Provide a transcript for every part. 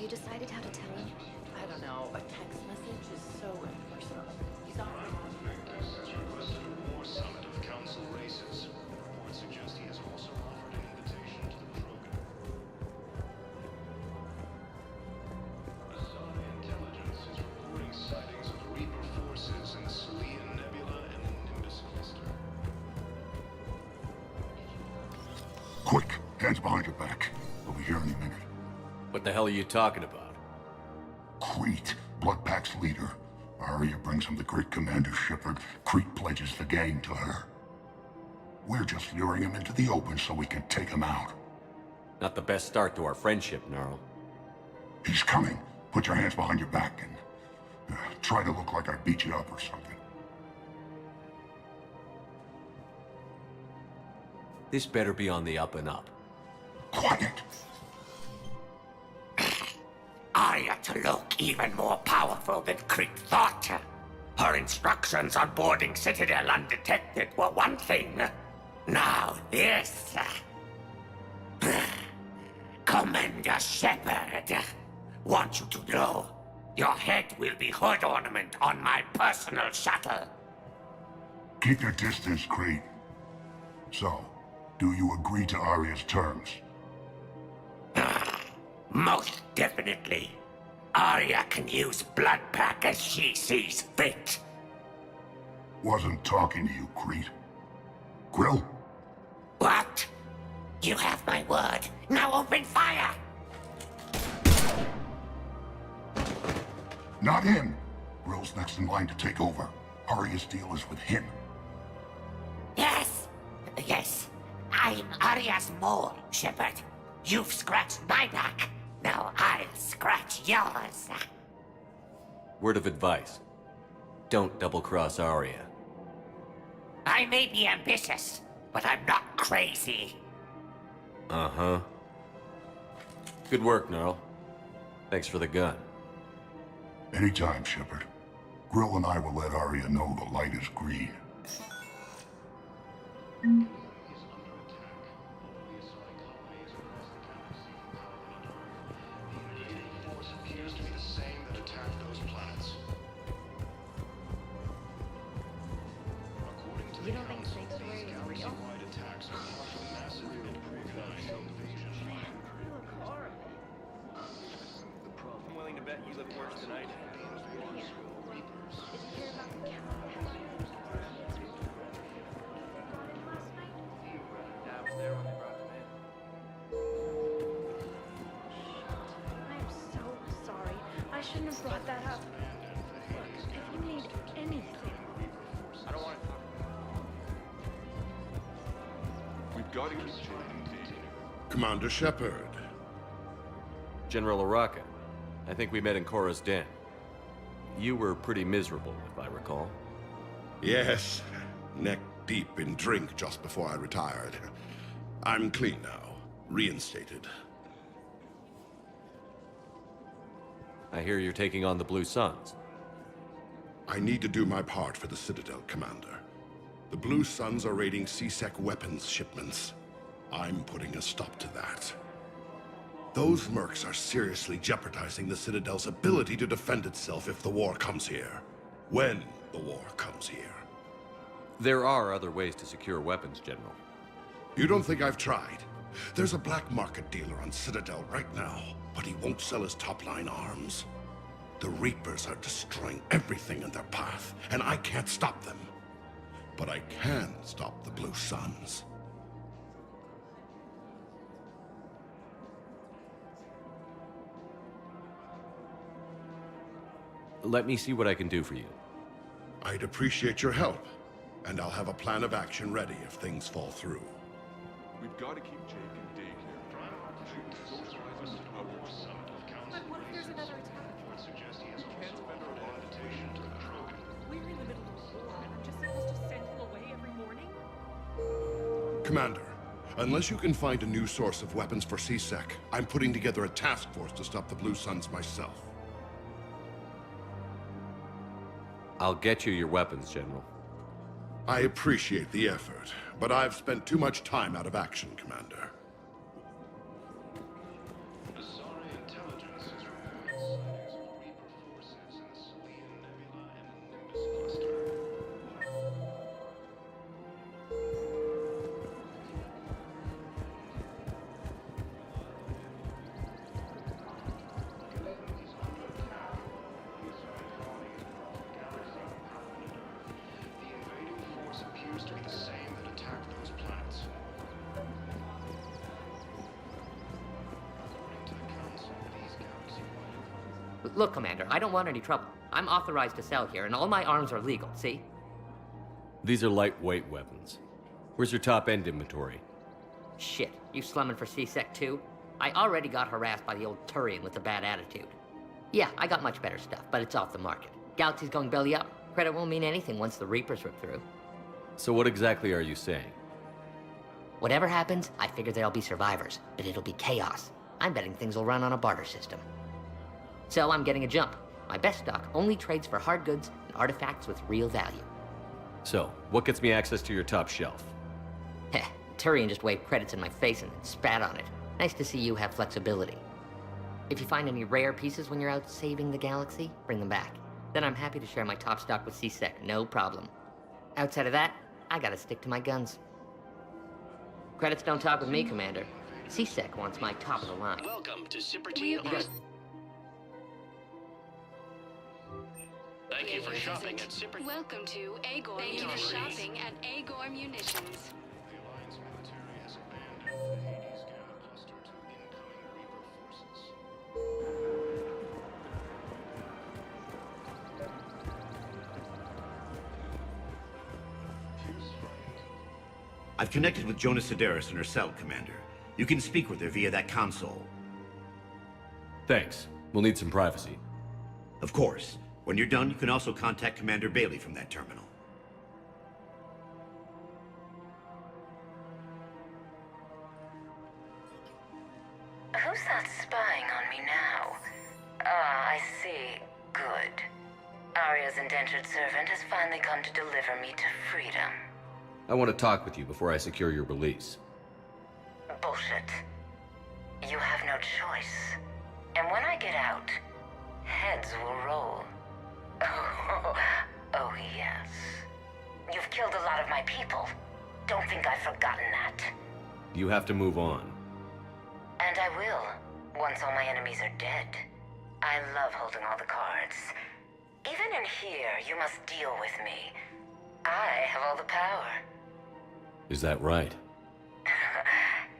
decided how to tell him? I don't know. A text message is so impersonal. He's on. Has requested a war summit of Council races. Reports suggest he has also offered an invitation to the program. Azari intelligence is reporting sightings of Reaper forces in the Salian Nebula and the Nimbus cluster. Quick, hands behind your back. We'll be here any minute. What the hell are you talking about? Crete, Blood Pack's leader. Arya brings him the Grid Commander Shepard. Crete pledges the gang to her. We're just luring him into the open so we can take him out. Not the best start to our friendship, Gnarl. He's coming. Put your hands behind your back and try to look like I beat you up or something. This better be on the up and up. Quiet! Arya to look even more powerful than Crete thought. Her instructions on boarding Citadel undetected were one thing. Now this. Commander Shepard, want you to know, your head will be hood ornament on my personal shuttle. Keep your distance, Crete. So, do you agree to Arya's terms? Most definitely. Arya can use Blood Pack as she sees fit. Wasn't talking to you, Crete. Grill? What? You have my word. Now open fire! Not him. Grill's next in line to take over. Arya's deal is with him. Yes. I'm Arya's mole, Shepard. You've scratched my back. Now I'll scratch yours. Word of advice. Don't double-cross Arya. I may be ambitious, but I'm not crazy. Uh-huh. Good work, Gnarl. Thanks for the gun. Anytime, Shepard. Grill and I will let Arya know the light is green. Appears to be the same that attacked those planets. According to the Council, these galaxy-wide attacks are part of a massive improvised invasion. I'm willing to bet you live worse than I do. Yeah, I was there when they brought him in. I'm so sorry. I shouldn't have brought that up. Look, if you need anything... I don't want to talk about it. We've got to keep checking. Commander Shepard. General Araka, I think we met in Korra's den. You were pretty miserable, if I recall. Yes, neck deep in drink just before I retired. I'm clean now, reinstated. I hear you're taking on the Blue Suns. I need to do my part for the Citadel, Commander. The Blue Suns are raiding C-Sec weapons shipments. I'm putting a stop to that. Those mercs are seriously jeopardizing the Citadel's ability to defend itself if the war comes here. When the war comes here. There are other ways to secure weapons, General. You don't think I've tried? There's a black market dealer on Citadel right now, but he won't sell his top-line arms. The Reapers are destroying everything in their path, and I can't stop them. But I can stop the Blue Suns. Let me see what I can do for you. I'd appreciate your help, and I'll have a plan of action ready if things fall through. We've got to keep Jake and Dave here. Socialize them with others. But what if there's another attack? Suggests he has also offered an invitation to the program. We're in the middle of a war, and I'm just supposed to send him away every morning? Commander, unless you can find a new source of weapons for C-Sec, I'm putting together a task force to stop the Blue Suns myself. I'll get you your weapons, General. I appreciate the effort, but I've spent too much time out of action, Commander. Azari intelligence is Look, Commander, I don't want any trouble. I'm authorized to sell here, and all my arms are legal, see? These are lightweight weapons. Where's your top-end inventory? Shit, you slumming for C-Sec too? I already got harassed by the old Turian with a bad attitude. Yeah, I got much better stuff, but it's off the market. Galaxy's going belly up. Credit won't mean anything once the Reapers rip through. So what exactly are you saying? Whatever happens, I figure there'll be survivors, but it'll be chaos. I'm betting things will run on a barter system. So I'm getting a jump. My best stock only trades for hard goods and artifacts with real value. So, what gets me access to your top shelf? Heh, Turian just waved credits in my face and then spat on it. Nice to see you have flexibility. If you find any rare pieces when you're out saving the galaxy, bring them back. Then I'm happy to share my top stock with C-Sec, no problem. Outside of that, I gotta stick to my guns. Credits don't talk with me, Commander. C-Sec wants my top of the line. Welcome to Super You guys- Thank you for shopping at Super. Welcome to Agor. Thank you for shopping at Agor Munitions. The Alliance military has abandoned the Hades Gamma cluster to incoming Reaper forces. I've connected with Jonas Sedaris in her cell, Commander. You can speak with her via that console. Thanks. We'll need some privacy. Of course. When you're done, you can also contact Commander Bailey from that terminal. Who's that spying on me now? Ah, I see. Good. Arya's indentured servant has finally come to deliver me to freedom. I want to talk with you before I secure your release. Bullshit. You have no choice. And when I get out, heads will roll. Oh, yes. You've killed a lot of my people. Don't think I've forgotten that. You have to move on. And I will, once all my enemies are dead. I love holding all the cards. Even in here, you must deal with me. I have all the power. Is that right?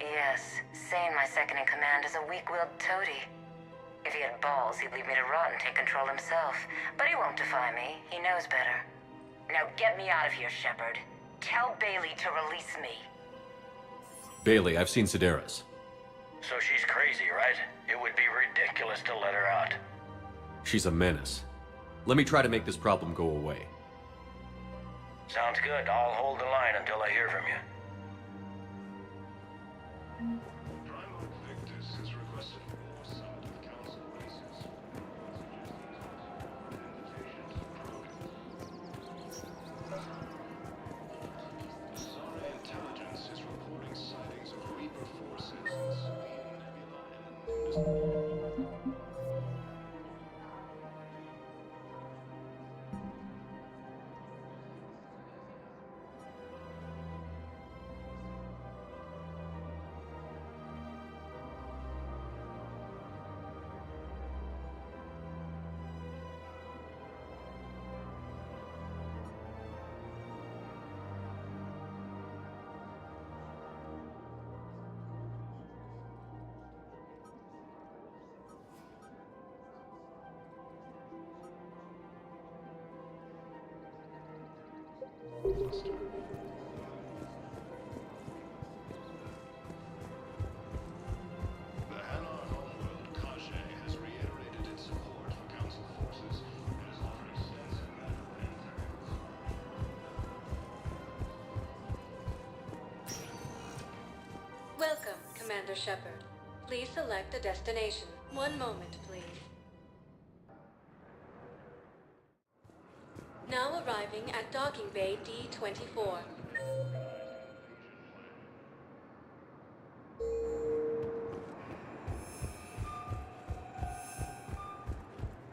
Yes, Sane, my second-in-command, is a weak-willed toady. If he had balls, he'd leave me to rot and take control himself. But he won't defy me. He knows better. Now get me out of here, Shepard. Tell Bailey to release me. Bailey, I've seen Sedaris. So she's crazy, right? It would be ridiculous to let her out. She's a menace. Let me try to make this problem go away. Sounds good. I'll hold the line until I hear from you. Primarch Victus has requested more summit of council races. Sorry intelligence is reporting sightings of Reaper forces in Sabine Nebula and The Hanar homeworld, Kage, has reiterated its support for Council forces and has offered extensive medical intel. Welcome, Commander Shepard. Please select a destination. One moment, please. Now arriving at Docking Bay D-24.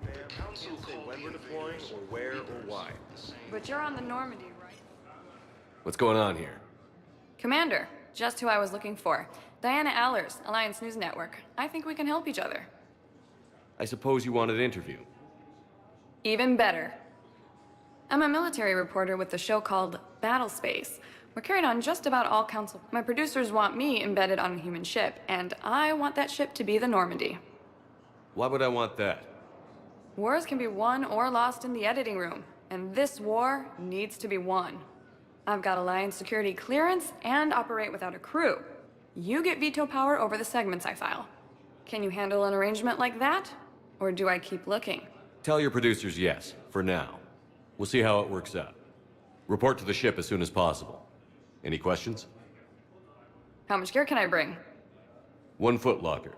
The council say when we're deploying, or where, or why. But you're on the Normandy, right? What's going on here? Commander, just who I was looking for. Diana Allers, Alliance News Network. I think we can help each other. I suppose you wanted an interview. Even better. I'm a military reporter with the show called Battle Space. We're carried on just about all council. My producers want me embedded on a human ship, and I want that ship to be the Normandy. Why would I want that? Wars can be won or lost in the editing room, and this war needs to be won. I've got Alliance security clearance and operate without a crew. You get veto power over the segments I file. Can you handle an arrangement like that? Or do I keep looking? Tell your producers yes, for now. We'll see how it works out. Report to the ship as soon as possible. Any questions? How much gear can I bring? 1 foot locker.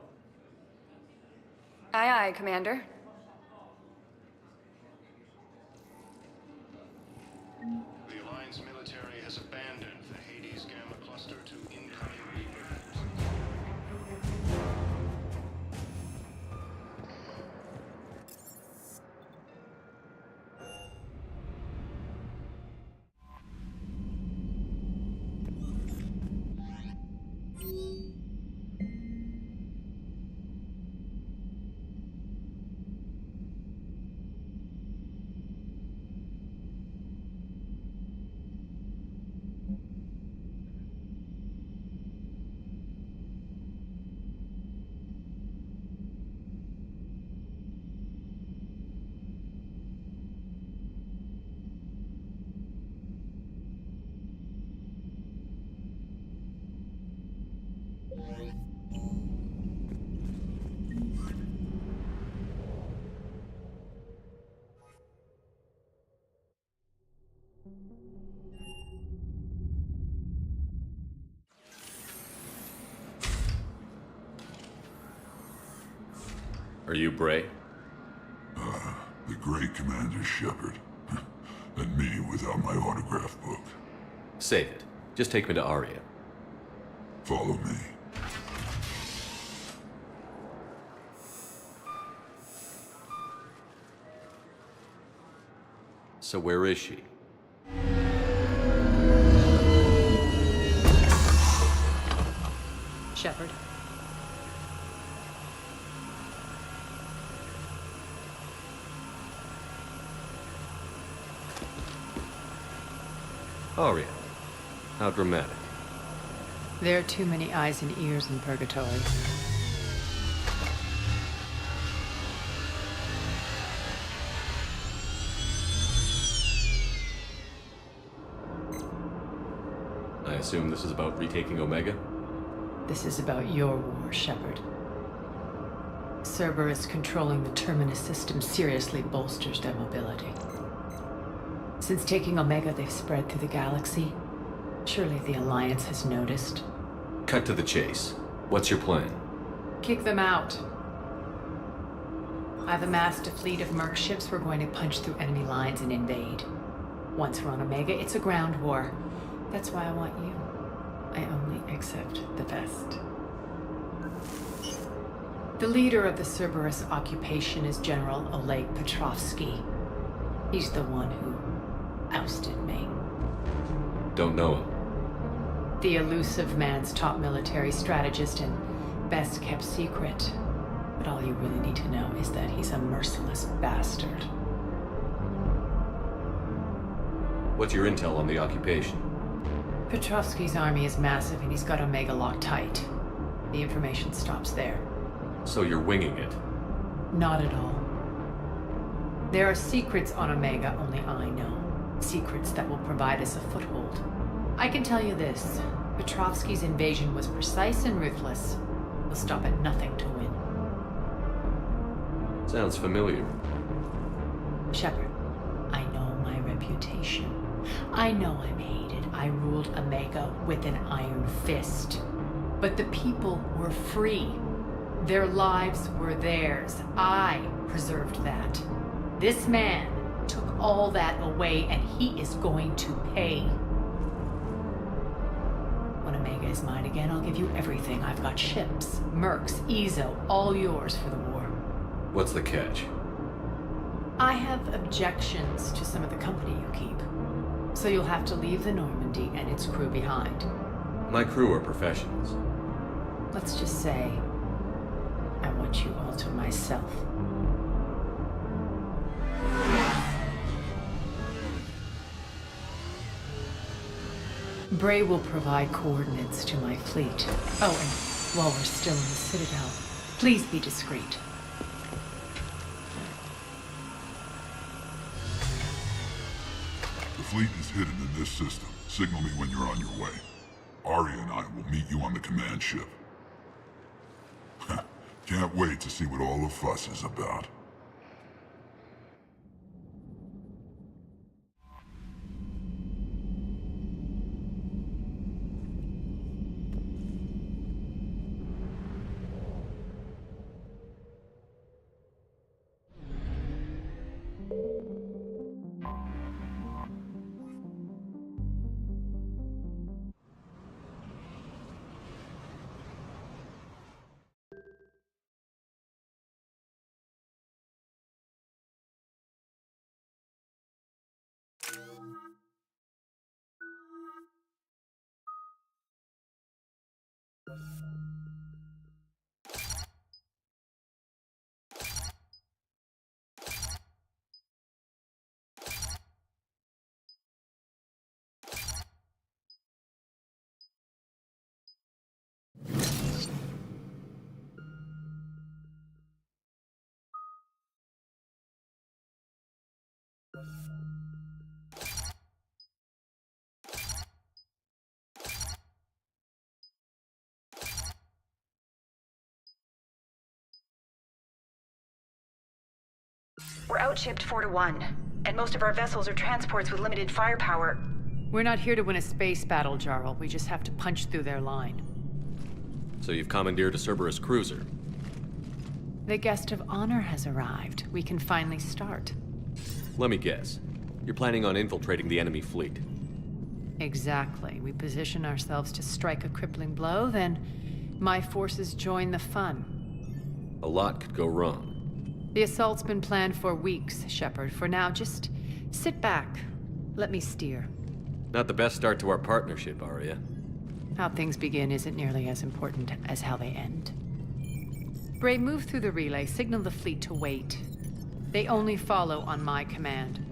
Aye, aye, Commander. The Alliance military has abandoned the Hades Gamma cluster to incoming rebirths. Are you Bray? The great Commander Shepard. And me without my autograph book. Save it. Just take me to Aria. Follow me. So where is she? Shepard. Aria. How dramatic. There are too many eyes and ears in Purgatory. I assume this is about retaking Omega? This is about your war, Shepard. Cerberus controlling the Terminus system seriously bolsters their mobility. Since taking Omega, they've spread through the galaxy. Surely the Alliance has noticed. Cut to the chase. What's your plan? Kick them out. I've amassed a fleet of merc ships. We're going to punch through enemy lines and invade. Once we're on Omega, it's a ground war. That's why I want you. I only accept the best. The leader of the Cerberus occupation is General Oleg Petrovsky. He's the one who ousted me. Don't know him. The elusive man's top military strategist and best kept secret. But all you really need to know is that he's a merciless bastard. What's your intel on the occupation? Petrovsky's army is massive and he's got Omega locked tight. The information stops there. So you're winging it? Not at all. There are secrets on Omega only I know. Secrets that will provide us a foothold. I can tell you this. Petrovsky's invasion was precise and ruthless. He'll stop at nothing to win. Sounds familiar. Shepard, I know my reputation. I know I'm hated. I ruled Omega with an iron fist. But the people were free. Their lives were theirs. I preserved that. This man took all that away, and he is going to pay. When Omega is mine again, I'll give you everything. I've got ships, mercs, Ezo, all yours for the war. What's the catch? I have objections to some of the company you keep. So you'll have to leave the Normandy and its crew behind. My crew are professionals. Let's just say, I want you all to myself. Bray will provide coordinates to my fleet. Oh, and while we're still in the Citadel, please be discreet. fleet is hidden in this system. Signal me when you're on your way. Arya and I will meet you on the command ship. Can't wait to see what all the fuss is about. We're outshipped 4-1, and most of our vessels are transports with limited firepower. We're not here to win a space battle, Jarl. We just have to punch through their line. So you've commandeered a Cerberus cruiser. The guest of honor has arrived. We can finally start. Let me guess. You're planning on infiltrating the enemy fleet. Exactly. We position ourselves to strike a crippling blow, then my forces join the fun. A lot could go wrong. The assault's been planned for weeks, Shepard. For now, just sit back. Let me steer. Not the best start to our partnership, Arya. How things begin isn't nearly as important as how they end. Bray, move through the relay. Signal the fleet to wait. They only follow on my command.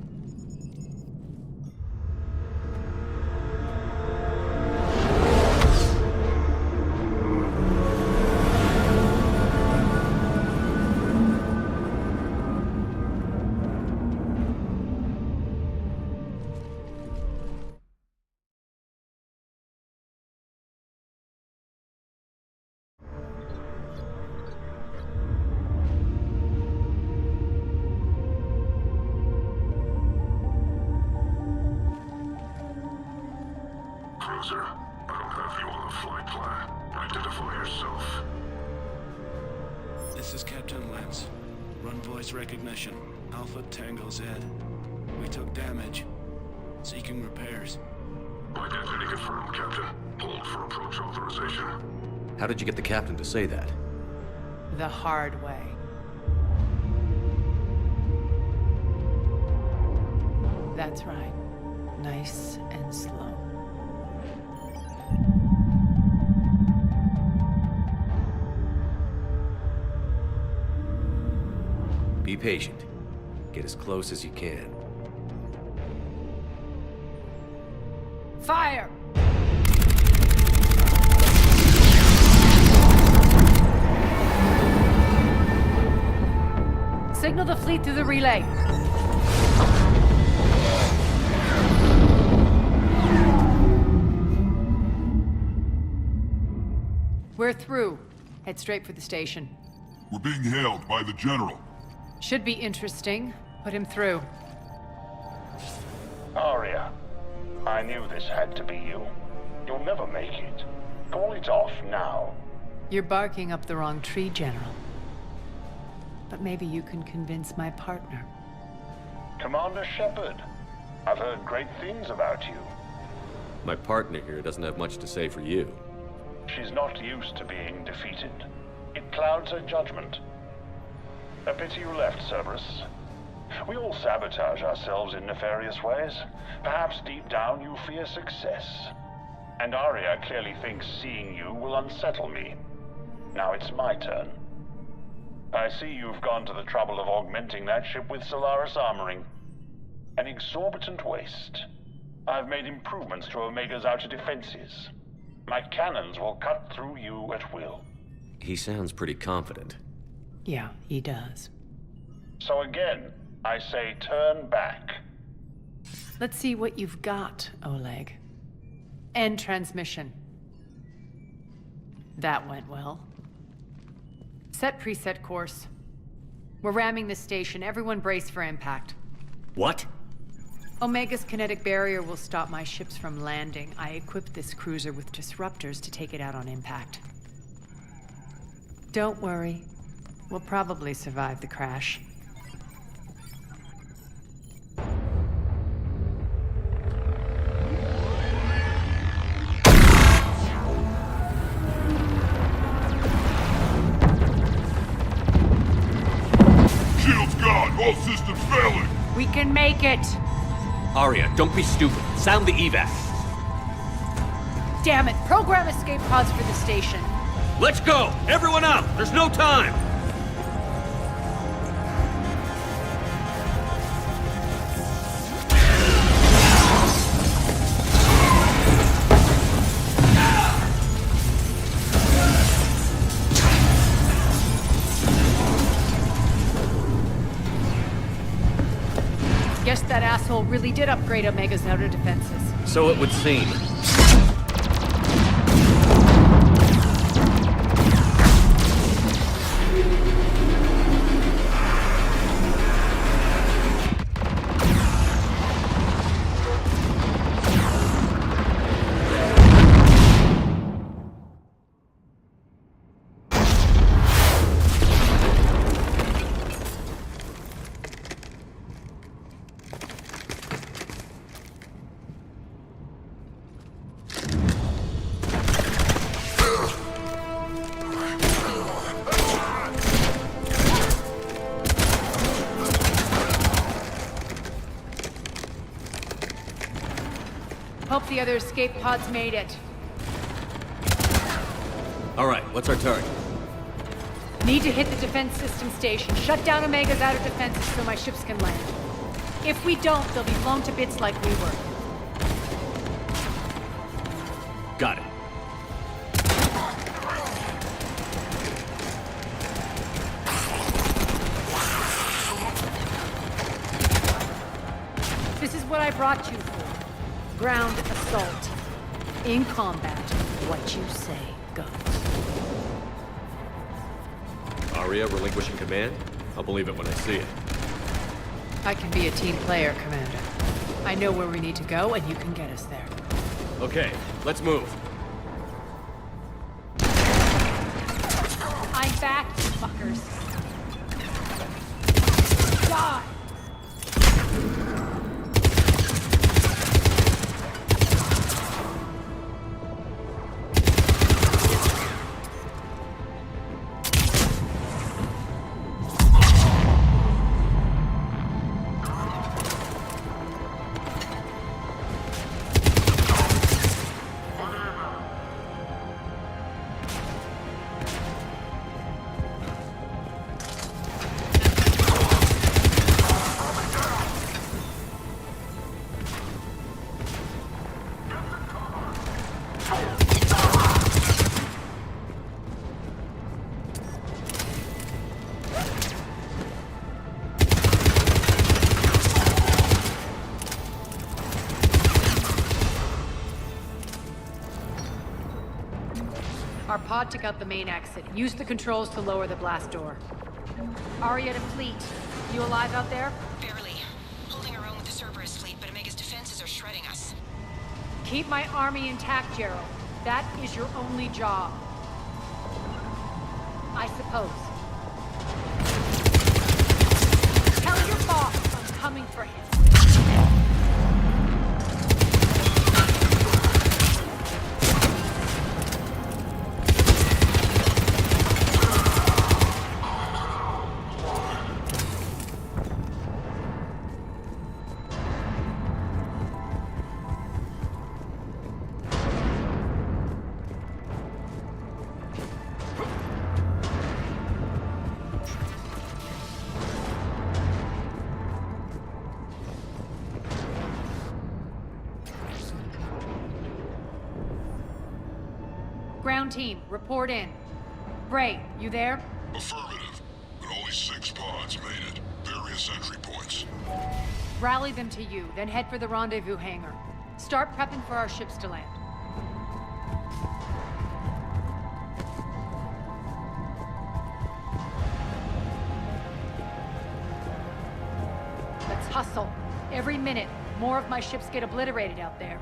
Cruiser, I don't have you on the flight plan. Identify yourself. This is Captain Lance. Run voice recognition. Alpha Tango Z. We took damage. Seeking repairs. Identity confirmed, Captain. Hold for approach authorization. How did you get the captain to say that? The hard way. That's right. Nice and slow. Be patient. Get as close as you can. Fire! Signal the fleet through the relay. We're through. Head straight for the station. We're being hailed by the General. Should be interesting. Put him through. Arya, I knew this had to be you. You'll never make it. Call it off now. You're barking up the wrong tree, General. But maybe you can convince my partner. Commander Shepard, I've heard great things about you. My partner here doesn't have much to say for you. She's not used to being defeated. It clouds her judgment. A pity you left, Cerberus. We all sabotage ourselves in nefarious ways. Perhaps deep down you fear success. And Arya clearly thinks seeing you will unsettle me. Now it's my turn. I see you've gone to the trouble of augmenting that ship with Solaris armoring. An exorbitant waste. I've made improvements to Omega's outer defenses. My cannons will cut through you at will. He sounds pretty confident. Yeah, he does. So again, I say turn back. Let's see what you've got, Oleg. End transmission. That went well. Set preset course. We're ramming this station. Everyone brace for impact. What? Omega's kinetic barrier will stop my ships from landing. I equipped this cruiser with disruptors to take it out on impact. Don't worry. We'll probably survive the crash. Shield's gone! All systems failing! We can make it! Arya, don't be stupid. Sound the evac. Damn it! Program escape pods for the station. Let's go! Everyone out! There's no time! Guess that asshole really did upgrade Omega's outer defenses. So it would seem. Hope the other escape pods made it. All right, what's our target? Need to hit the defense system station. Shut down Omega's outer defenses so my ships can land. If we don't, they'll be blown to bits like we were. Got it. This is what I brought you for. Ground assault. In combat, what you say goes. Arya relinquishing command? I'll believe it when I see it. I can be a team player, Commander. I know where we need to go, and you can get us there. Okay, let's move. I'm back, you fuckers. Die! Our pod took out the main exit. Use the controls to lower the blast door. Arya to fleet. You alive out there? Barely. Holding our own with the Cerberus fleet, but Omega's defenses are shredding us. Keep my army intact, Gerald. That is your only job. I suppose. Tell your boss I'm coming for him. Ground team, report in. Bray, you there? Affirmative, but only 6 pods made it. Various entry points. Rally them to you, then head for the rendezvous hangar. Start prepping for our ships to land. Let's hustle. Every minute, more of my ships get obliterated out there.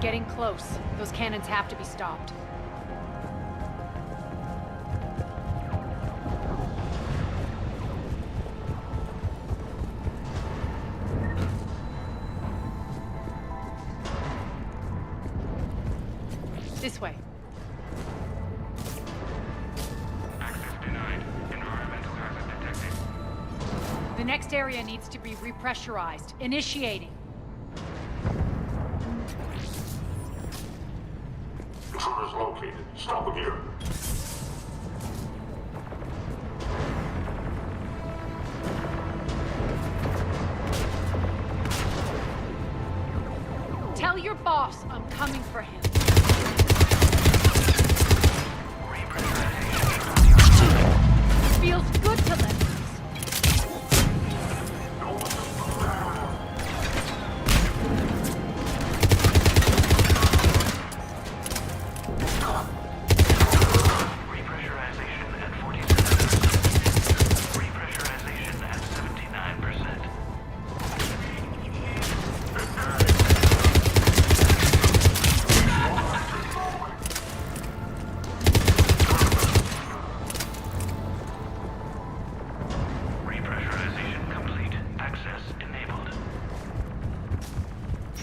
Getting close. Those cannons have to be stopped. This way. Access denied. Environmental hazard detected. The next area needs to be repressurized. Initiating. Intruders located. Stop them here. Tell your boss I'm coming for him. Feels good to let loose.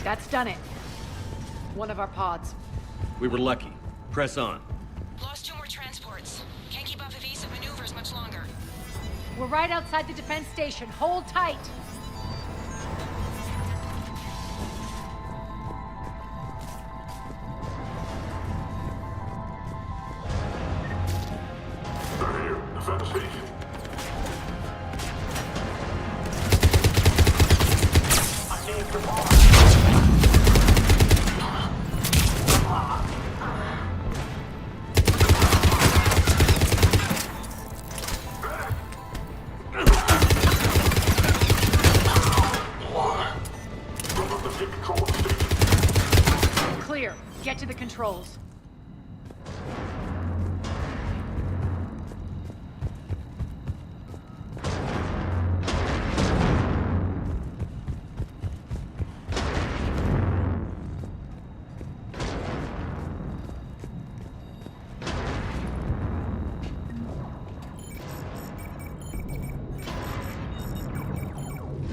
That's done it. One of our pods. We were lucky. Press on. Lost 2 more transports. Can't keep up evasive maneuvers much longer. We're right outside the defense station. Hold tight. They're here. Defense station. I need the bomb. Clear. Get to the controls.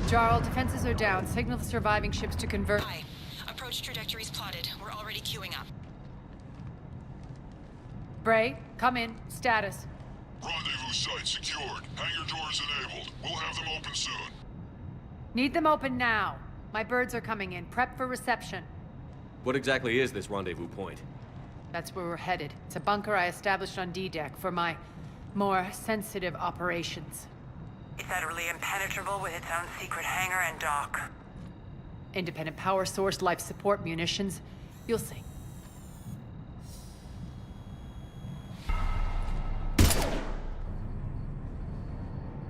Jarl, defenses are down. Signal the surviving ships to convert. Aye. Approach trajectories plotted. We're already queuing up. Bray, come in. Status. Rendezvous site secured. Hangar doors enabled. We'll have them open soon. Need them open now. My birds are coming in. Prep for reception. What exactly is this rendezvous point? That's where we're headed. It's a bunker I established on D-Deck for my more sensitive operations. It's utterly impenetrable with its own secret hangar and dock. Independent power source, life support, munitions. You'll see.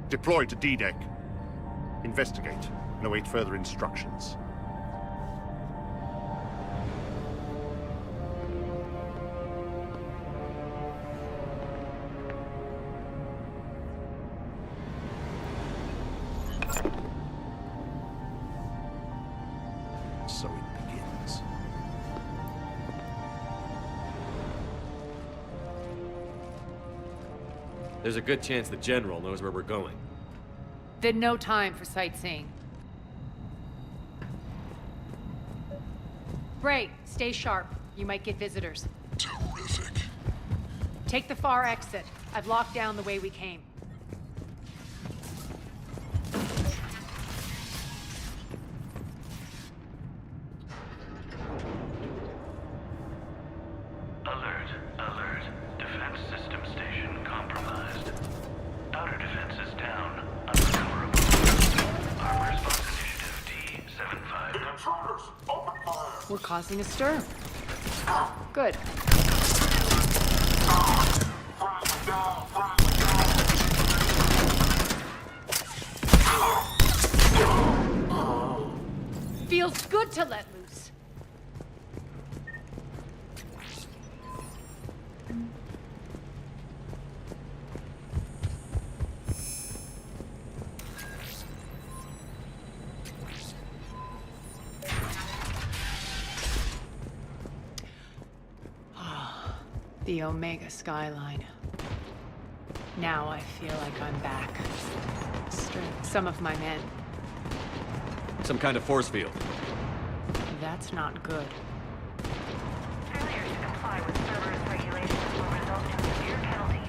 Deploy to D-Deck. Investigate and await further instructions. So it begins. There's a good chance the General knows where we're going. Then no time for sightseeing. Bray, stay sharp. You might get visitors. Terrific. Take the far exit. I've locked down the way we came. Alert, alert. Defense system station compromised. Outer defenses down. Unrecoverable. Armor response initiative T75. Intruders, open fire. We're causing a stir. Good. Feels good to let loose. The Omega skyline. Now I feel like I'm back. Some of my men. Some kind of force field. That's not good. Failure to comply with server's regulations will result in severe penalties.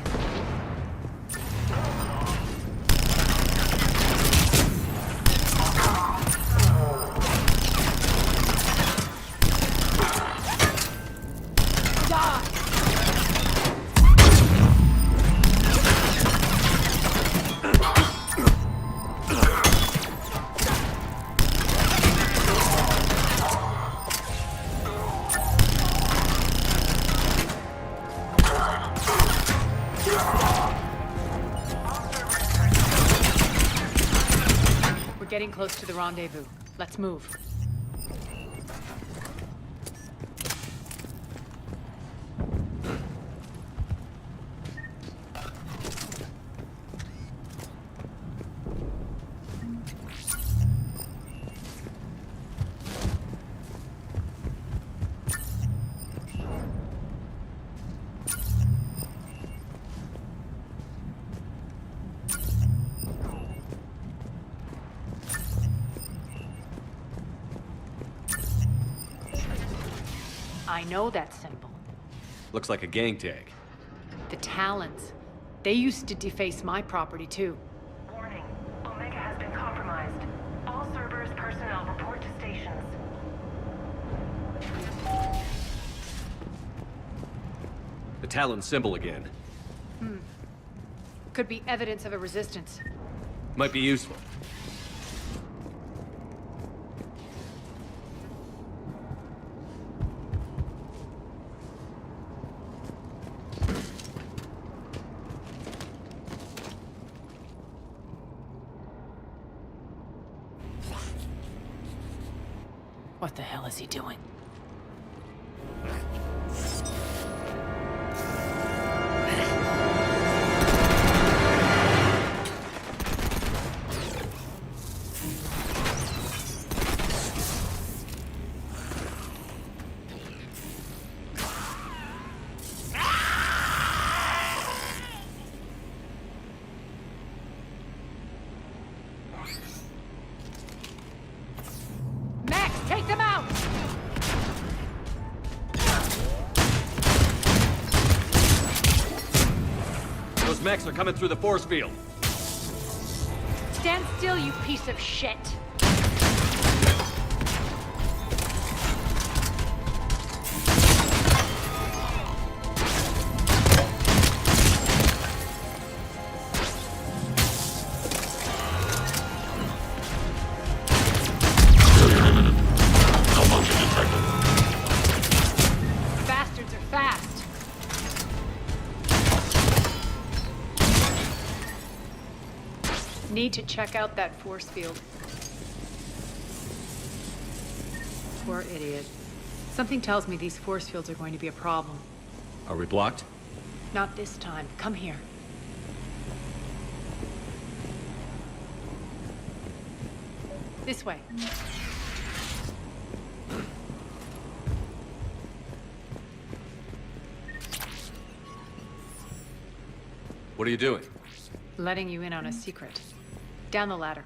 Getting close to the rendezvous. Let's move. I know that symbol. Looks like a gang tag. The Talons. They used to deface my property, too. Warning. Omega has been compromised. All Cerberus personnel report to stations. The Talon symbol again. Could be evidence of a resistance. Might be useful. What the hell is he doing? Take them out! Those mechs are coming through the force field. Stand still, you piece of shit! Bastards are fast. Need to check out that force field. Poor idiot. Something tells me these force fields are going to be a problem. Are we blocked? Not this time. Come here. This way. What are you doing? Letting you in on a secret. Down the ladder.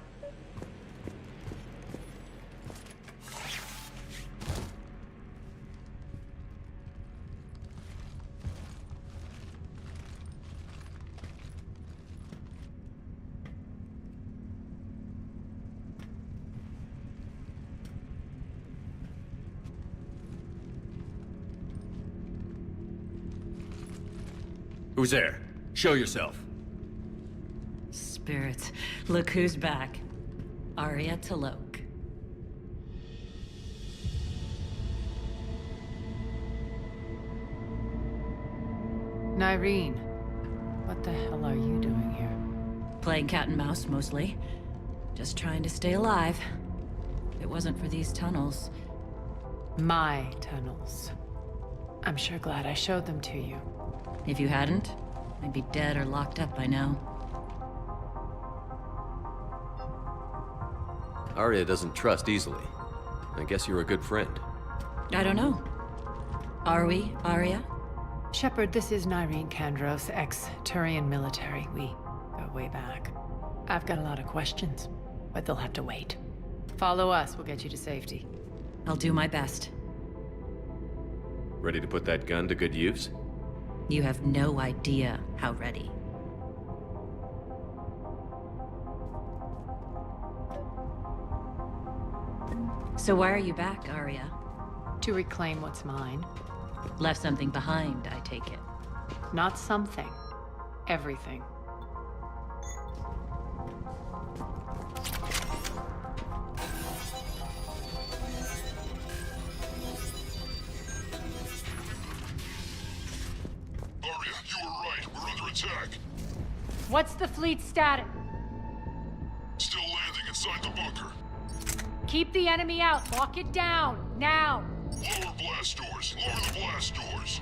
Who's there? Show yourself. Spirits, look who's back. Arya Talok. Nyreen, what the hell are you doing here? Playing cat and mouse, mostly. Just trying to stay alive. If it wasn't for these tunnels... My tunnels. I'm sure glad I showed them to you. If you hadn't, I'd be dead or locked up by now. Arya doesn't trust easily. I guess you're a good friend. I don't know. Are we, Arya? Shepard, this is Nyreen Kandros, ex-Turian military. We go way back. I've got a lot of questions, but they'll have to wait. Follow us, we'll get you to safety. I'll do my best. Ready to put that gun to good use? You have no idea how ready. So why are you back, Arya? To reclaim what's mine. Left something behind, I take it. Not something. Everything. Arya, you were right. We're under attack. What's the fleet status? Still landing inside the bunker. Keep the enemy out. Lock it down. Now. Lower blast doors. Lower the blast doors.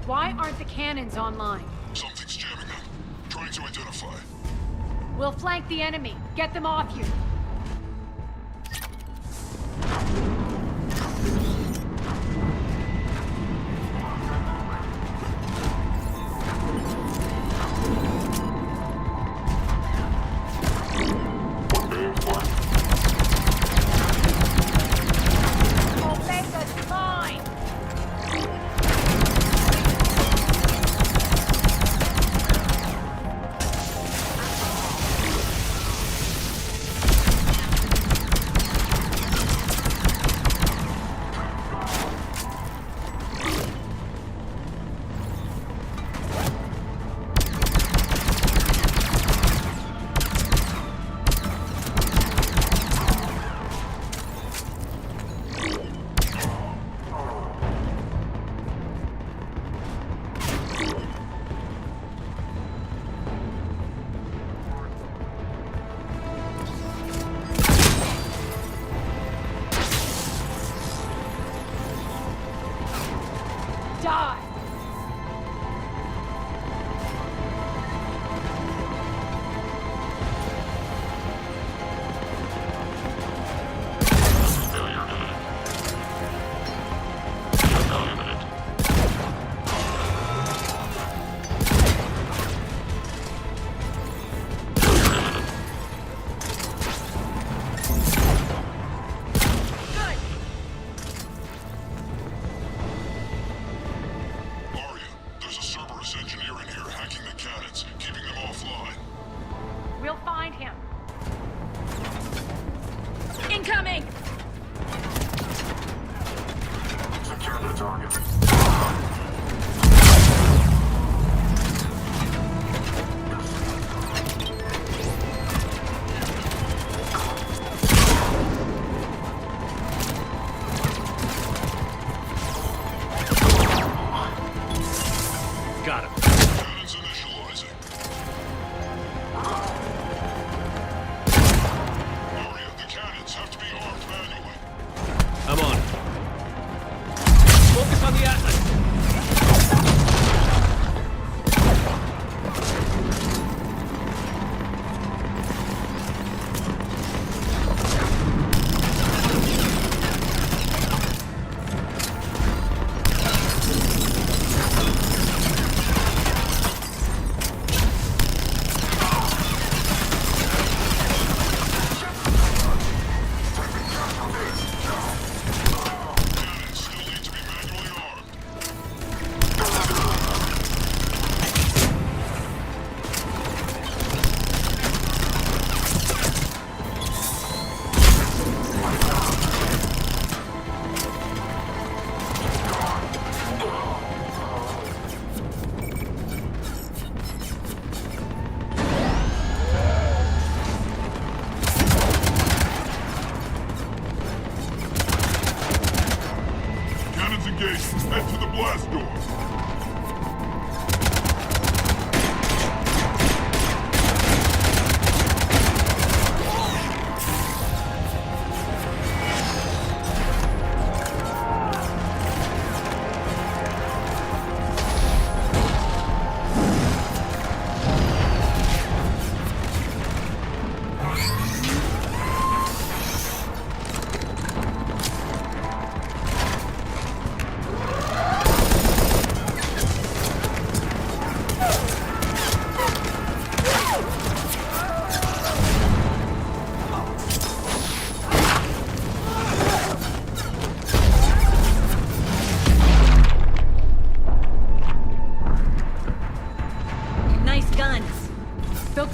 Why aren't the cannons online? Something's jamming them. Trying to identify. We'll flank the enemy. Get them off you.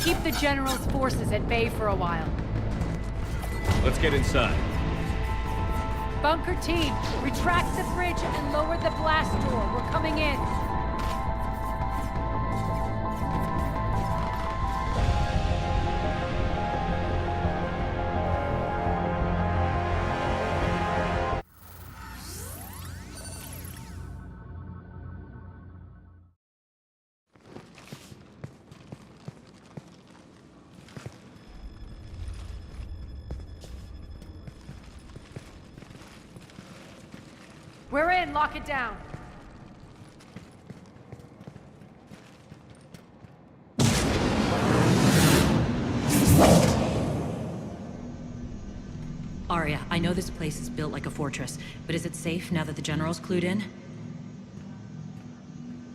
Keep the General's forces at bay for a while. Let's get inside. Bunker team, retract the bridge and lower the blast door. We're coming in. We're in. Lock it down. Arya, I know this place is built like a fortress, but is it safe now that the General's clued in?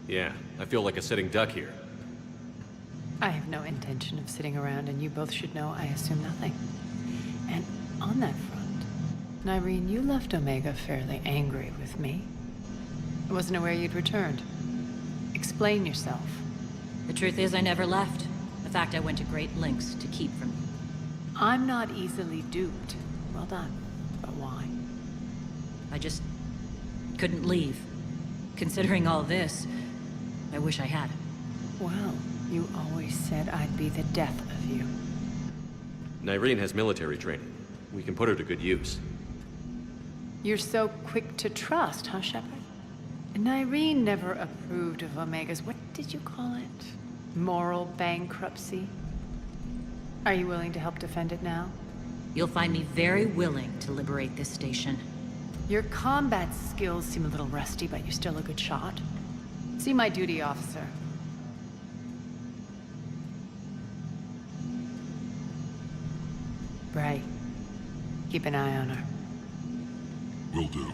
Yeah, I feel like a sitting duck here. I have no intention of sitting around, and you both should know I assume nothing. And on that front, Nyreen, you left Omega fairly angry with me. I wasn't aware you'd returned. Explain yourself. The truth is, I never left. In fact, I went to great lengths to keep from you. I'm not easily duped. Well done. But why? I just couldn't leave. Considering all this, I wish I had. Well, you always said I'd be the death of you. Nyreen has military training. We can put her to good use. You're so quick to trust, huh, Shepard? Nyreen never approved of Omega's, what did you call it? Moral bankruptcy? Are you willing to help defend it now? You'll find me very willing to liberate this station. Your combat skills seem a little rusty, but you're still a good shot. See my duty officer. Bray, keep an eye on her. Will do.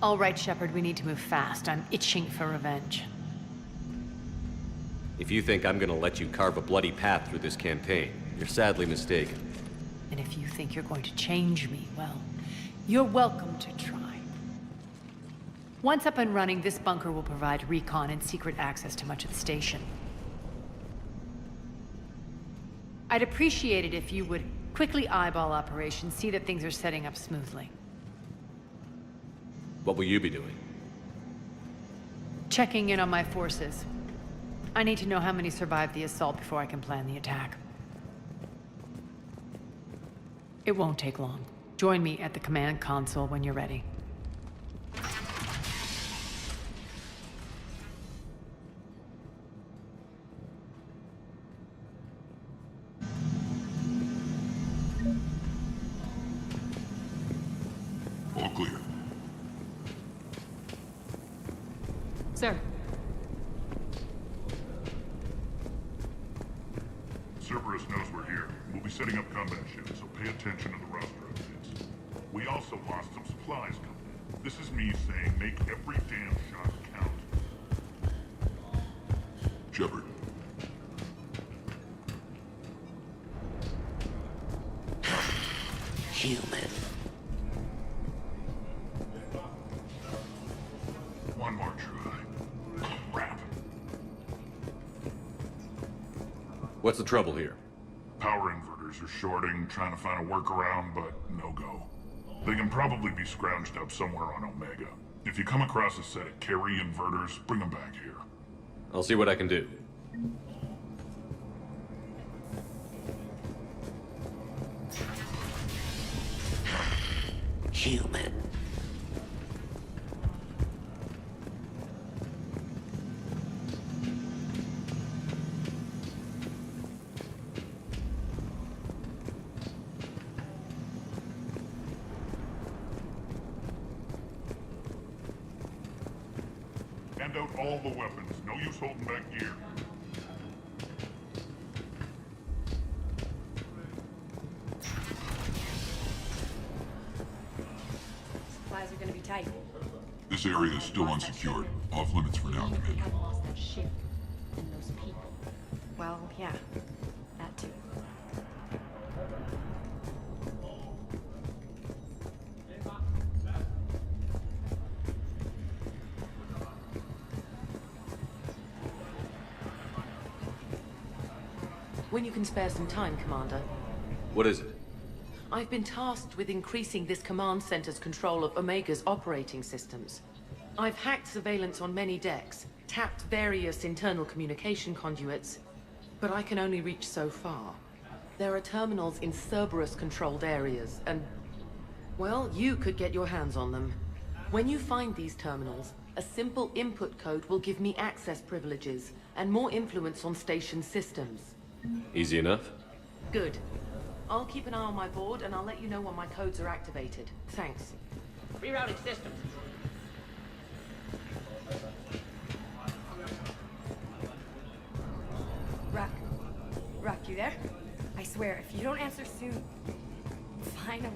All right, Shepard, we need to move fast. I'm itching for revenge. If you think I'm gonna let you carve a bloody path through this campaign, you're sadly mistaken. And if you think you're going to change me, well, you're welcome to try. Once up and running, this bunker will provide recon and secret access to much of the station. I'd appreciate it if you would quickly eyeball operations, see that things are setting up smoothly. What will you be doing? Checking in on my forces. I need to know how many survived the assault before I can plan the attack. It won't take long. Join me at the command console when you're ready. All clear. Sir. Cerberus knows we're here. We'll be setting up combat ships, so pay attention to the roster updates. We also lost some supplies coming in. This is me saying make every damn shot count. Shepard. Human. One more try. Crap. What's the trouble here? Power inverters are shorting, trying to find a workaround, but no go. They can probably be scrounged up somewhere on Omega. If you come across a set of carry inverters, bring them back here. I'll see what I can do. Human. Hand out all the weapons. No use holding back gear. Supplies are gonna be tight. This area is still unsecured. Off limits for now, We Commander. haven't lost that ship and those people. Well, yeah, that too. When you can spare some time, Commander. What is it? I've been tasked with increasing this command center's control of Omega's operating systems. I've hacked surveillance on many decks, tapped various internal communication conduits, but I can only reach so far. There are terminals in Cerberus-controlled areas, and, well, you could get your hands on them. When you find these terminals, a simple input code will give me access privileges and more influence on station systems. Easy enough? Good. I'll keep an eye on my board, and I'll let you know when my codes are activated. Thanks. Rerouting systems. Rack, You there? I swear, if you don't answer soon... Finally.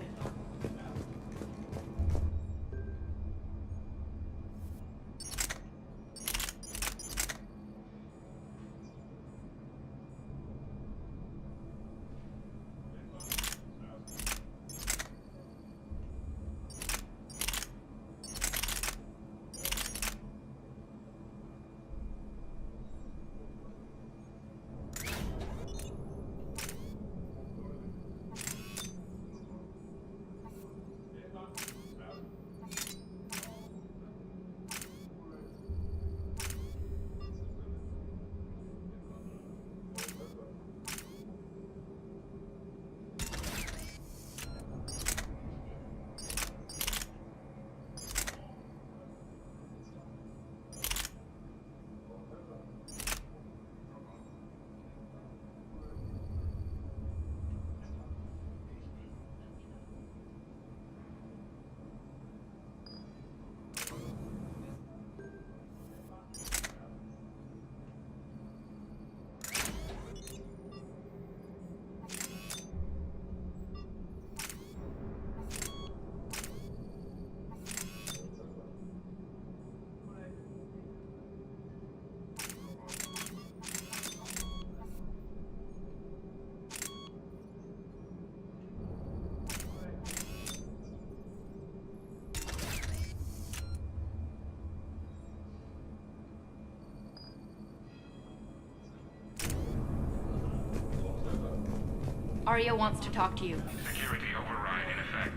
Arya wants to talk to you. Security override in effect.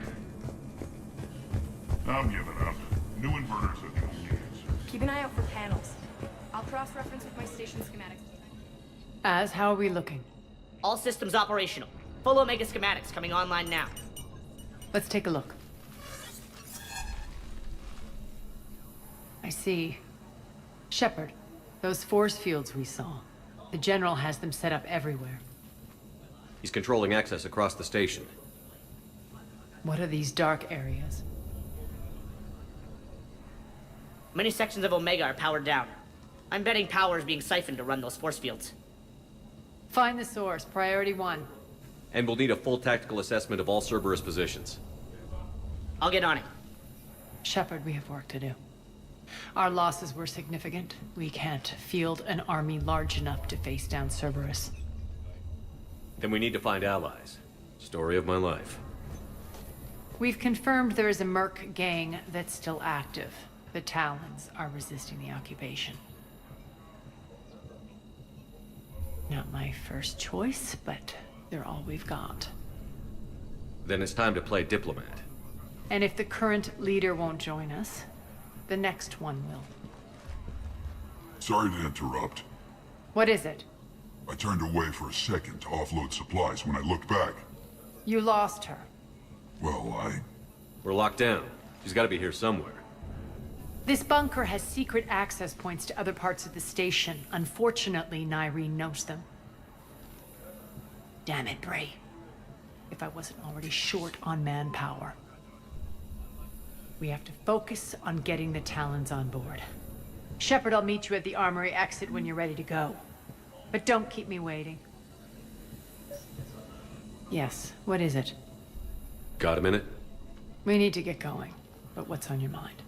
I'm giving up. New inverters are the only answer. Keep an eye out for panels. I'll cross-reference with my station schematics. How are we looking? All systems operational. Full Omega schematics coming online now. Let's take a look. I see. Shepard, those force fields we saw. The General has them set up everywhere. He's controlling access across the station. What are these dark areas? Many sections of Omega are powered down. I'm betting power is being siphoned to run those force fields. Find the source, priority 1. And we'll need a full tactical assessment of all Cerberus positions. I'll get on it. Shepard, we have work to do. Our losses were significant. We can't field an army large enough to face down Cerberus. Then we need to find allies. Story of my life. We've confirmed there is a Merc gang that's still active. The Talons are resisting the occupation. Not my first choice, but they're all we've got. Then it's time to play diplomat. And if the current leader won't join us, the next one will. Sorry to interrupt. What is it? I turned away for a second to offload supplies. When I looked back, You lost her. well, We're locked down. She's got to be here somewhere. This bunker has secret access points to other parts of the station. Unfortunately, Nyreen knows them. Damn it, Bray. If I wasn't already short on manpower. We have to focus on getting the Talons on board. Shepard, I'll meet you at the armory exit when you're ready to go. But don't keep me waiting. Yes, what is it? Got a minute? We need to get going. But what's on your mind?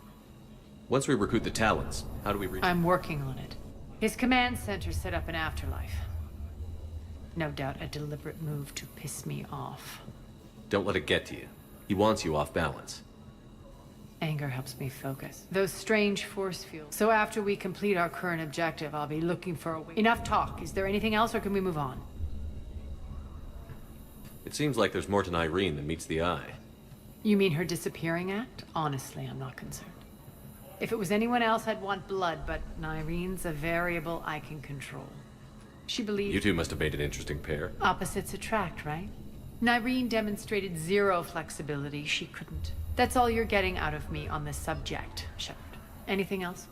Once we recruit the Talons, how do we reach... I'm working on it. His command center set up an afterlife. No doubt a deliberate move to piss me off. Don't let it get to you. He wants you off balance. Anger helps me focus. Those strange force fields. So after we complete our current objective, I'll be looking for a way... Enough talk. Is there anything else, or can we move on? It seems like there's more to Nyreen than meets the eye. You mean her disappearing act? Honestly, I'm not concerned. If it was anyone else, I'd want blood, but Nyreen's a variable I can control. She believes... You two must have made an interesting pair. Opposites attract, right? Nyreen demonstrated zero flexibility. She couldn't. That's all you're getting out of me on this subject, Shepard. Anything else?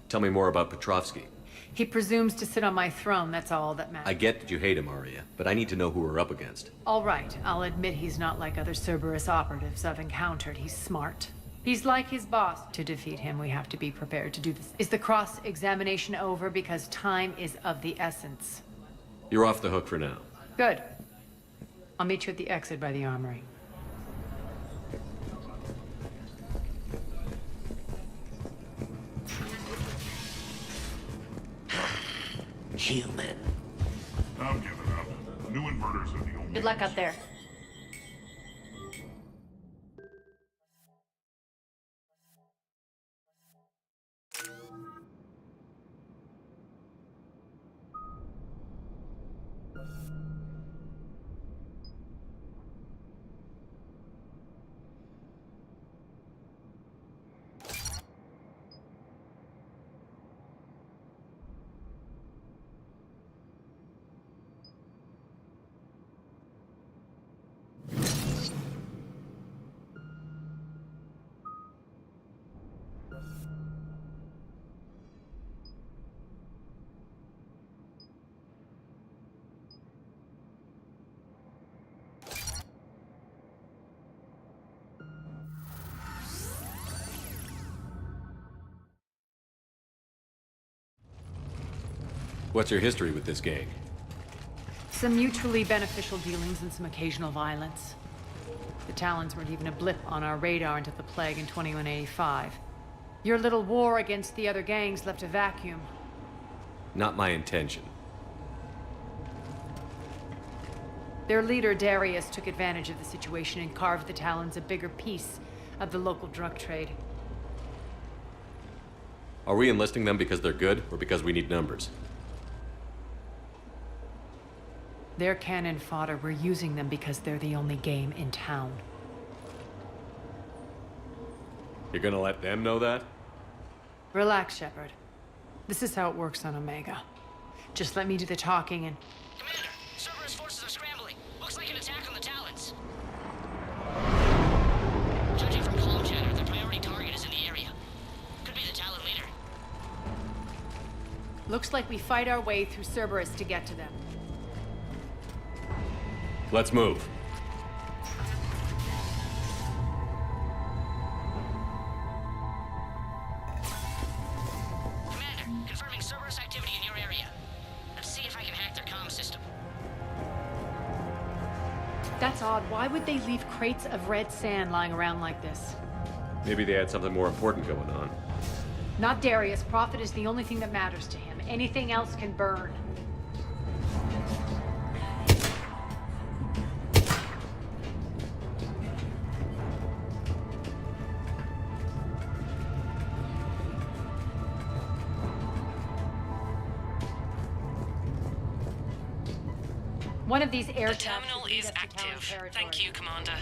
Tell me more about Petrovsky. He presumes to sit on my throne, that's all that matters. I get that you hate him, Arya, but I need to know who we're up against. All right, I'll admit he's not like other Cerberus operatives I've encountered. He's smart. He's like his boss. To defeat him, we have to be prepared to do this. Is the cross-examination over? Because time is of the essence. You're off the hook for now. Good. I'll meet you at the exit by the armory. Human. I'm giving up. New inverters are the only... Good luck out there. What's your history with this gang? Some mutually beneficial dealings and some occasional violence. The Talons weren't even a blip on our radar until the plague in 2185. Your little war against the other gangs left a vacuum. Not my intention. Their leader, Darius, took advantage of the situation and carved the Talons a bigger piece of the local drug trade. Are we enlisting them because they're good, or because we need numbers? They're cannon fodder. We're using them because they're the only game in town. You're gonna let them know that? Relax, Shepard. This is how it works on Omega. Just let me do the talking and... Commander, Cerberus forces are scrambling. Looks like an attack on the Talons. Judging from comm chatter, their priority target is in the area. Could be the Talon leader. Looks like we fight our way through Cerberus to get to them. Let's move. Commander, confirming Cerberus activity in your area. Let's see if I can hack their comm system. That's odd. Why would they leave crates of red sand lying around like this? Maybe they had something more important going on. Not Darius. Profit is the only thing that matters to him. Anything else can burn. One of these air The terminal is active. Thank you, Commander.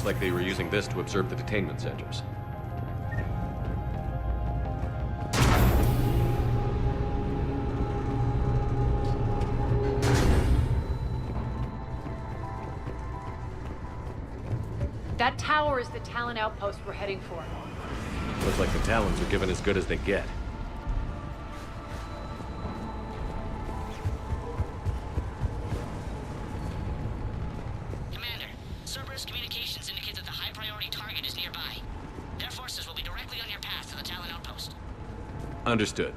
Looks like they were using this to observe the detainment centers. That tower is the Talon outpost we're heading for. Looks like the Talons are given as good as they get. Commander, Cerberus communications indicate that the high-priority target is nearby. Their forces will be directly on your path to the Talon outpost. Understood.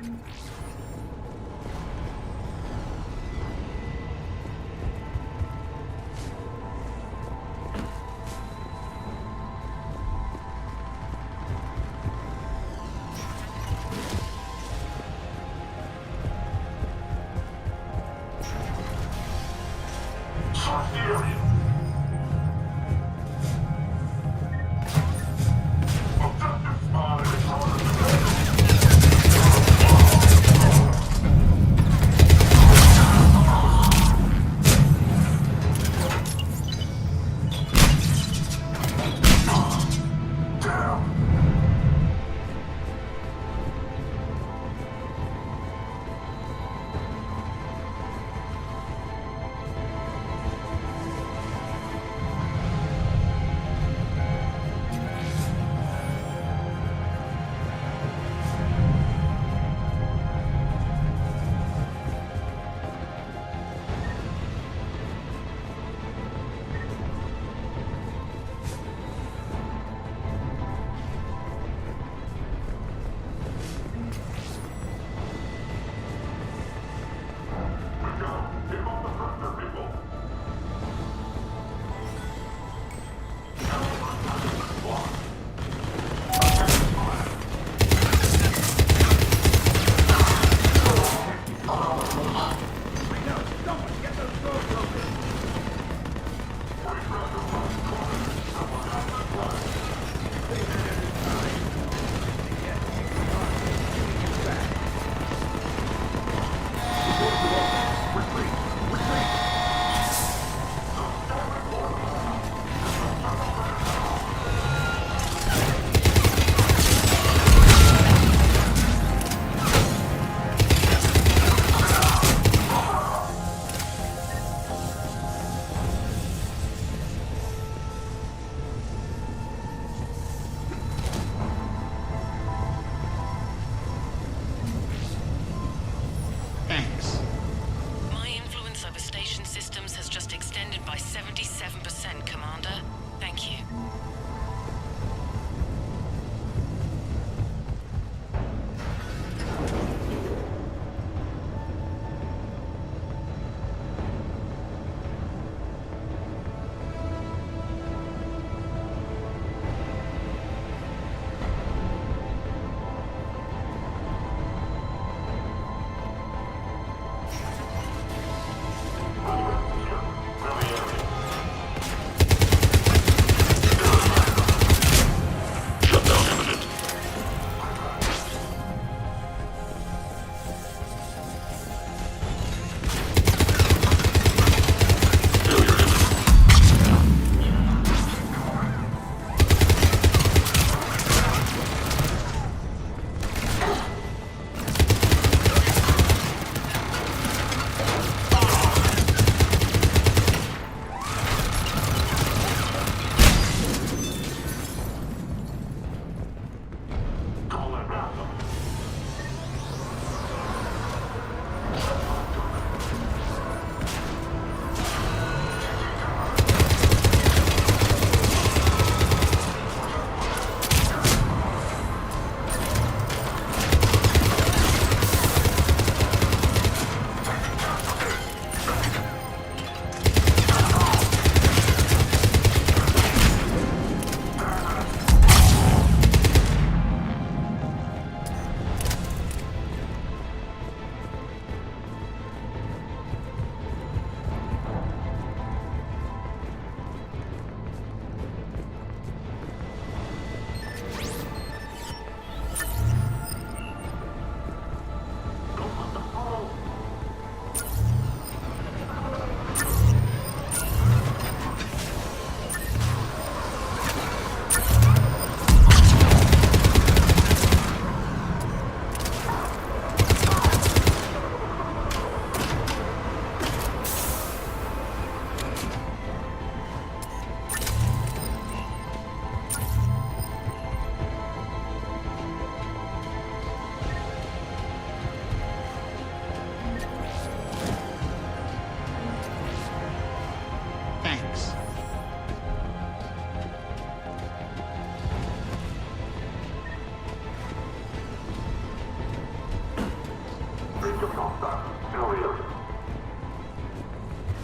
Still here.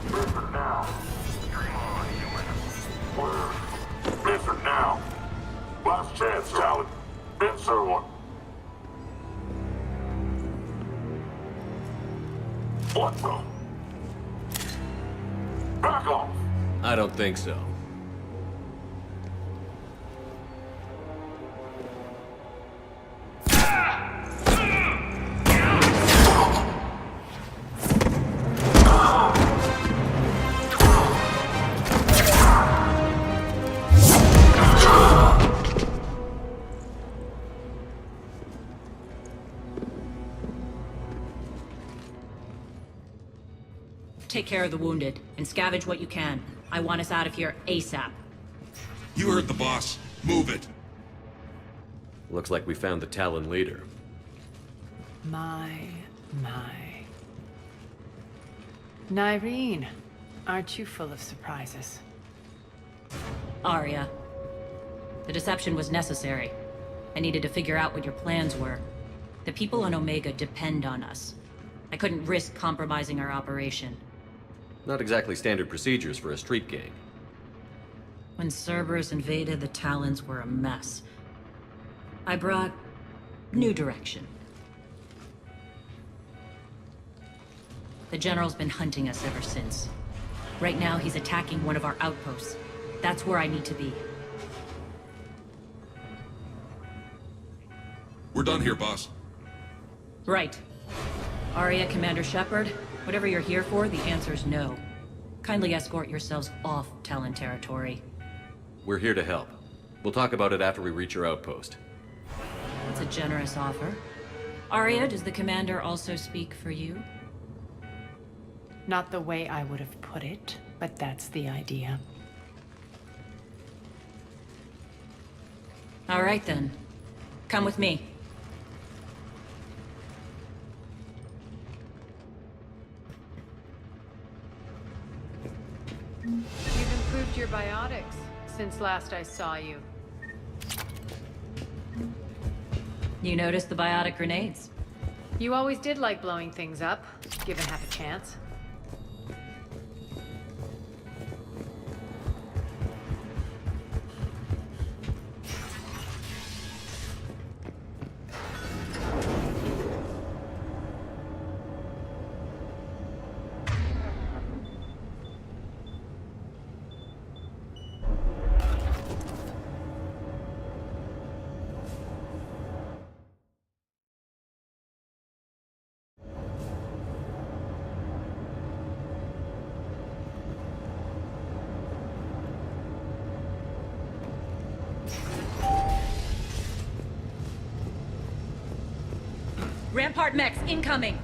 Listen now. Dream on, human. Where? Listen now. Last chance, Talon. Answer one. What the? Back off! I don't think so. Take care of the wounded, and scavenge what you can. I want us out of here ASAP. You heard the boss. Move it. Looks like we found the Talon leader. My. Nyreen, aren't you full of surprises? Arya. The deception was necessary. I needed to figure out what your plans were. The people on Omega depend on us. I couldn't risk compromising our operation. Not exactly standard procedures for a street gang. When Cerberus invaded, the Talons were a mess. I brought new direction. The General's been hunting us ever since. Right now, he's attacking one of our outposts. That's where I need to be. We're done here, boss. Right. Arya, Commander Shepard, whatever you're here for, the answer's no. Kindly escort yourselves off Talon territory. We're here to help. We'll talk about it after we reach your outpost. That's a generous offer. Arya, does the Commander also speak for you? Not the way I would have put it, but that's the idea. All right then. Come with me. You've improved your biotics since last I saw you. You noticed the biotic grenades? You always did like blowing things up, given half a chance. Rampart mechs incoming!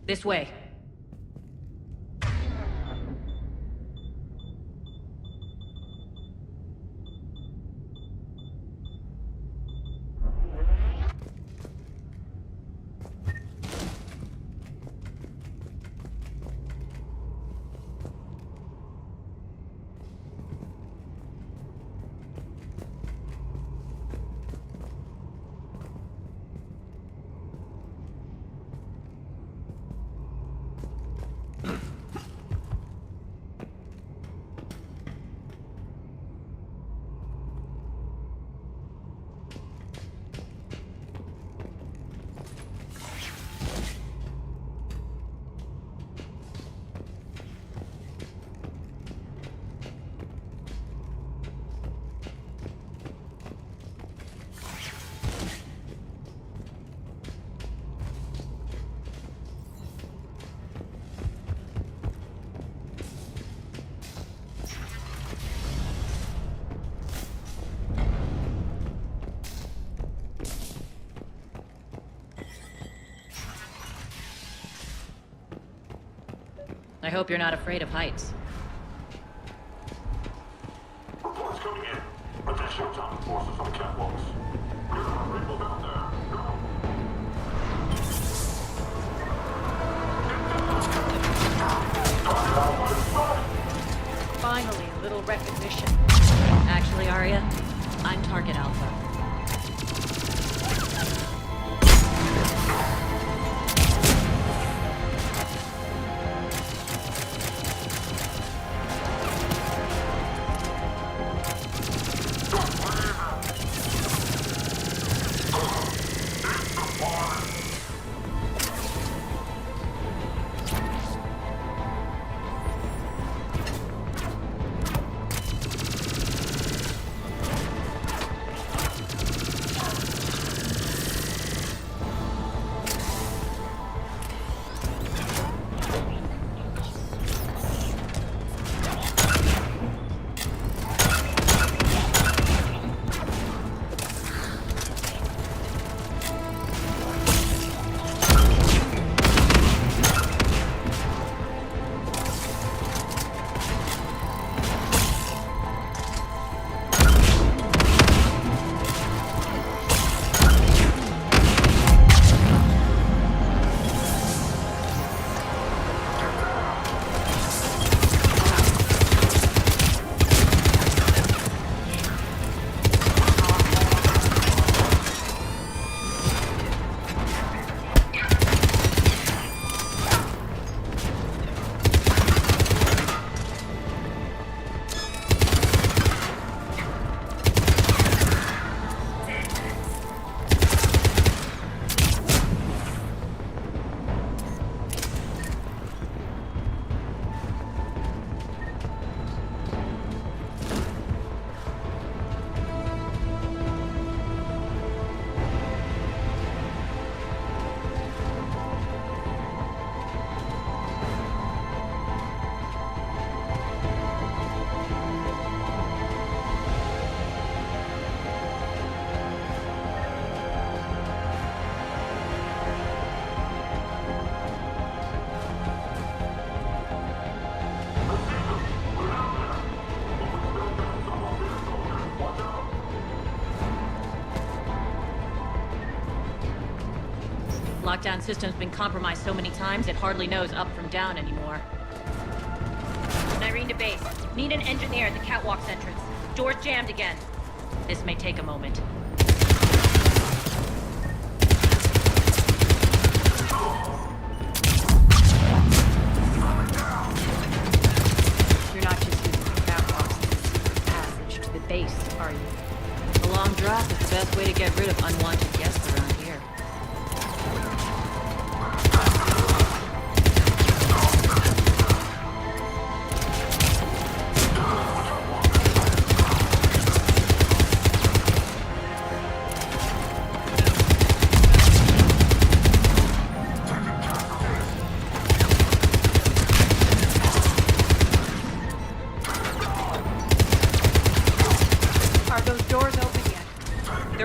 This way. I hope you're not afraid of heights. Reports coming in. Additional Titan forces on catwalks. There are people down there. Finally, a little recognition. Actually, Arya, I'm Target Alpha. Lockdown system's been compromised so many times it hardly knows up from down anymore. Irene to base. Need an engineer at the catwalk's entrance. Door's jammed again. This may take a moment. You're not just using the catwalks as a secret passage to the base, are you? A long drop is the best way to get rid of unwanted guests around here.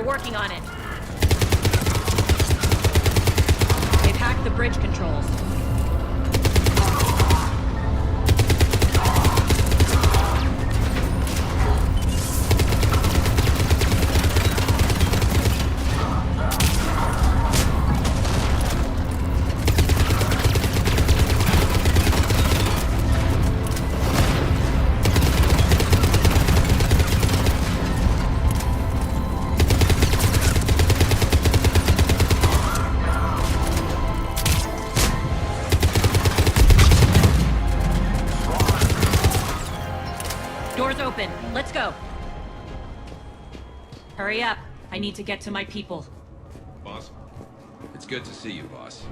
Working on it. They've hacked the bridge controls. Doors open. Let's go. Hurry up. I need to get to my people. Boss? It's good to see you, boss.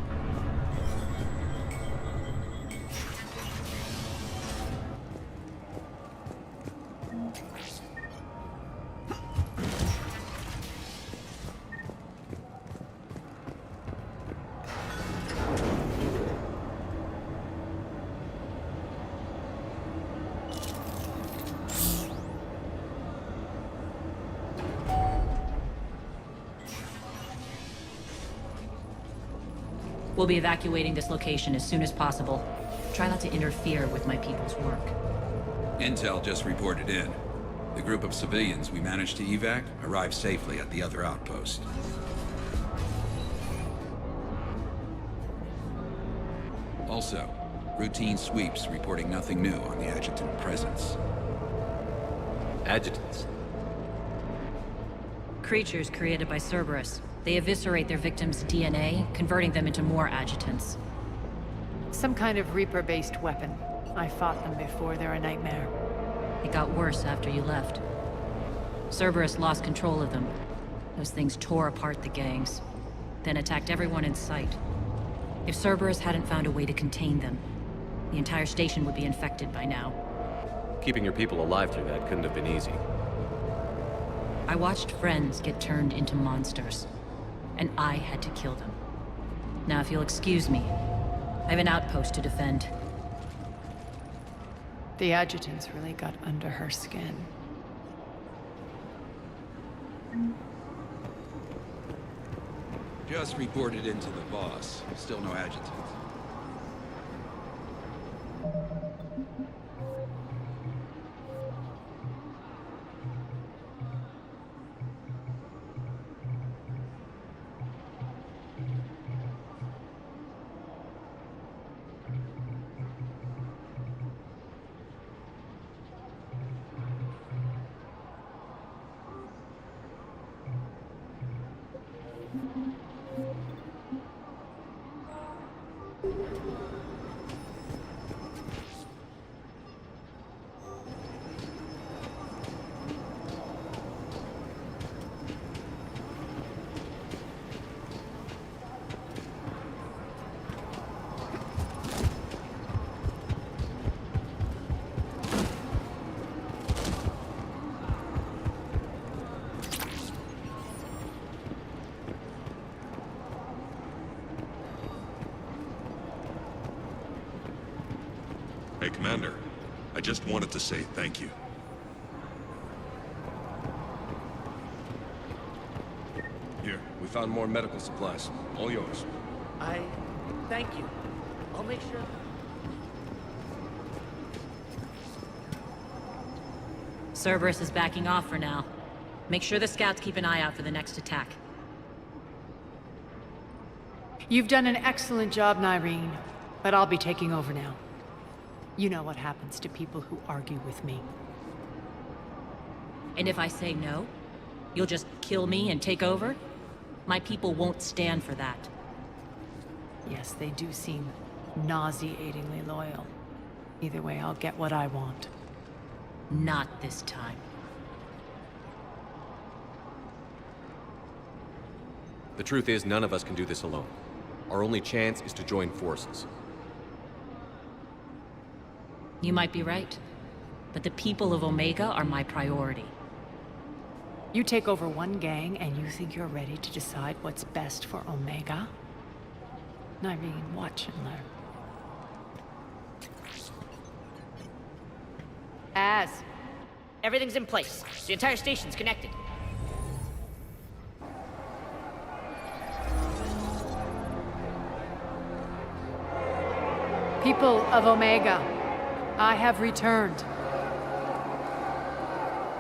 We'll be evacuating this location as soon as possible. Try not to interfere with my people's work. Intel just reported in. The group of civilians we managed to evac arrived safely at the other outpost. Also, routine sweeps reporting nothing new on the adjutant presence. Adjutants? Creatures created by Cerberus. They eviscerate their victims' DNA, converting them into more adjutants. Some kind of Reaper-based weapon. I fought them before, they're a nightmare. It got worse after you left. Cerberus lost control of them. Those things tore apart the gangs, then attacked everyone in sight. If Cerberus hadn't found a way to contain them, the entire station would be infected by now. Keeping your people alive through that couldn't have been easy. I watched friends get turned into monsters, and I had to kill them. Now, if you'll excuse me, I have an outpost to defend. The adjutants really got under her skin. Just reported into the boss. Still no adjutant. Hey, Commander. I just wanted to say thank you. Here, we found more medical supplies. All yours. Thank you. I'll make sure... Cerberus is backing off for now. Make sure the scouts keep an eye out for the next attack. You've done an excellent job, Nyreen, but I'll be taking over now. You know what happens to people who argue with me. And if I say no, you'll just kill me and take over? My people won't stand for that. Yes, they do seem nauseatingly loyal. Either way, I'll get what I want. Not this time. The truth is, none of us can do this alone. Our only chance is to join forces. You might be right, but the people of Omega are my priority. You take over one gang and you think you're ready to decide what's best for Omega? Nyreen, watch and learn. Everything's in place. The entire station's connected. People of Omega, I have returned.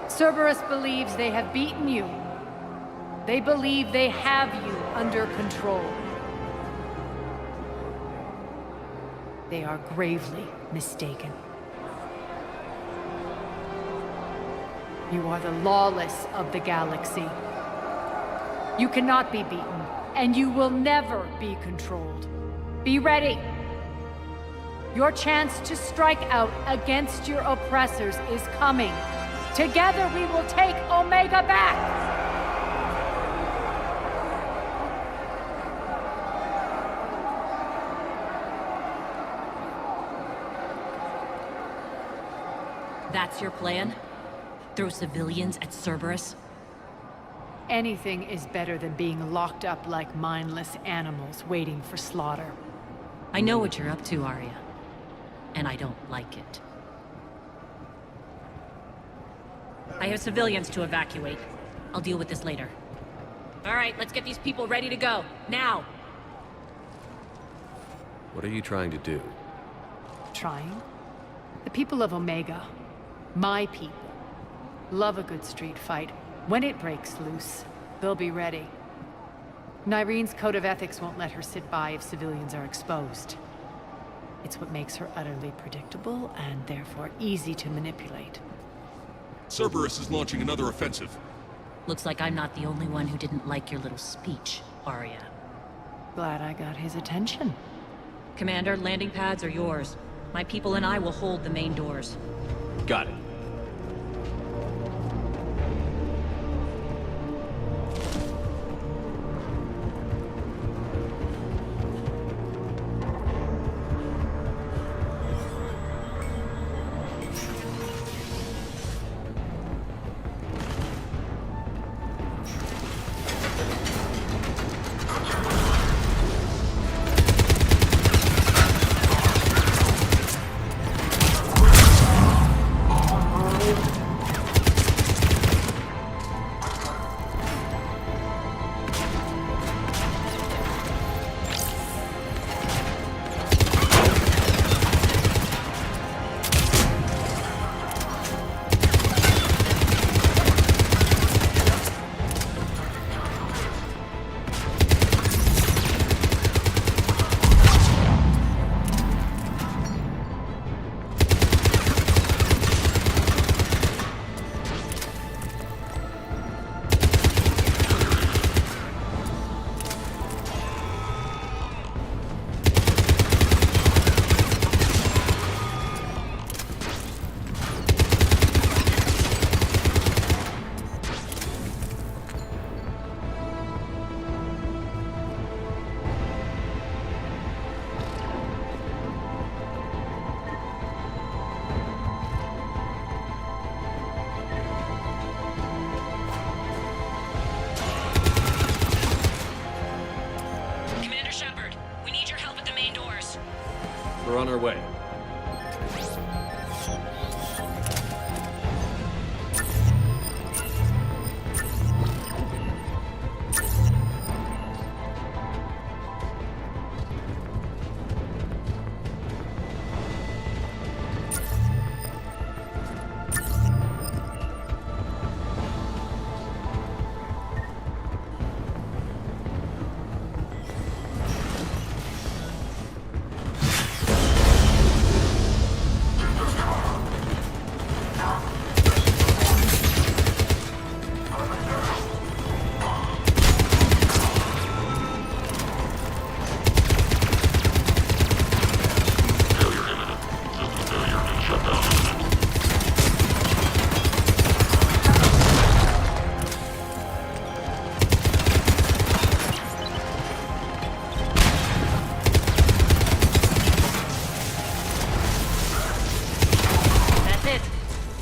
Cerberus believes they have beaten you. They believe they have you under control. They are gravely mistaken. You are the lawless of the galaxy. You cannot be beaten, and you will never be controlled. Be ready! Your chance to strike out against your oppressors is coming. Together we will take Omega back! That's your plan? Throw civilians at Cerberus? Anything is better than being locked up like mindless animals waiting for slaughter. I know what you're up to, Arya. And I don't like it. I have civilians to evacuate. I'll deal with this later. All right, let's get these people ready to go. Now! What are you trying to do? Trying? The people of Omega, my people, love a good street fight. When it breaks loose, they'll be ready. Nyrene's code of ethics won't let her sit by if civilians are exposed. It's what makes her utterly predictable and therefore easy to manipulate. Cerberus is launching another offensive. Looks like I'm not the only one who didn't like your little speech, Arya. Glad I got his attention. Commander, landing pads are yours. My people and I will hold the main doors. Got it. We're on our way.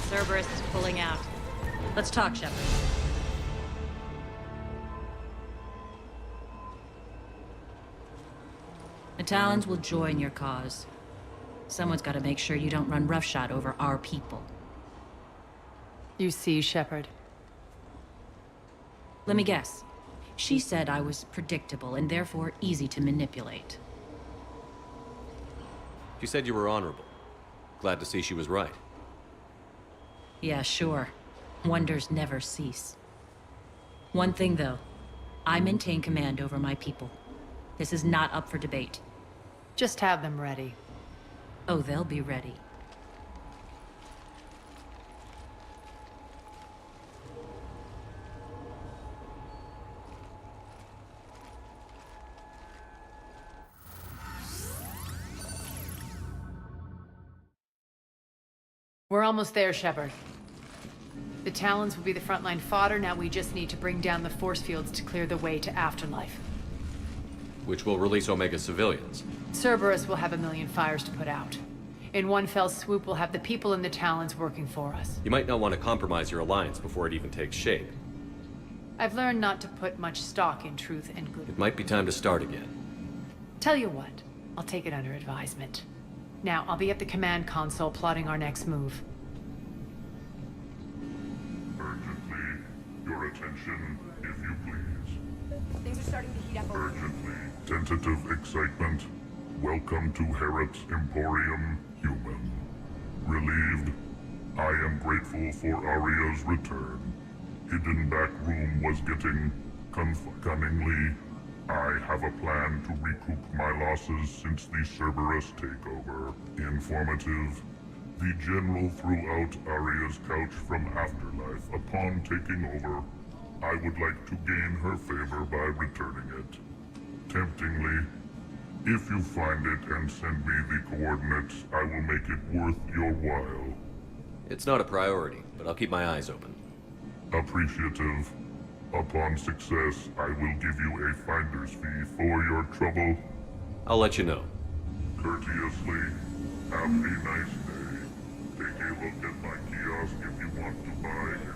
Cerberus is pulling out. Let's talk, Shepard. The Talons will join your cause. Someone's got to make sure you don't run roughshod over our people. You see, Shepard. Let me guess. She said I was predictable and therefore easy to manipulate. She said you were honorable. Glad to see she was right. Yeah, sure. Wonders never cease. One thing, though. I maintain command over my people. This is not up for debate. Just have them ready. Oh, they'll be ready. We're almost there, Shepard. The Talons will be the frontline fodder, now we just need to bring down the force fields to clear the way to Afterlife. Which will release Omega civilians. Cerberus will have a million fires to put out. In one fell swoop, we'll have the people in the Talons working for us. You might not want to compromise your alliance before it even takes shape. I've learned not to put much stock in truth and good. It might be time to start again. Tell you what, I'll take it under advisement. Now, I'll be at the command console plotting our next move. Urgently, your attention, if you please. Things are starting to heat up. Urgently, tentative excitement. Welcome to Herod's Emporium, human. Relieved, I am grateful for Aria's return. Hidden back room was getting cunningly. I have a plan to recoup my losses since the Cerberus takeover. Informative. The General threw out Aria's couch from Afterlife upon taking over. I would like to gain her favor by returning it. Temptingly, if you find it and send me the coordinates, I will make it worth your while. It's not a priority, but I'll keep my eyes open. Appreciative. Upon success, I will give you a finder's fee for your trouble. I'll let you know. Courteously, have a nice day. Take a look at my kiosk if you want to buy anything.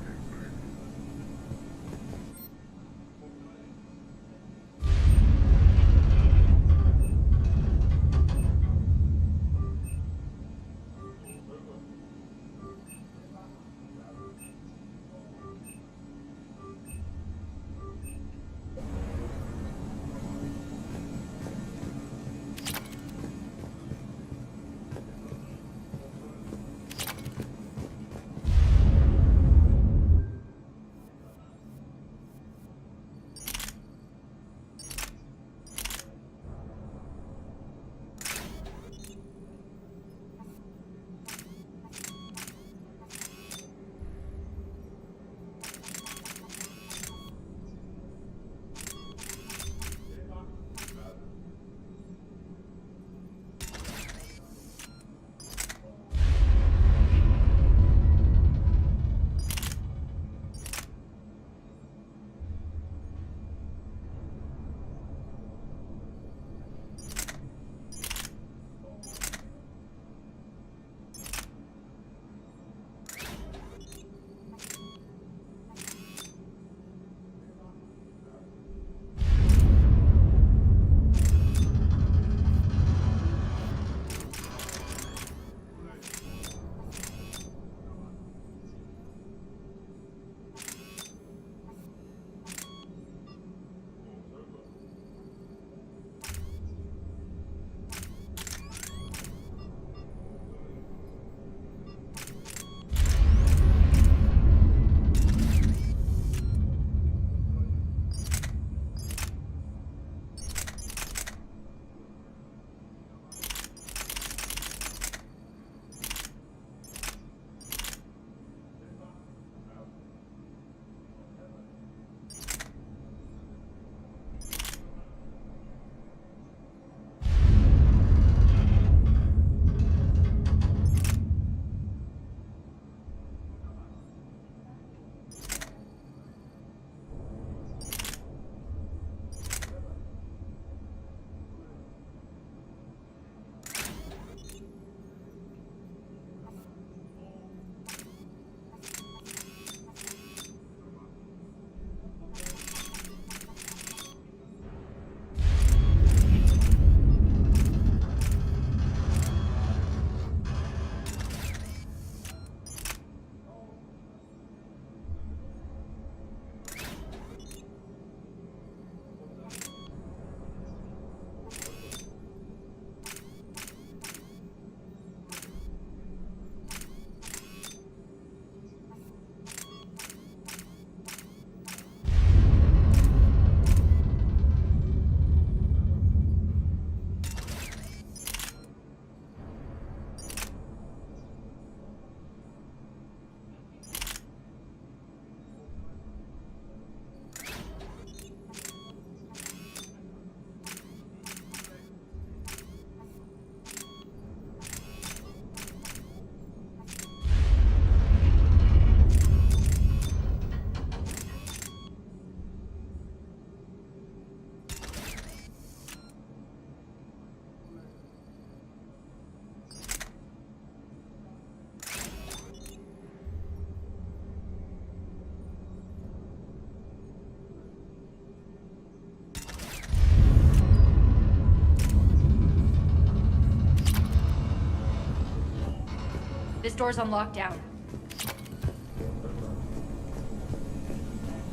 door's on lockdown.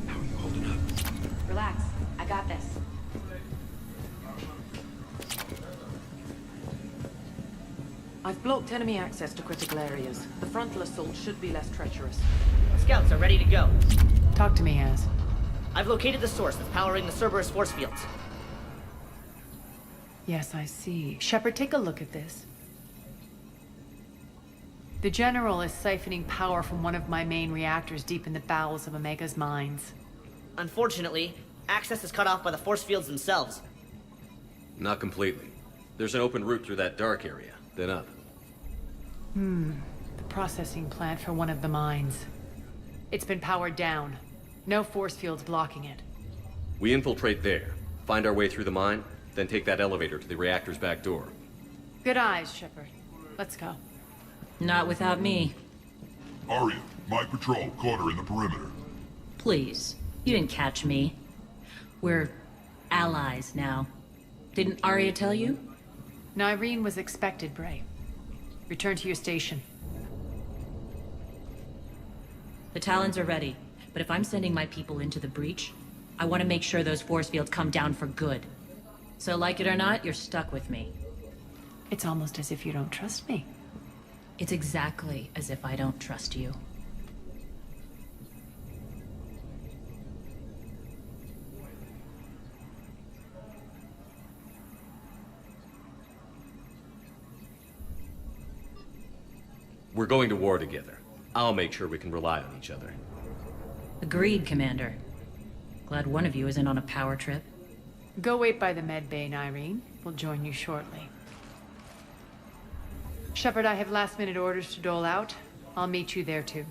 How are you holding up? Relax. I got this. I've blocked enemy access to critical areas. The frontal assault should be less treacherous. Scouts are ready to go. Talk to me, Az. I've located the source that's powering the Cerberus force fields. Yes, I see. Shepard, take a look at this. The General is siphoning power from one of my main reactors deep in the bowels of Omega's mines. Unfortunately, access is cut off by the force fields themselves. Not completely. There's an open route through that dark area, then up. The processing plant for one of the mines. It's been powered down. No force fields blocking it. We infiltrate there, find our way through the mine, then take that elevator to the reactor's back door. Good eyes, Shepard. Let's go. Not without me. Arya, my patrol caught her in the perimeter. Please. You didn't catch me. We're allies now. Didn't Arya tell you? Nyreen was expected, Bray. Return to your station. The Talons are ready, but if I'm sending my people into the breach, I want to make sure those force fields come down for good. So like it or not, you're stuck with me. It's almost as if you don't trust me. It's exactly as if I don't trust you. We're going to war together. I'll make sure we can rely on each other. Agreed, Commander. Glad one of you isn't on a power trip. Go wait by the med bay, Nyreen. We'll join you shortly. Shepard, I have last-minute orders to dole out. I'll meet you there, too.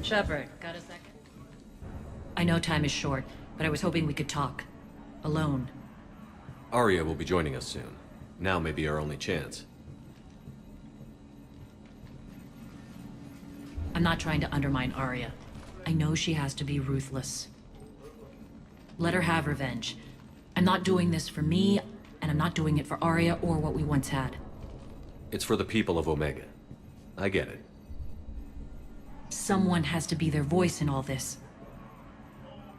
Shepard, got a second? I know time is short, but I was hoping we could talk. Alone. Arya will be joining us soon. Now may be our only chance. I'm not trying to undermine Arya. I know she has to be ruthless. Let her have revenge. I'm not doing this for me, and I'm not doing it for Arya or what we once had. It's for the people of Omega. I get it. Someone has to be their voice in all this.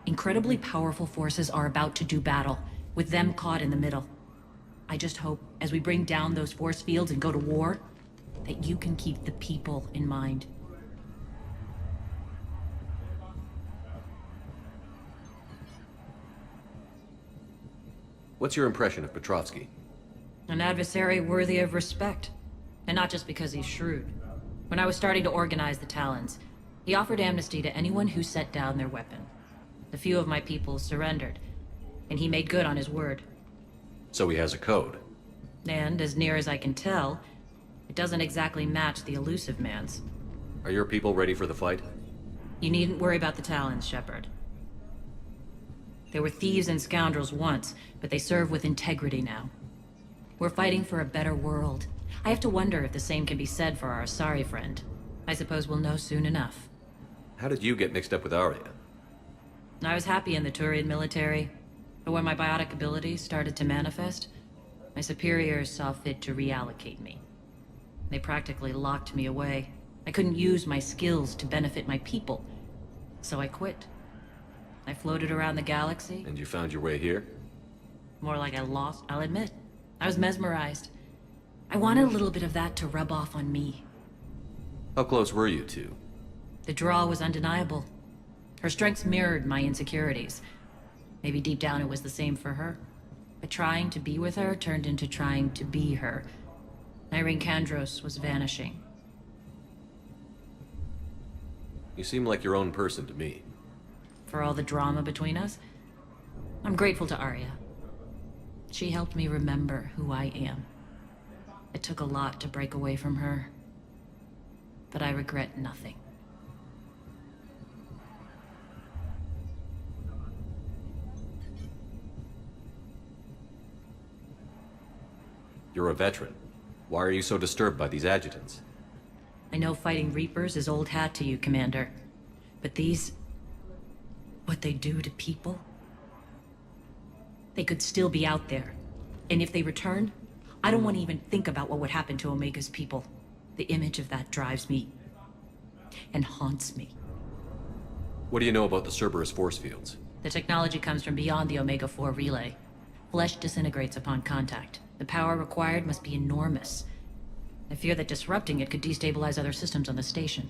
Incredibly powerful forces are about to do battle, with them caught in the middle. I just hope, as we bring down those force fields and go to war, that you can keep the people in mind. What's your impression of Petrovsky? An adversary worthy of respect. And not just because he's shrewd. When I was starting to organize the Talons, he offered amnesty to anyone who set down their weapon. A few of my people surrendered, and he made good on his word. So he has a code. And, as near as I can tell, it doesn't exactly match the elusive man's. Are your people ready for the fight? You needn't worry about the Talons, Shepard. They were thieves and scoundrels once, but they serve with integrity now. We're fighting for a better world. I have to wonder if the same can be said for our Asari friend. I suppose we'll know soon enough. How did you get mixed up with Arya? I was happy in the Turian military, but when my biotic abilities started to manifest, my superiors saw fit to reallocate me. They practically locked me away. I couldn't use my skills to benefit my people, so I quit. I floated around the galaxy. And you found your way here? More like I lost, I'll admit. I was mesmerized. I wanted a little bit of that to rub off on me. How close were you two? The draw was undeniable. Her strengths mirrored my insecurities. Maybe deep down it was the same for her. But trying to be with her turned into trying to be her. Nyreen Kandros was vanishing. You seem like your own person to me. For all the drama between us, I'm grateful to Arya. She helped me remember who I am. It took a lot to break away from her, but I regret nothing. You're a veteran. Why are you so disturbed by these adjutants? I know fighting Reapers is old hat to you, Commander. But these... what they do to people? They could still be out there. And if they return, I don't want to even think about what would happen to Omega's people. The image of that drives me... and haunts me. What do you know about the Cerberus force fields? The technology comes from beyond the Omega-4 relay. Flesh disintegrates upon contact. The power required must be enormous. I fear that disrupting it could destabilize other systems on the station.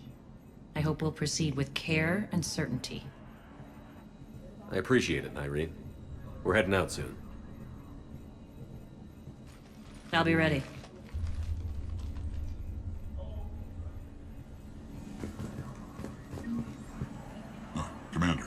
I hope we'll proceed with care and certainty. I appreciate it, Irene. We're heading out soon. I'll be ready. Commander.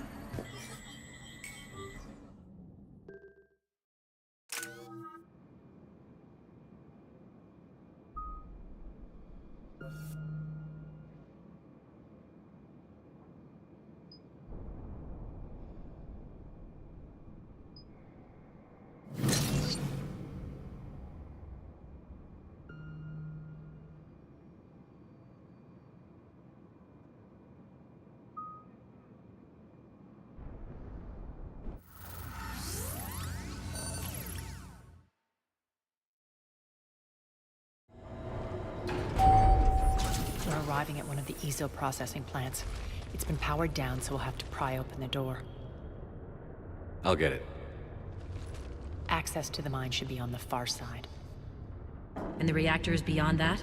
We're arriving at one of the ESO processing plants. It's been powered down, so we'll have to pry open the door. I'll get it. Access to the mine should be on the far side. And the reactor is beyond that?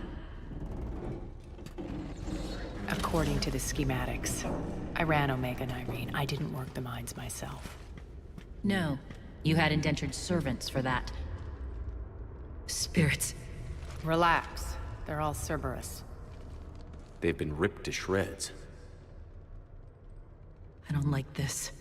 According to the schematics. I ran Omega and Irene. I didn't work the mines myself. No. You had indentured servants for that. Spirits. Relax. They're all Cerberus. They've been ripped to shreds. I don't like this.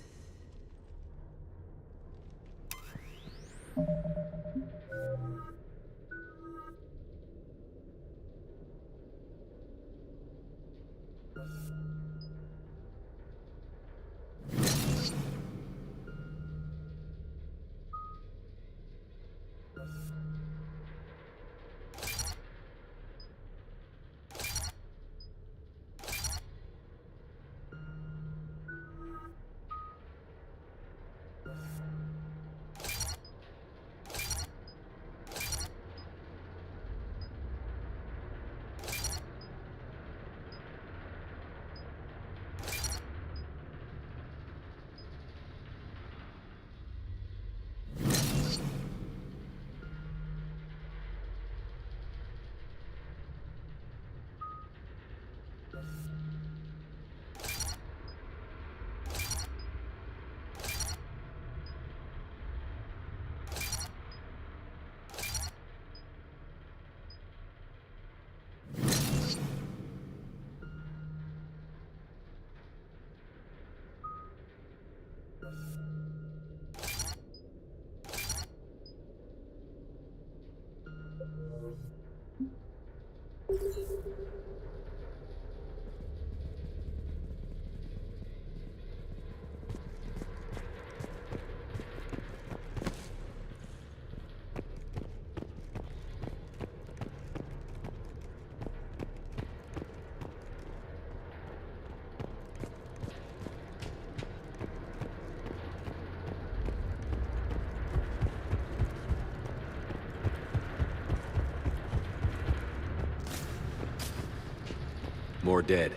More dead.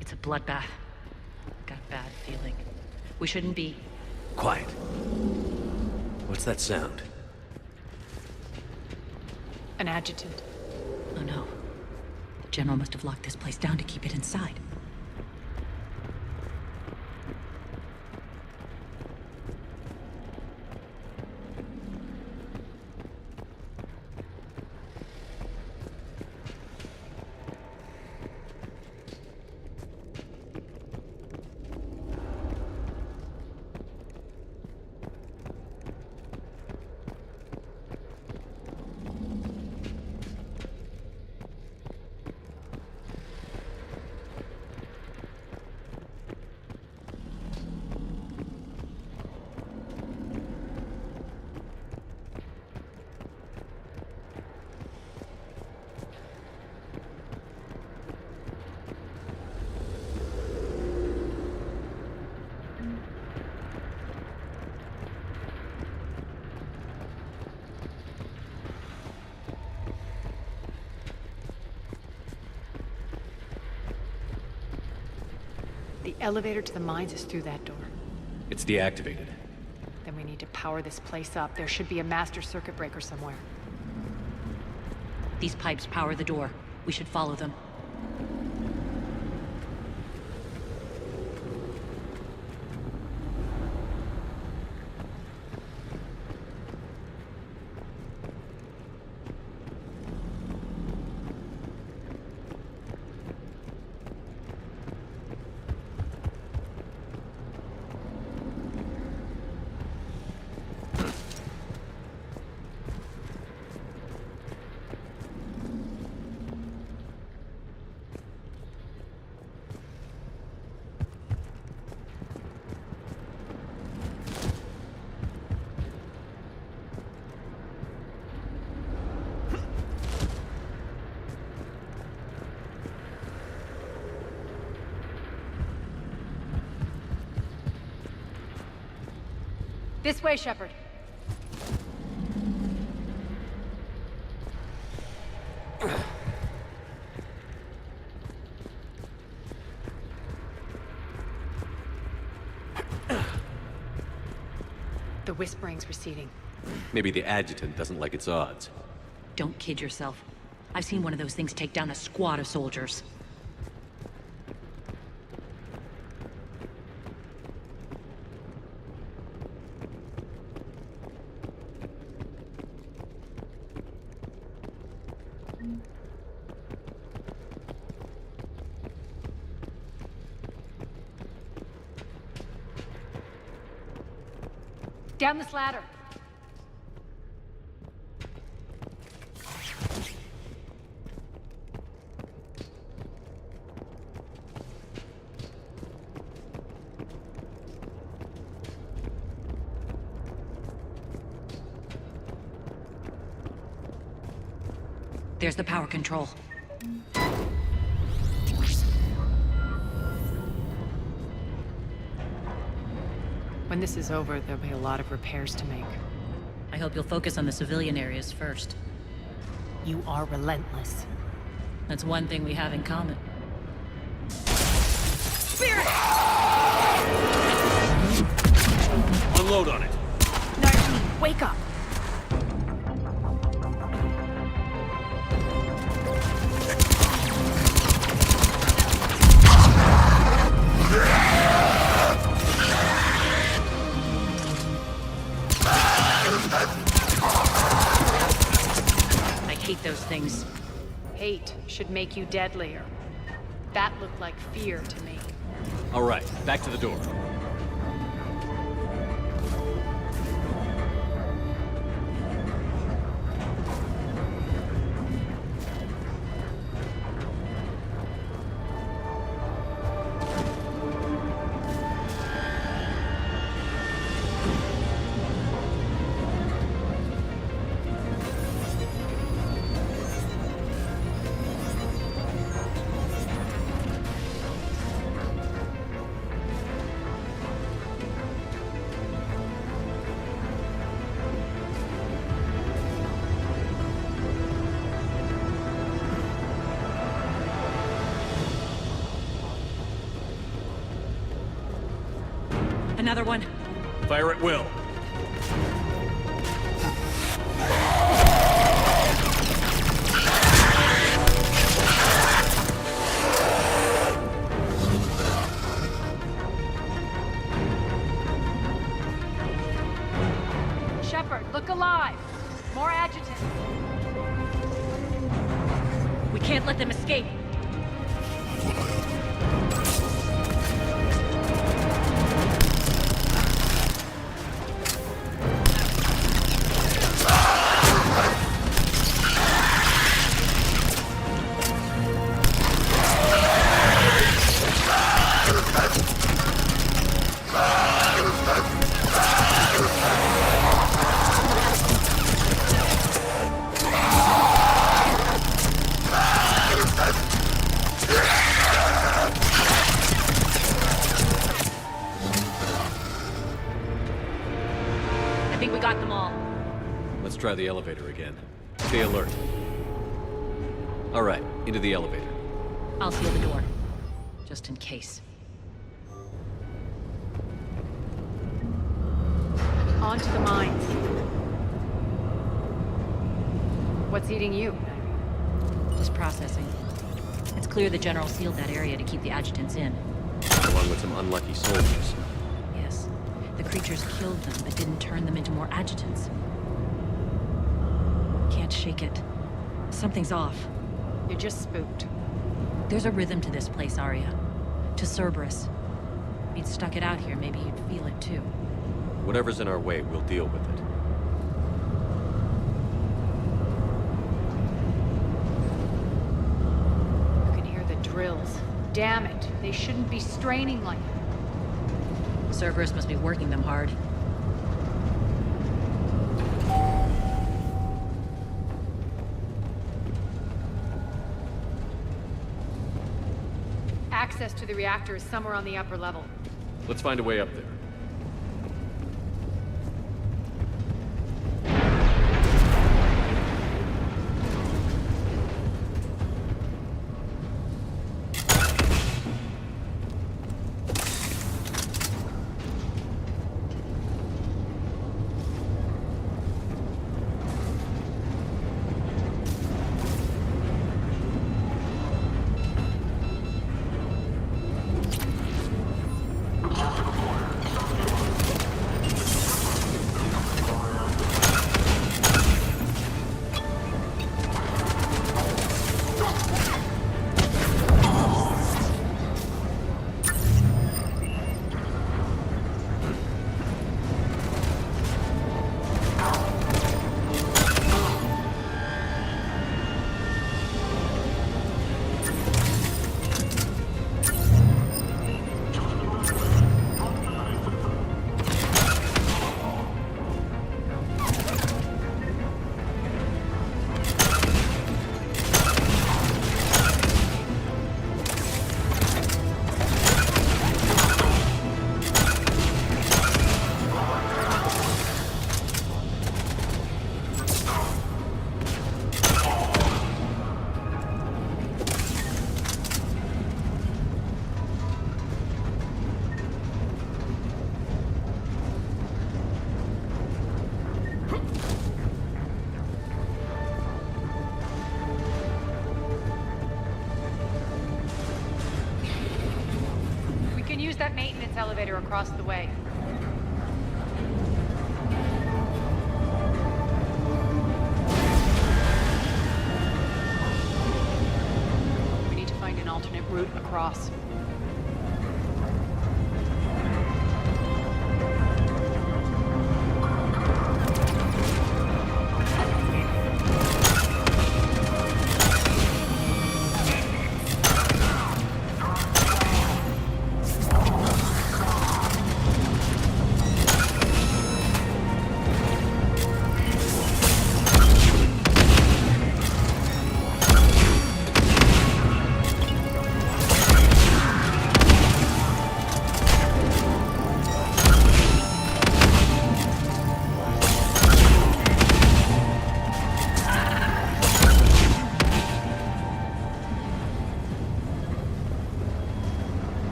It's a bloodbath. Got a bad feeling. We shouldn't be... Quiet. What's that sound? An adjutant. Oh no. The General must have locked this place down to keep it inside. The elevator to the mines is through that door. It's deactivated. Then we need to power this place up. There should be a master circuit breaker somewhere. These pipes power the door. We should follow them. This way, Shepard. The whispering's receding. Maybe the adjutant doesn't like its odds. Don't kid yourself. I've seen one of those things take down a squad of soldiers. Down this ladder. There's the power control. When this is over, there'll be a lot of repairs to make. I hope you'll focus on the civilian areas first. You are relentless. That's one thing we have in common. Spirit! Unload on it. Narcine, wake up! I hate those things. Hate should make you deadlier. That looked like fear to me. All right, back to the door. Another one. Fire at will. Shepard, look alive! More adjutants! We can't let them escape. I think we got them all. Let's try the elevator again. Stay alert. All right, into the elevator. I'll seal the door. Just in case. On to the mines. What's eating you? Just processing. It's clear the General sealed that area to keep the adjutants in. Along with some unlucky soldiers. Yes. The creatures killed them, but didn't turn them into more adjutants. Can't shake it. Something's off. You're just spooked. There's a rhythm to this place, Arya. To Cerberus. If you'd stuck it out here, maybe you'd feel it too. Whatever's in our way, we'll deal with it. You can hear the drills. Damn it. They shouldn't be straining like that. Cerberus must be working them hard. Access to the reactor is somewhere on the upper level. Let's find a way up there. That maintenance elevator across the way. We need to find an alternate route across.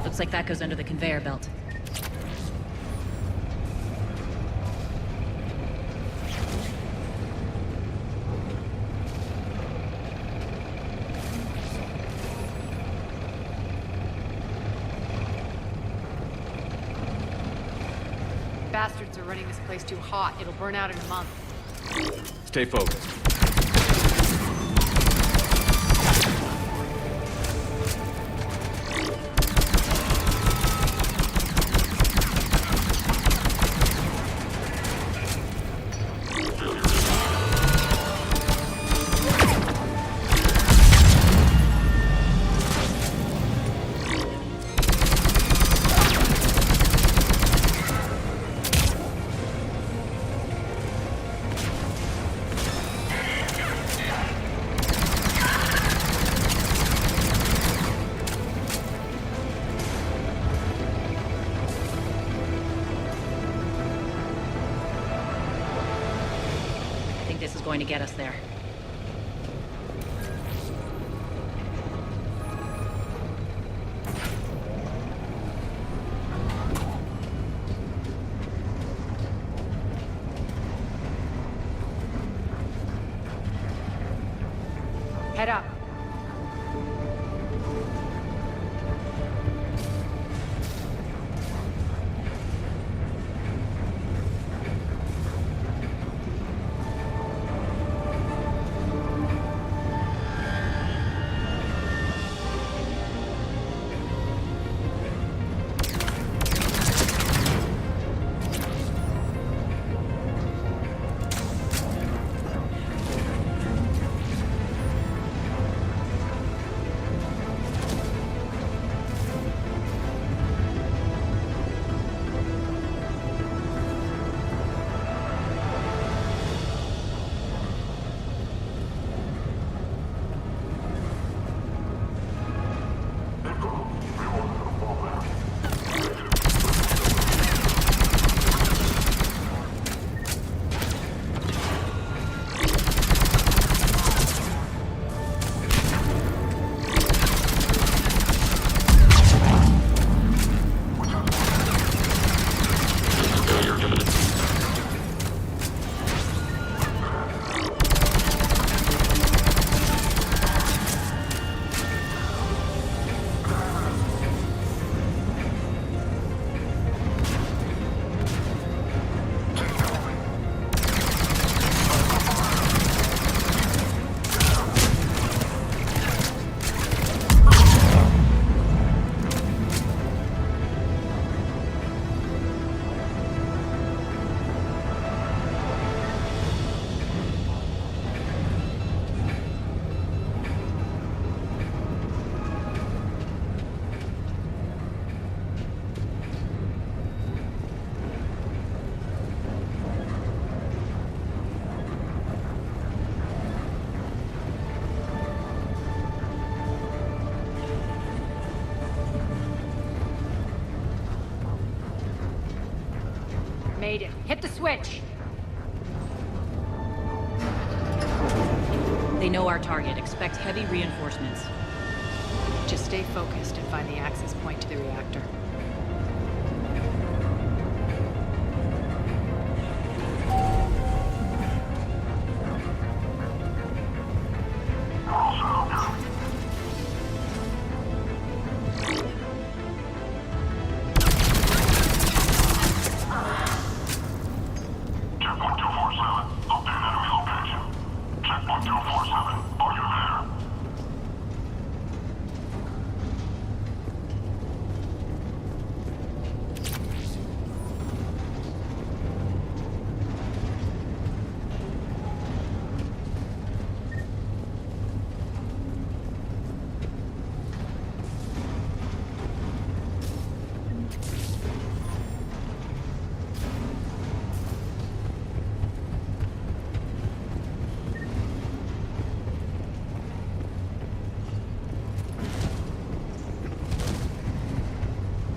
Looks like that goes under the conveyor belt. Bastards are running this place too hot. It'll burn out in a month. Stay focused. going to get us there. Head up. Made it. Hit the switch. They know our target. Expect heavy reinforcements. Just stay focused and find the access point to the reactor.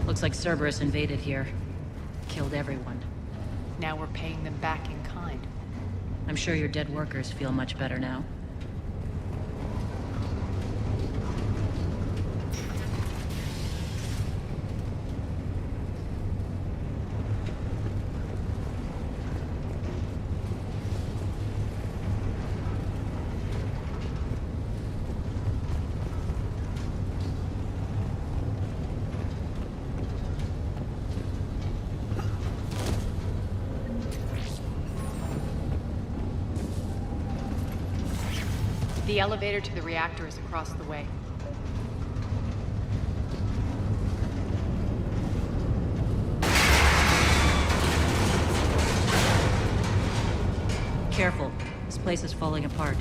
Looks like Cerberus invaded here. Killed everyone. Now we're paying them back in kind. I'm sure your dead workers feel much better now. The elevator to the reactor is across the way. Careful. This place is falling apart.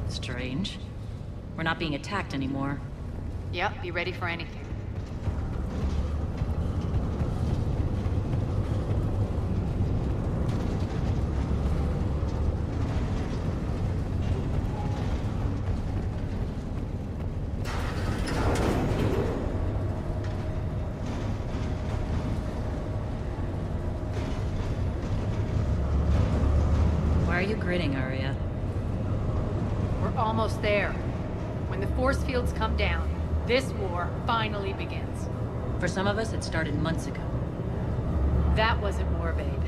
Strange. We're not being attacked anymore. Yep, be ready for anything. grinning, Arya. We're almost there. When the force fields come down, this war finally begins. For some of us, it started months ago. That wasn't war, babe.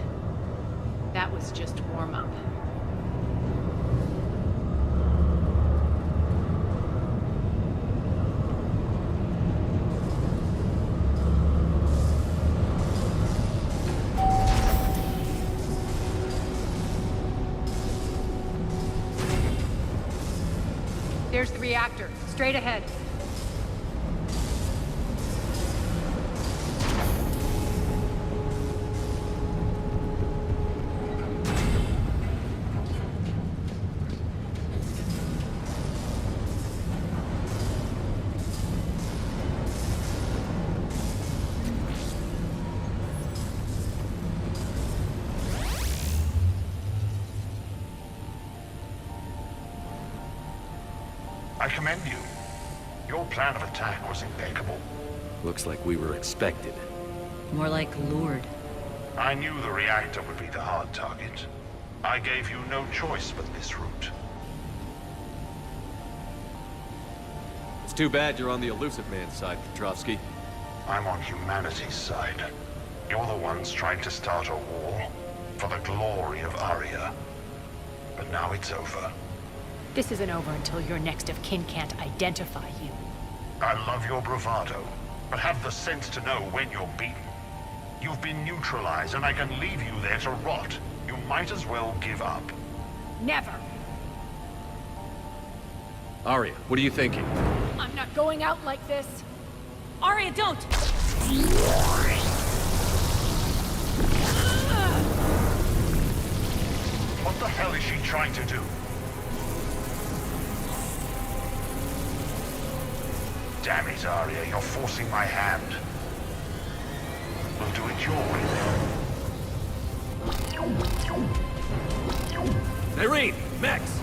That was just warm-up. There's the reactor, straight ahead. I commend you. Your plan of attack was impeccable. Looks like we were expected. More like lured. I knew the reactor would be the hard target. I gave you no choice but this route. It's too bad you're on the Elusive Man's side, Petrovsky. I'm on humanity's side. You're the ones trying to start a war for the glory of Arya. But now it's over. This isn't over until your next of kin can't identify you. I love your bravado, but have the sense to know when you're beaten. You've been neutralized, and I can leave you there to rot. You might as well give up. Never! Arya, what are you thinking? I'm not going out like this. Arya, don't! What the hell is she trying to do? Damn it, Arya, you're forcing my hand. We'll do it your way. Irene! Max!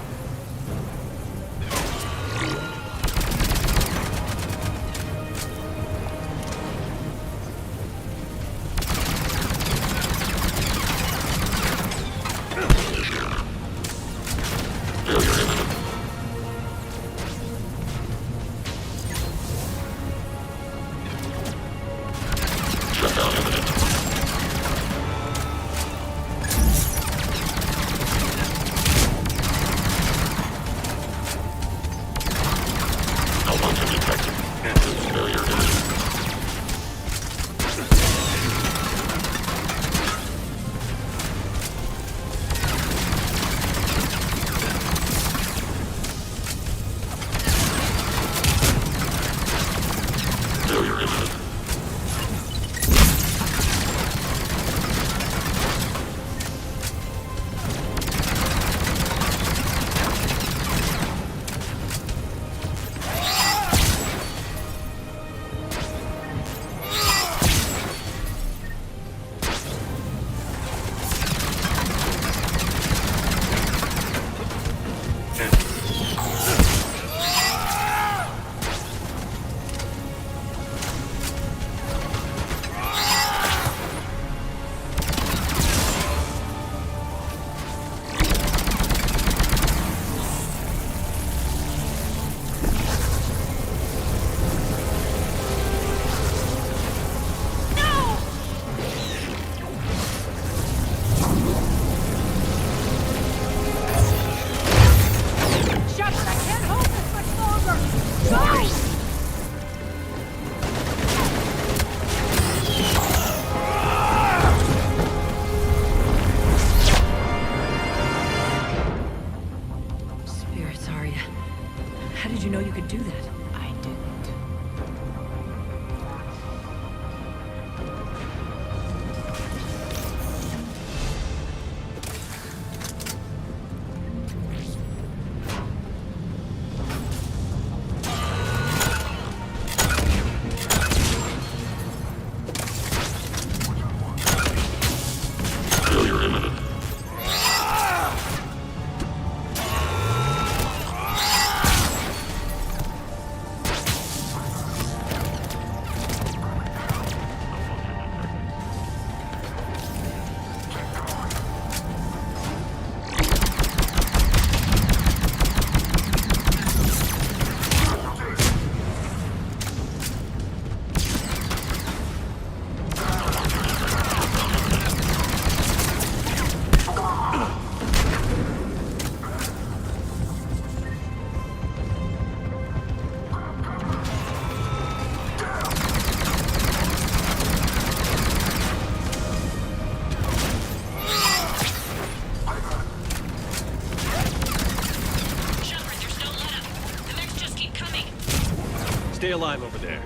alive over there.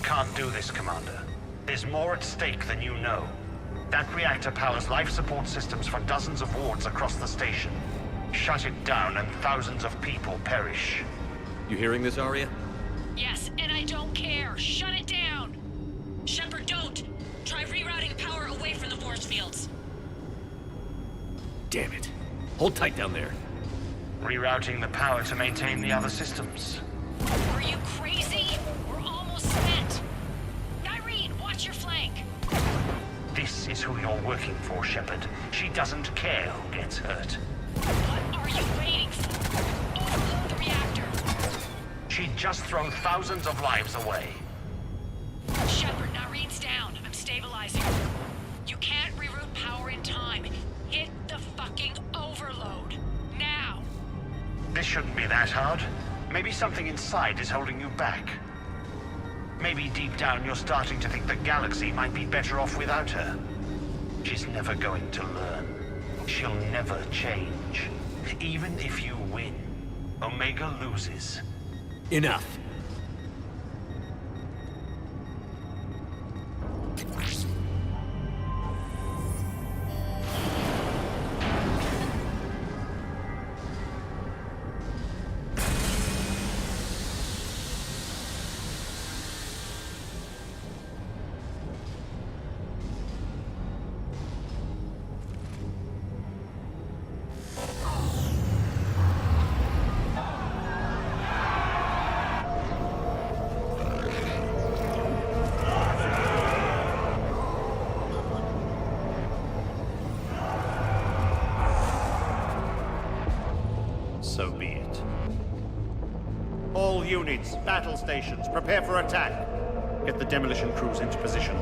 Can't do this, Commander. There's more at stake than you know. That reactor powers life support systems for dozens of wards across the station. Shut it down and thousands of people perish. You hearing this, Arya? Yes, and I don't care. Shut it down! Shepard, don't! Try rerouting power away from the force fields. Damn it. Hold tight down there. Rerouting the power to maintain the other systems. Are you crazy? We're almost spent. Nyreen, watch your flank. This is who you're working for, Shepard. She doesn't care who gets hurt. What are you waiting for? Overload the reactor. She'd just throw thousands of lives away. Shepard, Nyreen's down. I'm stabilizing. You can't reroute power in time. Hit the fucking overload. Now. This shouldn't be that hard. Maybe something inside is holding you back. Maybe deep down you're starting to think the galaxy might be better off without her. She's never going to learn. She'll never change. Even if you win, Omega loses. Enough. So be it. All units, battle stations, prepare for attack. Get the demolition crews into position.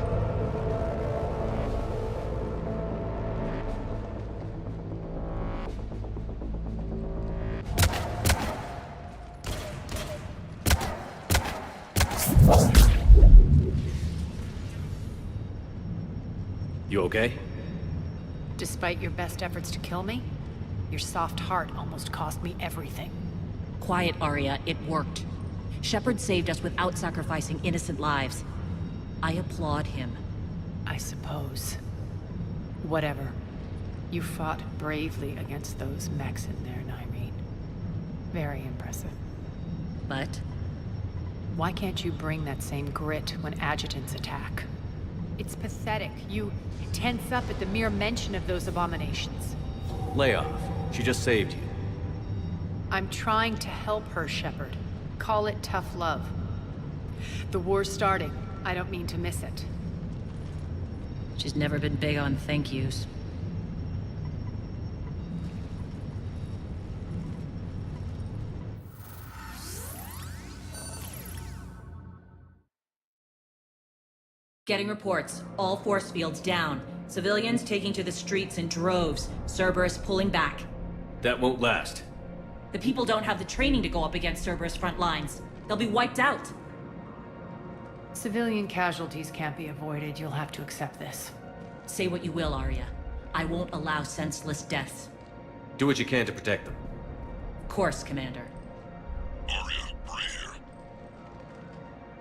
You okay? Despite your best efforts to kill me, your soft heart almost cost me everything. Quiet, Arya. It worked. Shepard saved us without sacrificing innocent lives. I applaud him. I suppose. Whatever. You fought bravely against those mechs in there, Nyreen. Very impressive. But? Why can't you bring that same grit when adjutants attack? It's pathetic. You tense up at the mere mention of those abominations. Lay off. She just saved you. I'm trying to help her, Shepard. Call it tough love. The war's starting. I don't mean to miss it. She's never been big on thank yous. Getting reports. All force fields down. Civilians taking to the streets in droves. Cerberus pulling back. That won't last. The people don't have the training to go up against Cerberus front lines. They'll be wiped out. Civilian casualties can't be avoided. You'll have to accept this. Say what you will, Arya. I won't allow senseless deaths. Do what you can to protect them. Of course, Commander. Arya, Bray here.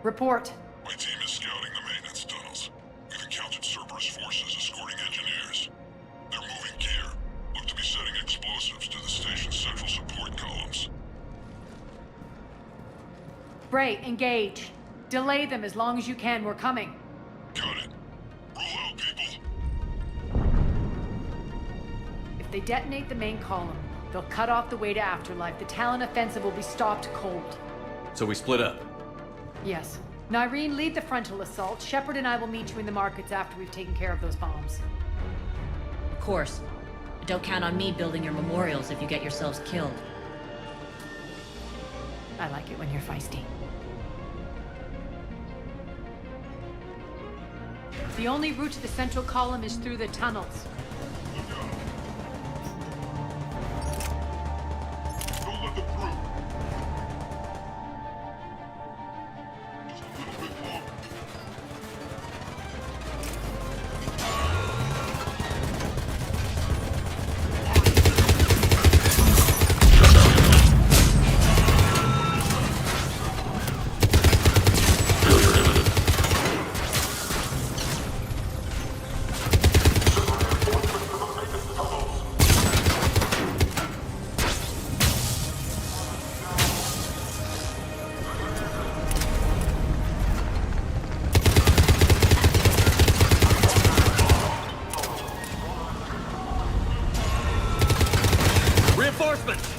Report. My team is scouting the maintenance tunnels. We've encountered Cerberus forces escorting engineers. They're moving gear. Look to be setting explosives to the station's central support columns. Bray, engage. Delay them as long as you can. We're coming. Got it. Roll out, people. If they detonate the main column, they'll cut off the way to Afterlife. The Talon offensive will be stopped cold. So we split up. Yes. Nyreen, lead the frontal assault. Shepard and I will meet you in the markets after we've taken care of those bombs. Of course. Don't count on me building your memorials if you get yourselves killed. I like it when you're feisty. The only route to the central column is through the tunnels. Don't let them through. Just a little bit longer. Reinforcements!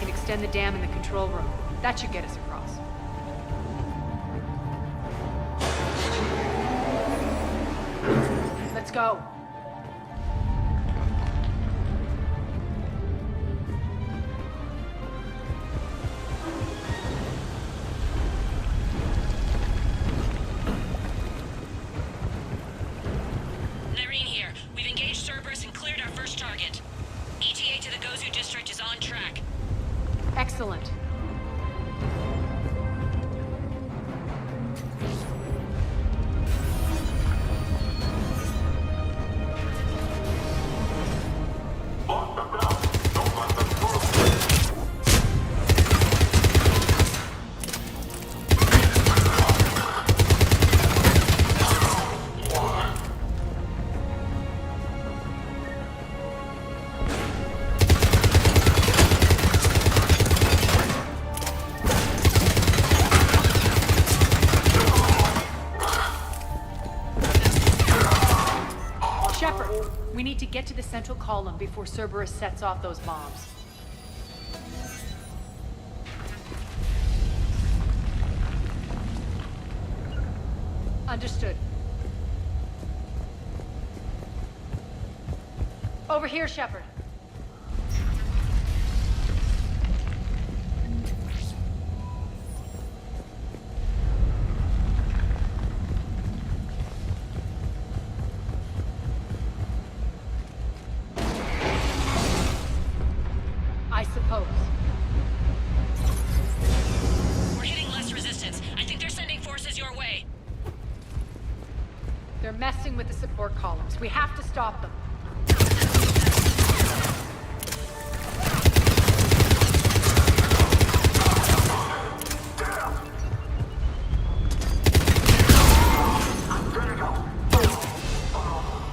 Extend the dam in the control room. That should get us across. Let's go. Nerine here. We've engaged Cerberus and cleared our first target. ETA to the Gozu district is on track. Excellent. We need to get to the central column before Cerberus sets off those bombs. Understood. Over here, Shepard. I suppose. We're hitting less resistance. I think they're sending forces your way. They're messing with the support columns. We have to stop them.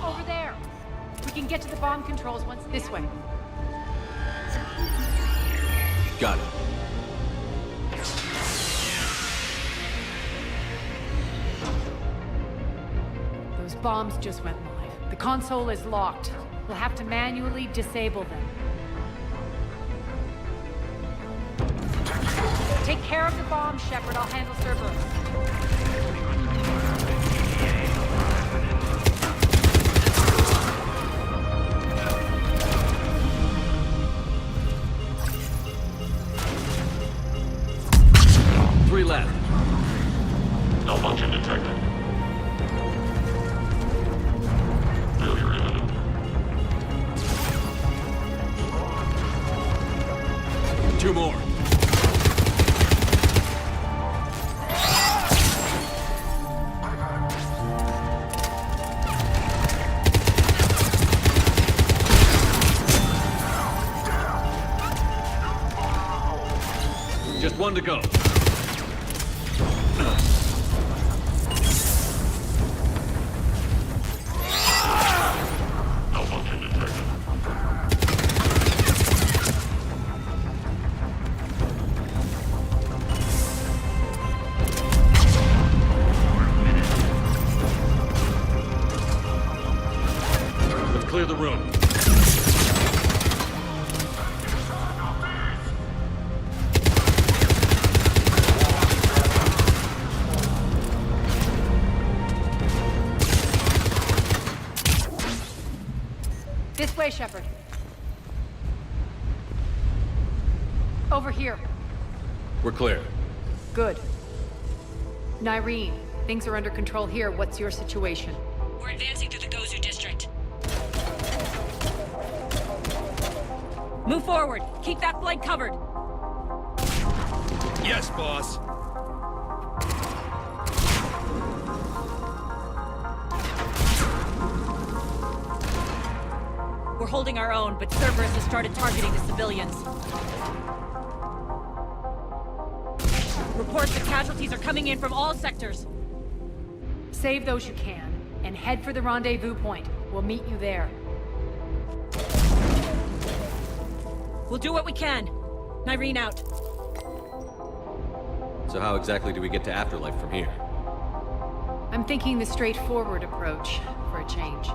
Over there. We can get to the bomb controls once this way. Got it. Those bombs just went live. The console is locked. We'll have to manually disable them. Take care of the bomb, Shepard. I'll handle Cerberus. Three left. one to go. Let's clear the room. This way, Shepard. Over here. We're clear. Good. Nyreen, things are under control here. What's your situation? We're advancing through the Gozu district. Move forward. Keep that flank covered. Yes, boss. We're holding our own, but Cerberus has started targeting the civilians. Reports that casualties are coming in from all sectors. Save those you can, and head for the rendezvous point. We'll meet you there. We'll do what we can. Nyreen out. So how exactly do we get to Afterlife from here? I'm thinking the straightforward approach, for a change.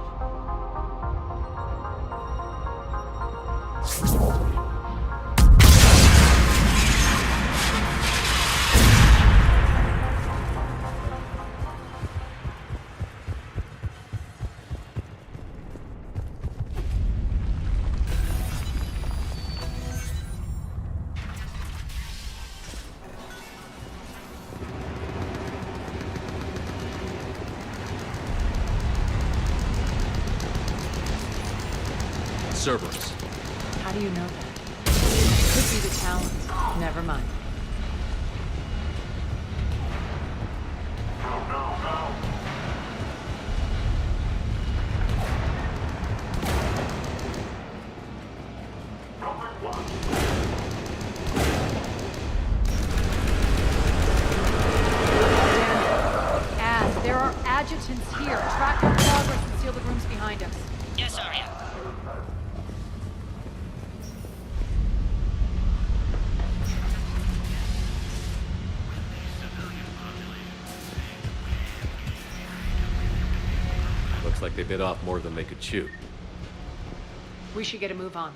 Cerberus. How do you know that? Could be the Talons. Never mind. There are adjutants here. Track our progress and seal the rooms behind us. Yes, Arya. Looks like they bit off more than they could chew. We should get a move on.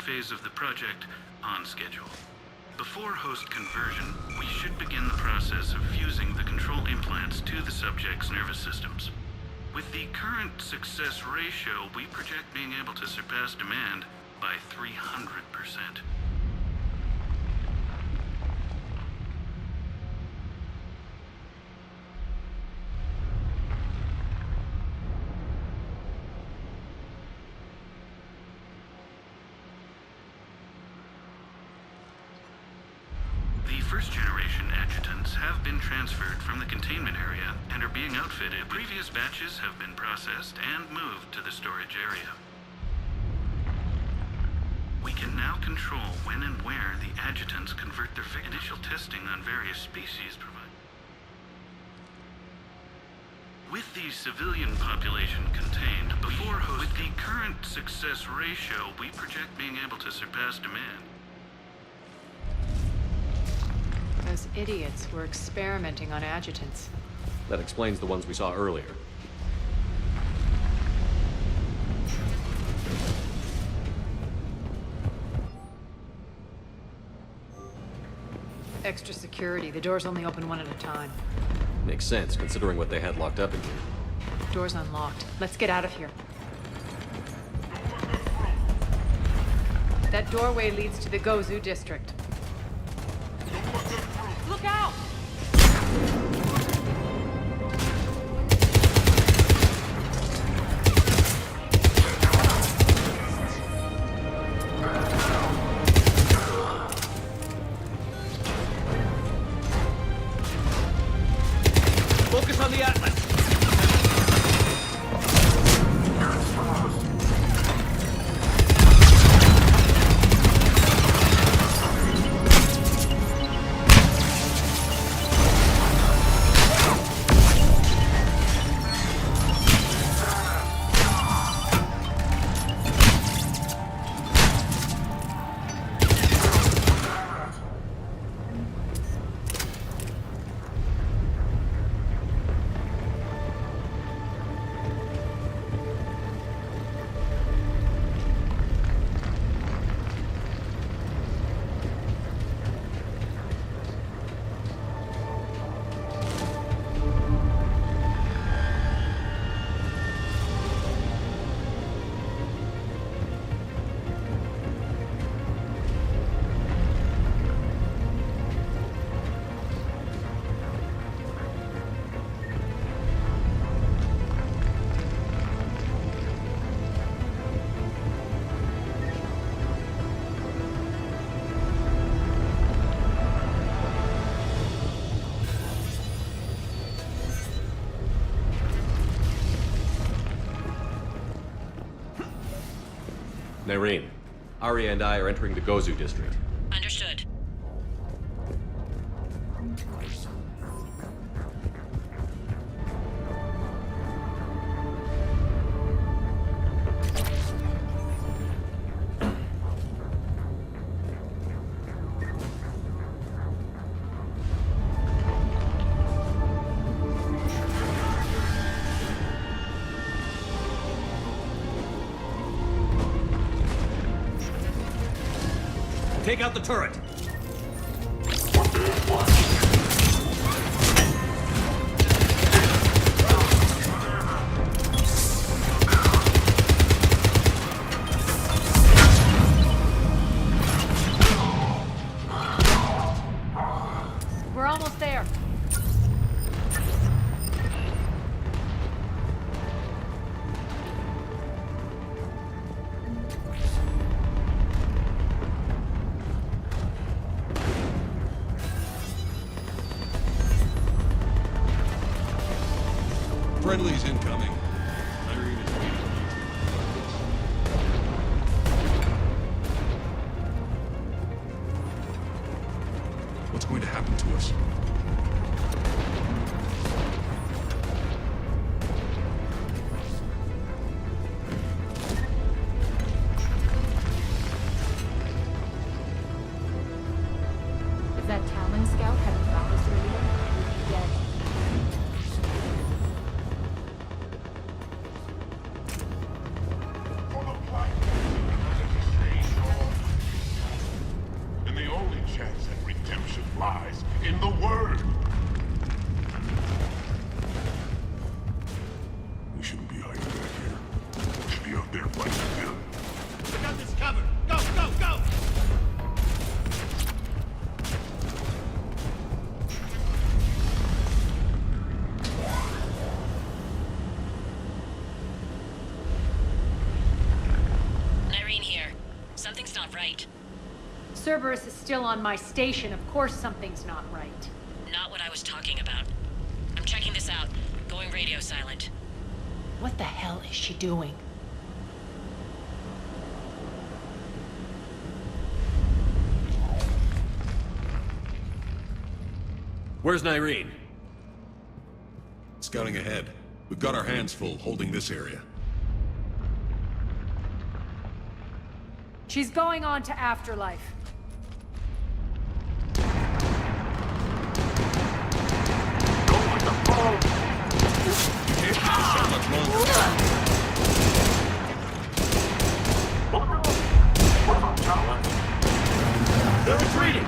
Phase of the project on schedule. Before host conversion, we should begin the process of fusing the control implants to the subject's nervous systems. With the current success ratio, we project being able to surpass demand by 300%. First-generation adjutants have been transferred from the containment area and are being outfitted. Previous batches have been processed and moved to the storage area. We can now control when and where the adjutants convert their initial testing on various species provide. With the civilian population contained, with the current success ratio, we project being able to surpass demand. Those idiots were experimenting on adjutants. That explains the ones we saw earlier. Extra security. The doors only open one at a time. Makes sense, considering what they had locked up in here. Door's unlocked. Let's get out of here. That doorway leads to the Gozu district. Look out! Focus on the Atlas! Nyreen, Arya and I are entering the Gozu district. Understood. Take out the turret! We're almost there. Friendly's incoming. Nyreen is waiting. What's going to happen to us? If that Talon scout hadn't found us earlier, we'd be dead. And the only chance at redemption lies in the Word. We shouldn't be hiding back here. We should be out there fighting them. We got this covered! Go, go, go! Nyreen here. Something's not right. Cerberus is still on my station. Of course something's not right. Not what I was talking about. I'm checking this out. Going radio silent. What the hell is she doing? Where's Nyreen? Scouting ahead. We've got our hands full holding this area. She's going on to Afterlife. They're retreating!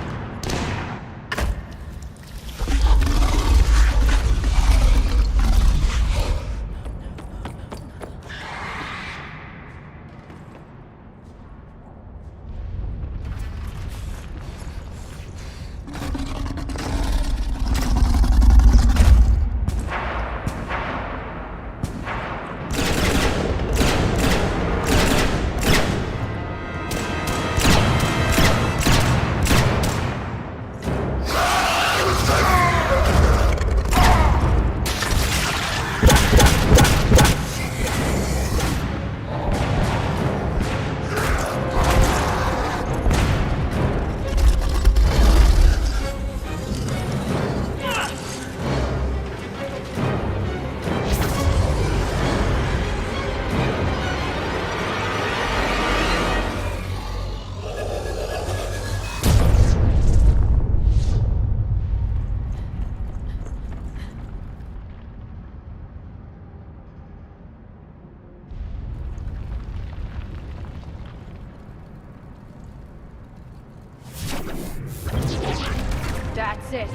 That's it.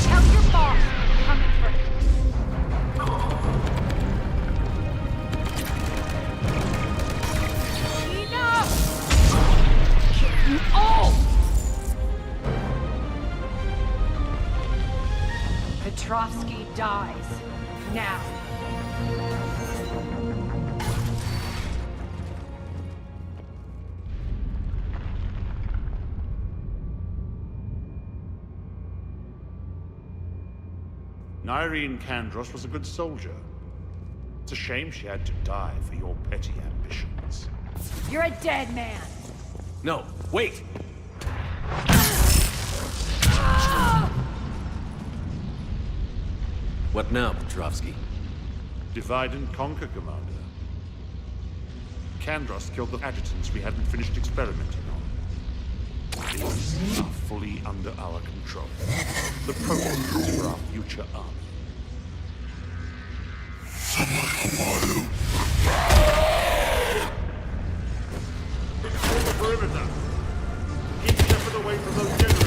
Tell your boss I'm coming for him. Enough! Kill you all! Petrovsky dies. Now. Irene Kandros was a good soldier. It's a shame she had to die for your petty ambitions. You're a dead man. No, wait! What now, Petrovsky? Divide and conquer, Commander. Kandros killed the adjutants we hadn't finished experimenting on. These are fully under our control. The prototypes for our future army. Hold the perimeter! Keep Shepard away from those generators!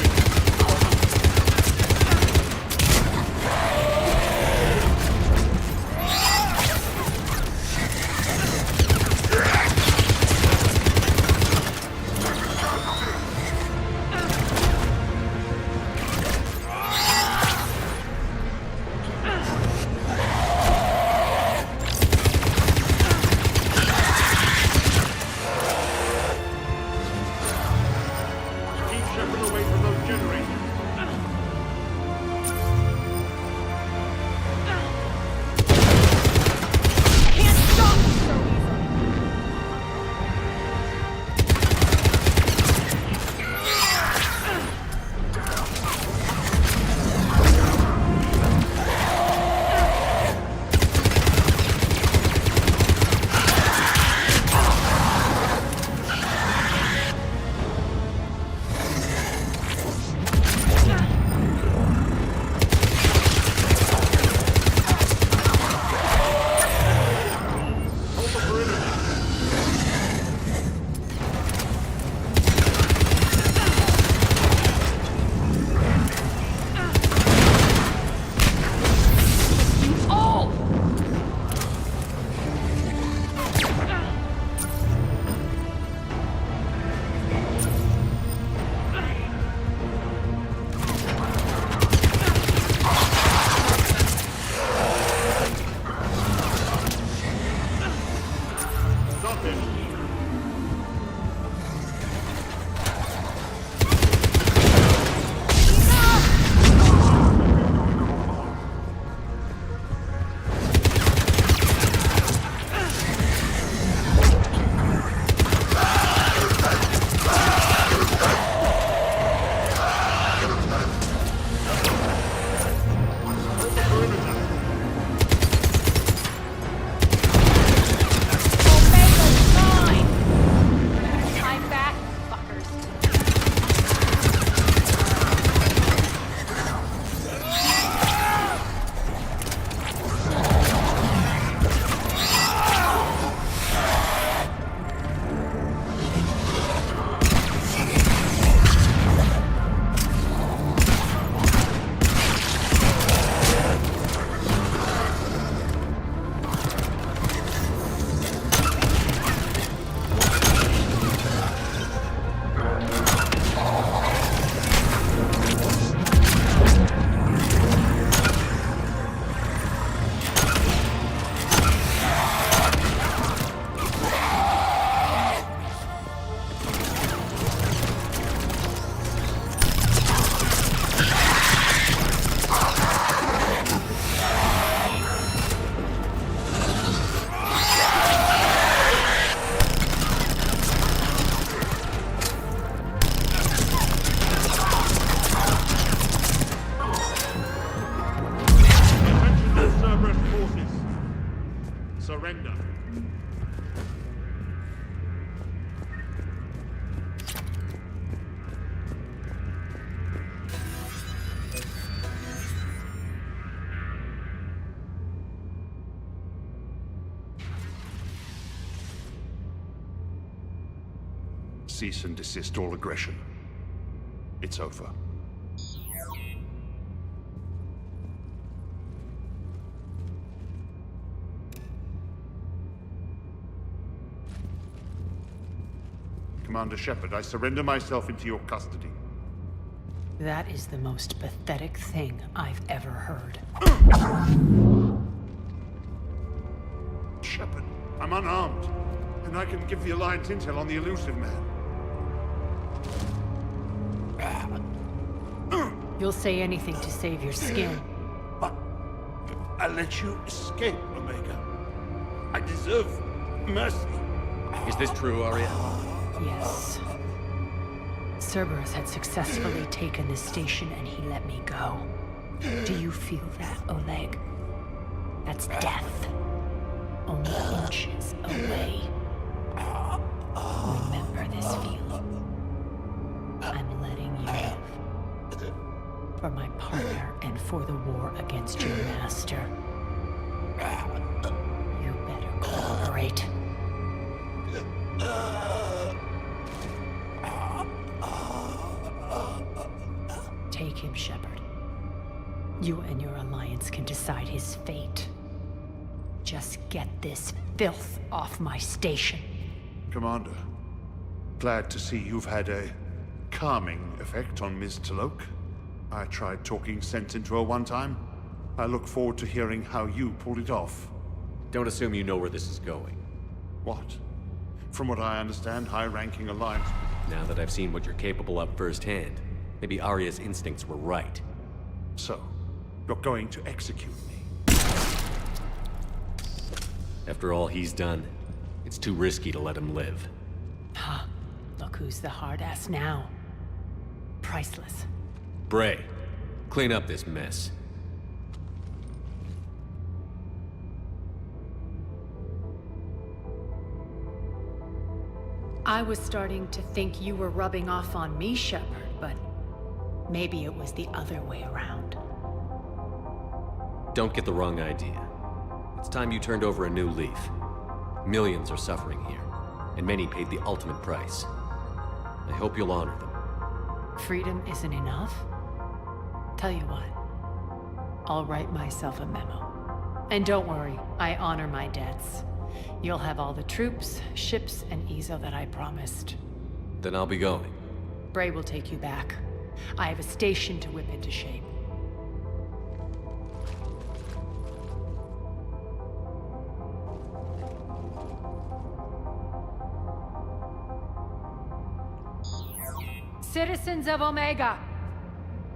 Surrender. Cease and desist all aggression. it's over. Commander Shepard, I surrender myself into your custody. That is the most pathetic thing I've ever heard. Shepard, I'm unarmed, and I can give the Alliance intel on the elusive man. You'll say anything to save your skin. But I let you escape, Omega. I deserve mercy. Is this true, Arya? Yes. Cerberus had successfully taken this station and he let me go. Do you feel that, Oleg? That's death. Only inches away. Remember this feeling. I'm letting you live. For my partner and for the war against your master. You better cooperate. Take him, Shepard. You and your Alliance can decide his fate. Just get this filth off my station. Commander, glad to see you've had a calming effect on Ms. Talok. I tried talking sense into her one time. I look forward to hearing how you pulled it off. Don't assume you know where this is going. What? From what I understand, high-ranking Alliance... Now that I've seen what you're capable of firsthand, maybe Arya's instincts were right. So, you're going to execute me? After all he's done, it's too risky to let him live. Huh. Look who's the hard-ass now. Priceless. Bray, clean up this mess. I was starting to think you were rubbing off on me, Shepard, but maybe it was the other way around. Don't get the wrong idea. It's time you turned over a new leaf. Millions are suffering here, and many paid the ultimate price. I hope you'll honor them. Freedom isn't enough? Tell you what, I'll write myself a memo. And don't worry, I honor my debts. You'll have all the troops, ships, and Ezo that I promised. Then I'll be going. Bray will take you back. I have a station to whip into shape. Citizens of Omega,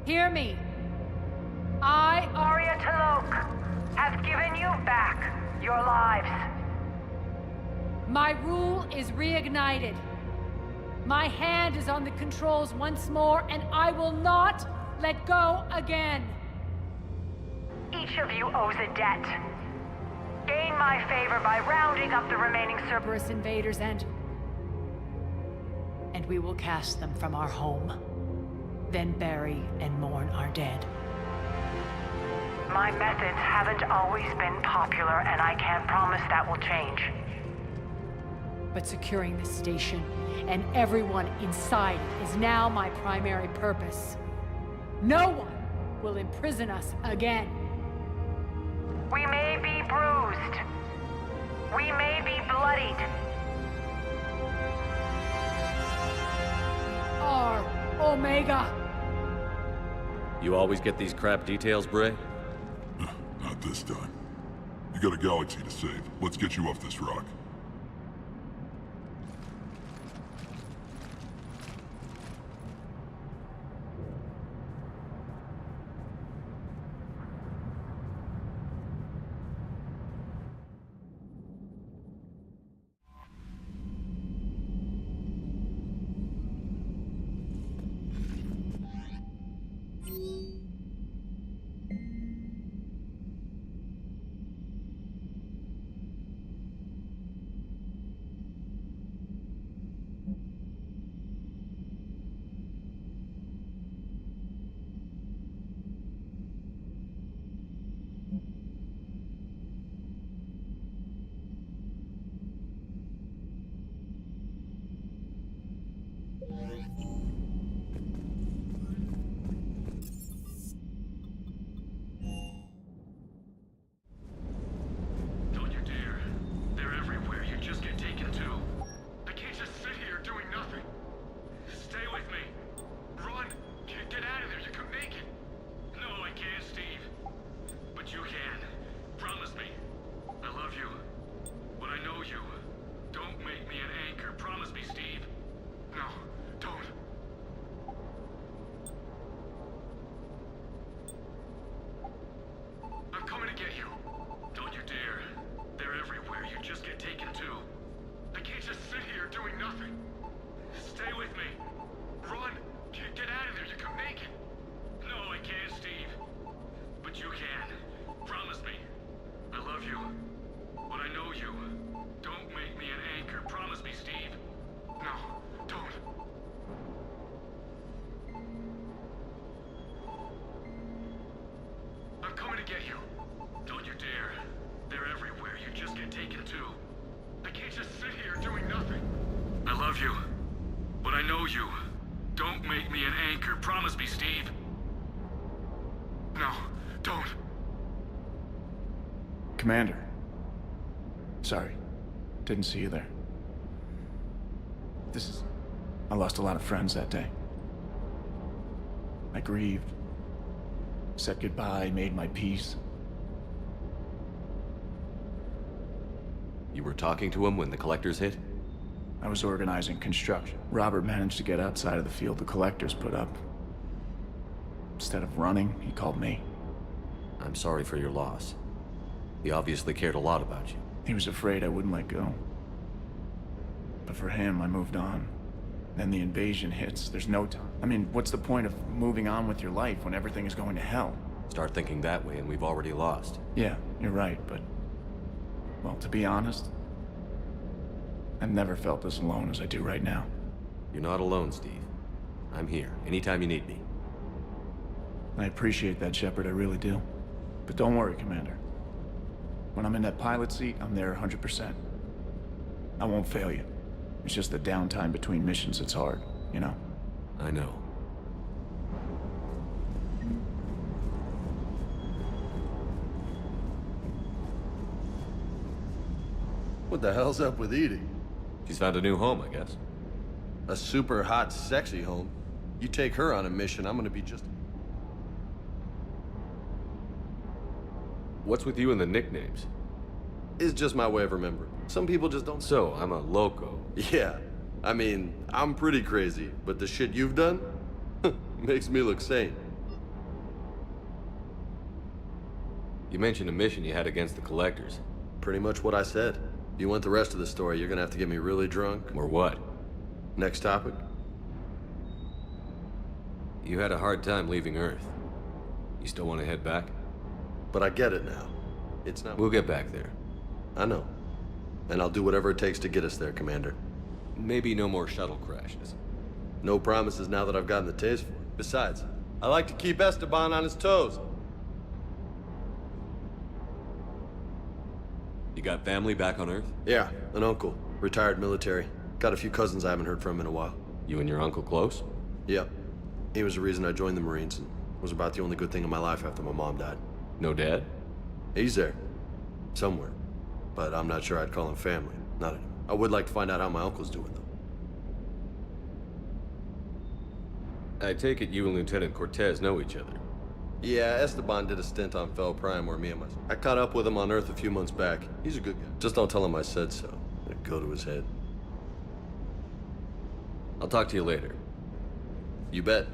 hear me. I, Arya Talok, have given you back your lives. My rule is reignited. My hand is on the controls once more, and I will not let go again. Each of you owes a debt. Gain my favor by rounding up the remaining Cerberus invaders and we will cast them from our home. Then bury and mourn our dead. My methods haven't always been popular, and I can't promise that will change. But securing this station and everyone inside is now my primary purpose. No one will imprison us again. We may be bruised. We may be bloodied. We are Omega. You always get these crap details, Bray? Not this time. You got a galaxy to save. Let's get you off this rock. Stay with me. Run! Get out of there, you can make it! No, I can't, Steve. But you can. Promise me. I love you. But I know you. Don't make me an anchor. Promise me, Steve. No, don't. I'm coming to get you. Don't you dare. They're everywhere. You just get taken too. I can't just sit here doing nothing. I love you. But I know you. Don't make me an anchor. Promise me, Steve. No, don't. Commander. Sorry. Didn't see you there. I lost a lot of friends that day. I grieved. Said goodbye, made my peace. You were talking to him when the collectors hit? I was organizing construction. Robert managed to get outside of the field the collectors put up. Instead of running, he called me. I'm sorry for your loss. He obviously cared a lot about you. He was afraid I wouldn't let go. But for him, I moved on. Then the invasion hits. There's no time. I mean, what's the point of moving on with your life when everything is going to hell? Start thinking that way and we've already lost. Yeah, you're right, but... well, to be honest, I've never felt as alone as I do right now. You're not alone, Steve. I'm here, anytime you need me. I appreciate that, Shepard, I really do. But don't worry, Commander. When I'm in that pilot seat, I'm there 100%. I won't fail you. It's just the downtime between missions that's hard, you know? I know. What the hell's up with Edie? She's found a new home, I guess. A super hot, sexy home. You take her on a mission, I'm gonna be just... What's with you and the nicknames? It's just my way of remembering. Some people just don't... So, I'm a loco. Yeah. I mean, I'm pretty crazy, but the shit you've done makes me look sane. You mentioned a mission you had against the collectors. Pretty much what I said. If you want the rest of the story, you're gonna have to get me really drunk. Or what? Next topic? You had a hard time leaving Earth. You still want to head back? But I get it now. It's not... We'll get back there. I know. And I'll do whatever it takes to get us there, Commander. Maybe no more shuttle crashes. No promises now that I've gotten the taste for it. Besides, I like to keep Esteban on his toes. You got family back on Earth? Yeah, an uncle. Retired military. Got a few cousins I haven't heard from in a while. You and your uncle close? Yep. He was the reason I joined the Marines, and was about the only good thing in my life after my mom died. No dad? He's there. Somewhere. But I'm not sure I'd call him family. Not anymore. I would like to find out how my uncle's doing, though. I take it you and Lieutenant Cortez know each other. Yeah, Esteban did a stint on Fel Prime where I caught up with him on Earth a few months back. He's a good guy. Just don't tell him I said so. It'd go to his head. I'll talk to you later. You bet.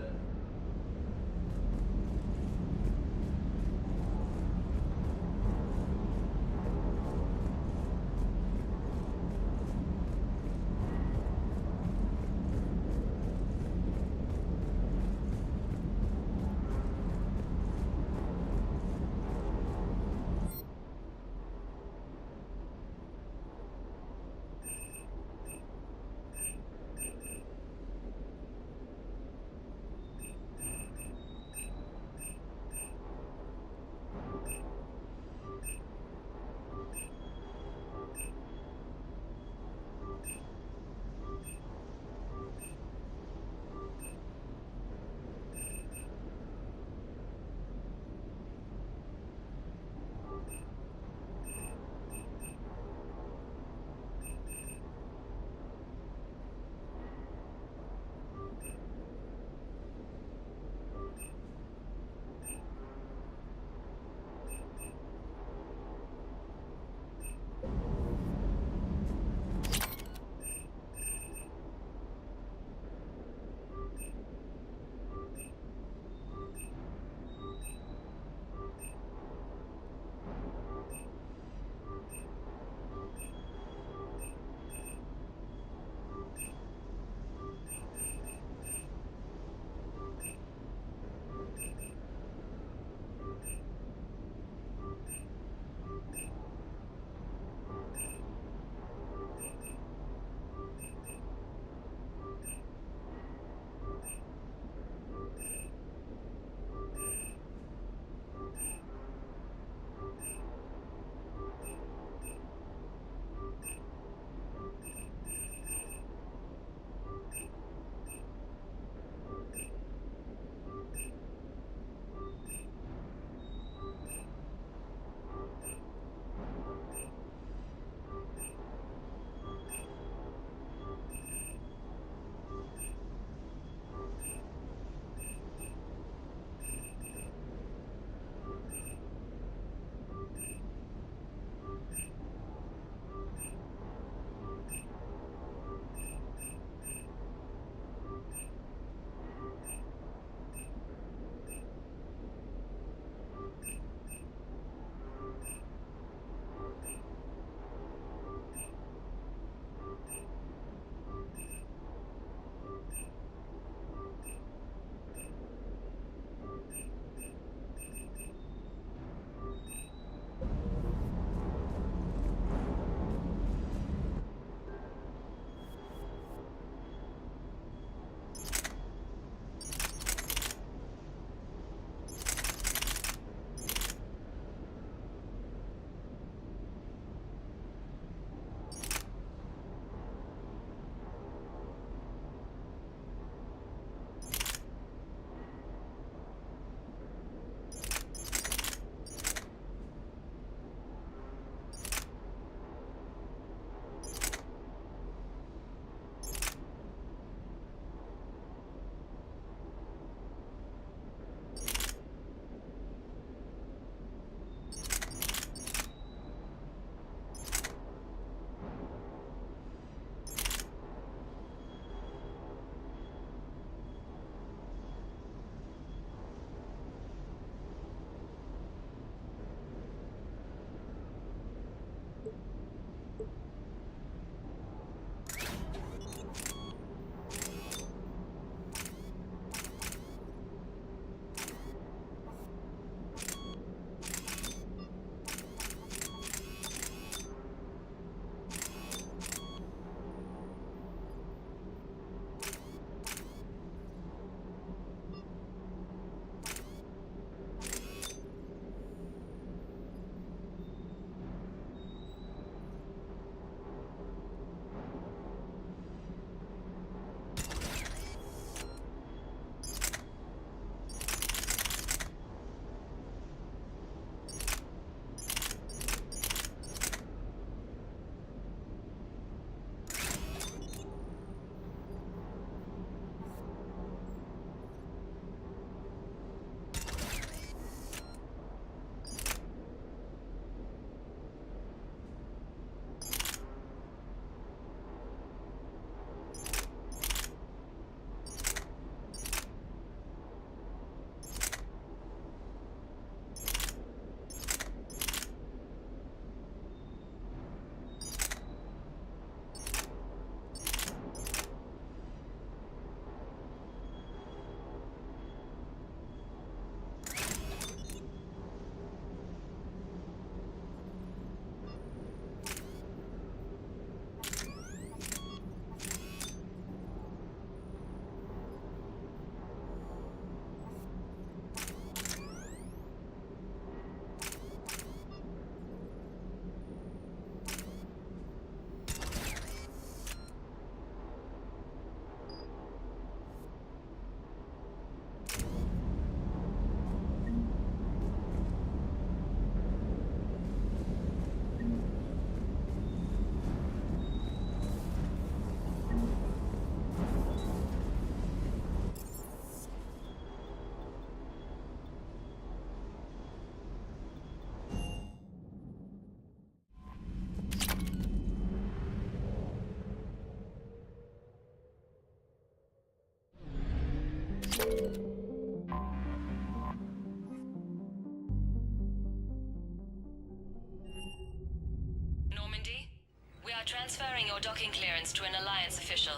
your docking clearance to an Alliance official.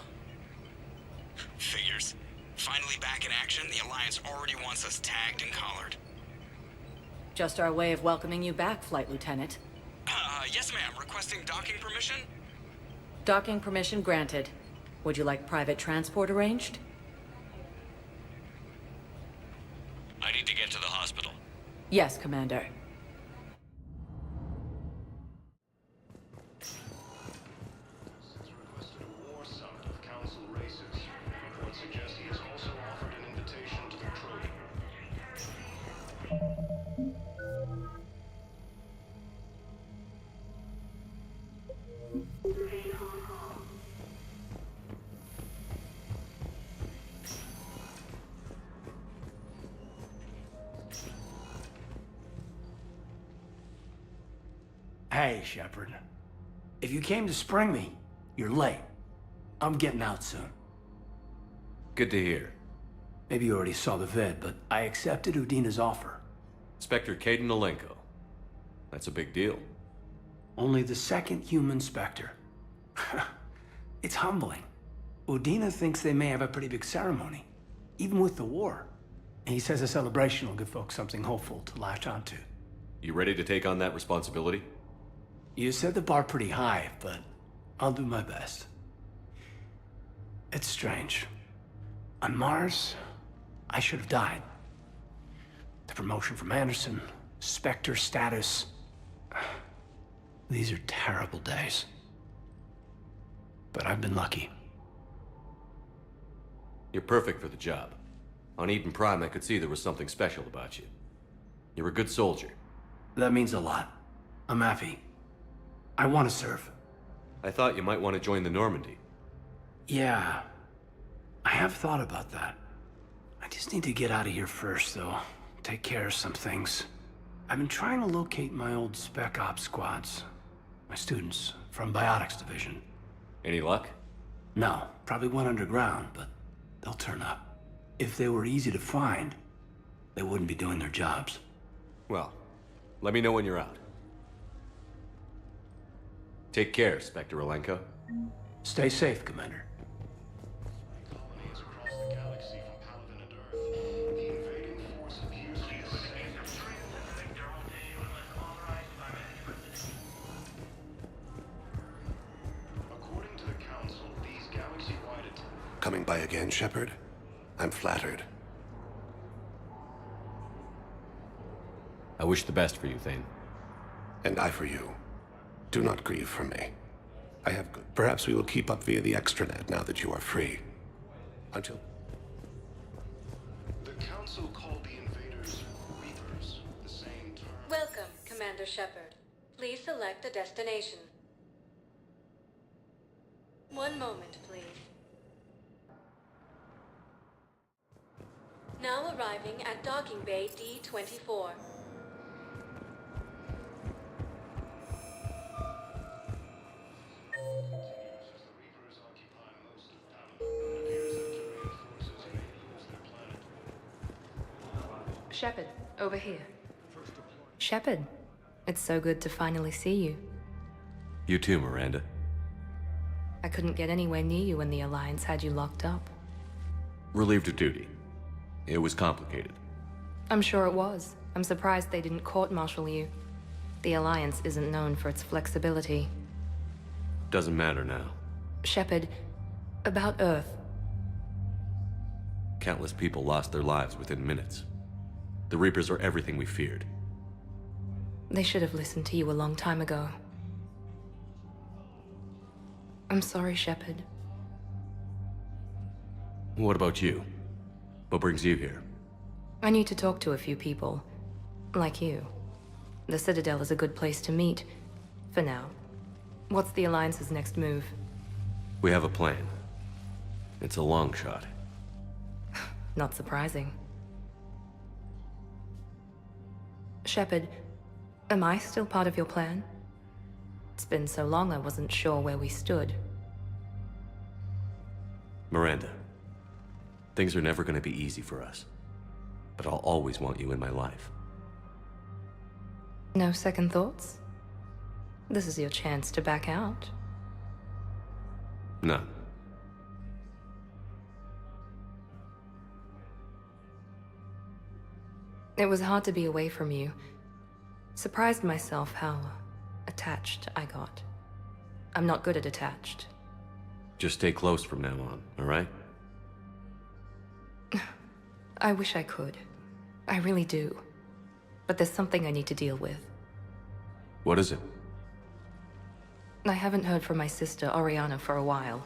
Figures. Finally back in action, the Alliance already wants us tagged and collared. Just our way of welcoming you back, Flight Lieutenant. Yes ma'am, requesting docking permission? Docking permission granted. Would you like private transport arranged? I need to get to the hospital. Yes, Commander. Hey, Shepard. If you came to spring me, you're late. I'm getting out soon. Good to hear. Maybe you already saw the vid, but I accepted Udina's offer. Spectre Caden Alenko. That's a big deal. Only the second human Spectre. It's humbling. Udina thinks they may have a pretty big ceremony, even with the war. And he says a celebration will give folks something hopeful to latch onto. You ready to take on that responsibility? You set the bar pretty high, but I'll do my best. It's strange. On Mars, I should have died. The promotion from Anderson, Spectre status. These are terrible days. But I've been lucky. You're perfect for the job. On Eden Prime, I could see there was something special about you. You're a good soldier. That means a lot. I'm happy. I want to serve. I thought you might want to join the Normandy. Yeah. I have thought about that. I just need to get out of here first, though. Take care of some things. I've been trying to locate my old Spec Ops squads. My students from Biotics Division. Any luck? No. Probably went underground, but they'll turn up. If they were easy to find, they wouldn't be doing their jobs. Well, let me know when you're out. Take care, Spectre Alenko. Stay safe, Commander. Coming by again, Shepard? I'm flattered. I wish the best for you, Thane. And I for you. Do not grieve for me. I have good. Perhaps we will keep up via the extranet now that you are free. Until... The Council called the invaders Reapers, the same term... Welcome, Commander Shepard. Please select a destination. One moment, please. Now arriving at Docking Bay D-24. Shepard, over here. Shepard, it's so good to finally see you. You too, Miranda. I couldn't get anywhere near you when the Alliance had you locked up. Relieved of duty. It was complicated. I'm sure it was. I'm surprised they didn't court-martial you. The Alliance isn't known for its flexibility. Doesn't matter now. Shepard, about Earth. Countless people lost their lives within minutes. The Reapers are everything we feared. They should have listened to you a long time ago. I'm sorry, Shepard. What about you? What brings you here? I need to talk to a few people. Like you. The Citadel is a good place to meet. For now. What's the Alliance's next move? We have a plan. It's a long shot. Not surprising. Shepard, am I still part of your plan? It's been so long I wasn't sure where we stood. Miranda, things are never going to be easy for us. But I'll always want you in my life. No second thoughts? This is your chance to back out. No. It was hard to be away from you. Surprised myself how attached I got. I'm not good at attached. Just stay close from now on, all right? I wish I could. I really do. But there's something I need to deal with. What is it? I haven't heard from my sister, Oriana, for a while.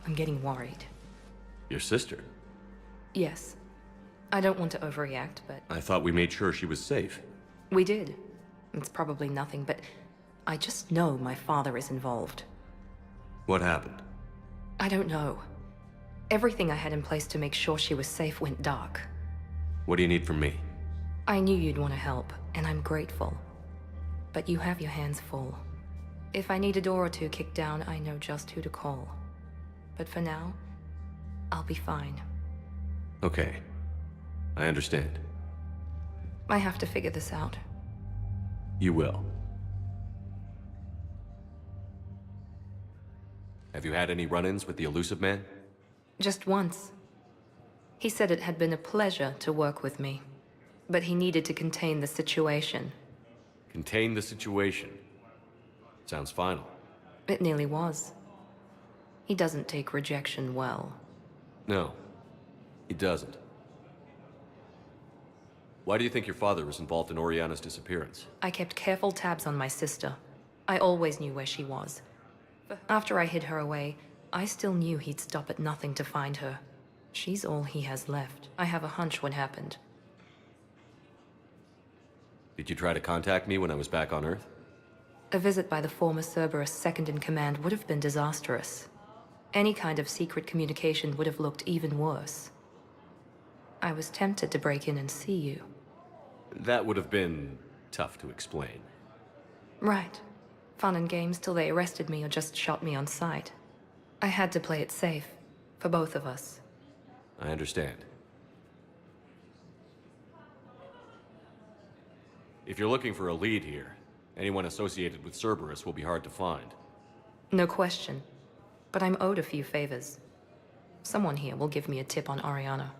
I'm getting worried. Your sister? Yes. I don't want to overreact, but... I thought we made sure she was safe. We did. It's probably nothing, but I just know my father is involved. What happened? I don't know. Everything I had in place to make sure she was safe went dark. What do you need from me? I knew you'd want to help, and I'm grateful. But you have your hands full. If I need a door or two kicked down, I know just who to call. But for now, I'll be fine. Okay. I understand. I have to figure this out. You will. Have you had any run-ins with the elusive man? Just once. He said it had been a pleasure to work with me, but he needed to contain the situation. Contain the situation. Sounds final. It nearly was. He doesn't take rejection well. No, he doesn't. Why do you think your father was involved in Oriana's disappearance? I kept careful tabs on my sister. I always knew where she was. After I hid her away, I still knew he'd stop at nothing to find her. She's all he has left. I have a hunch what happened. Did you try to contact me when I was back on Earth? A visit by the former Cerberus second-in-command would have been disastrous. Any kind of secret communication would have looked even worse. I was tempted to break in and see you. That would have been tough to explain. Right. Fun and games till they arrested me or just shot me on sight. I had to play it safe, for both of us. I understand. If you're looking for a lead here, anyone associated with Cerberus will be hard to find. No question. But I'm owed a few favors. Someone here will give me a tip on Oriana.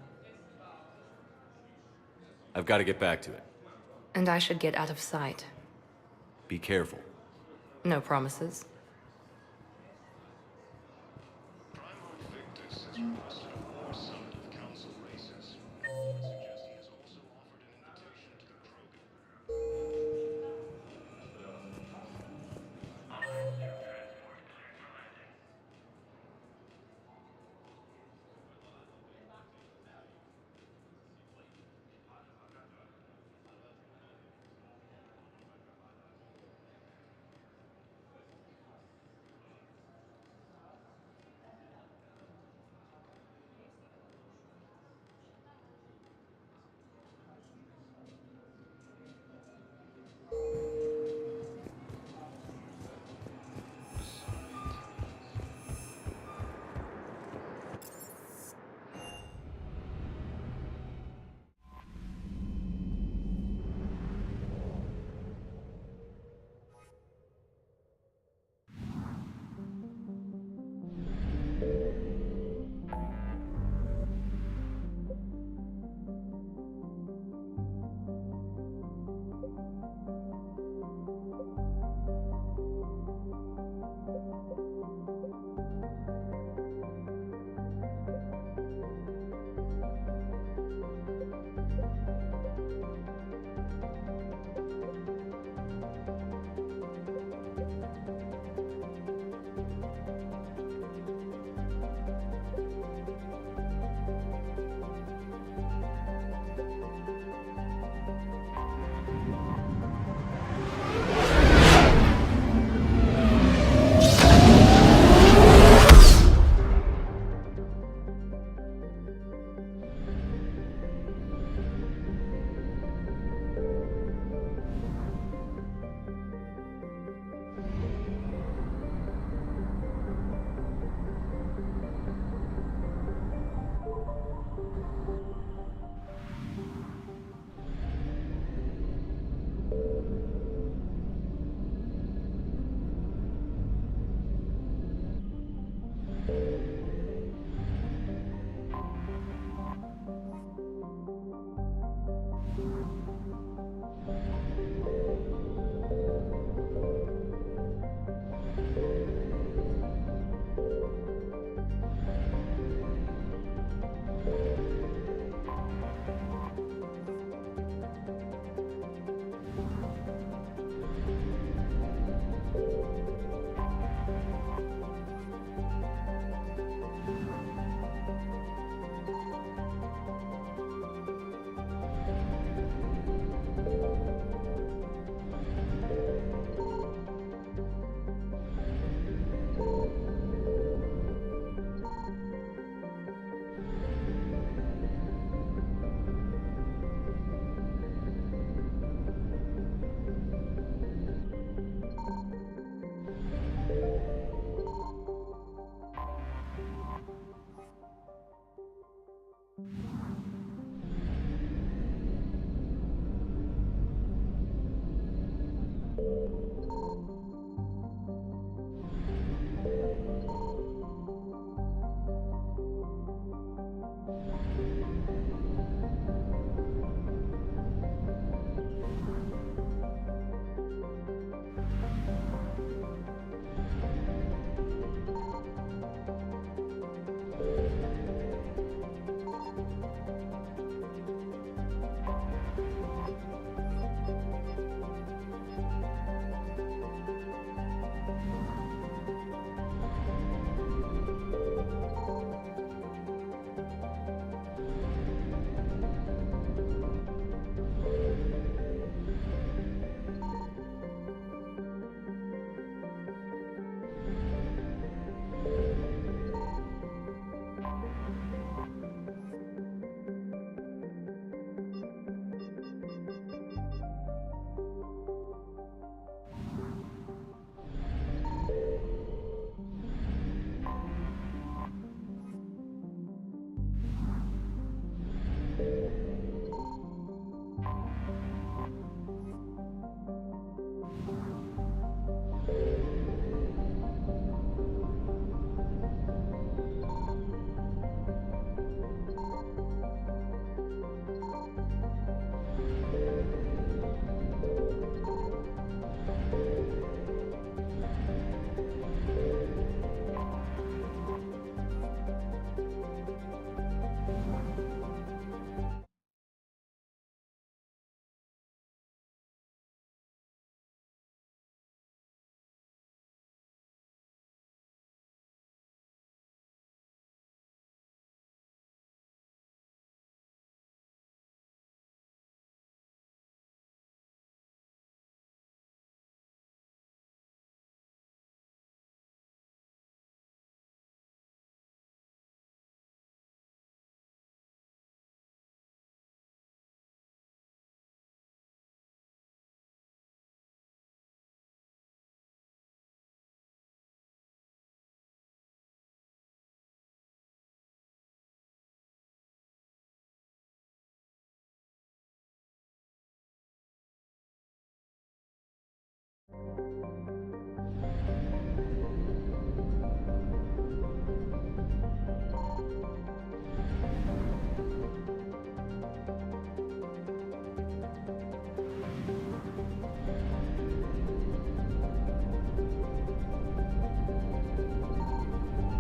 I've got to get back to it. And I should get out of sight. Be careful. No promises.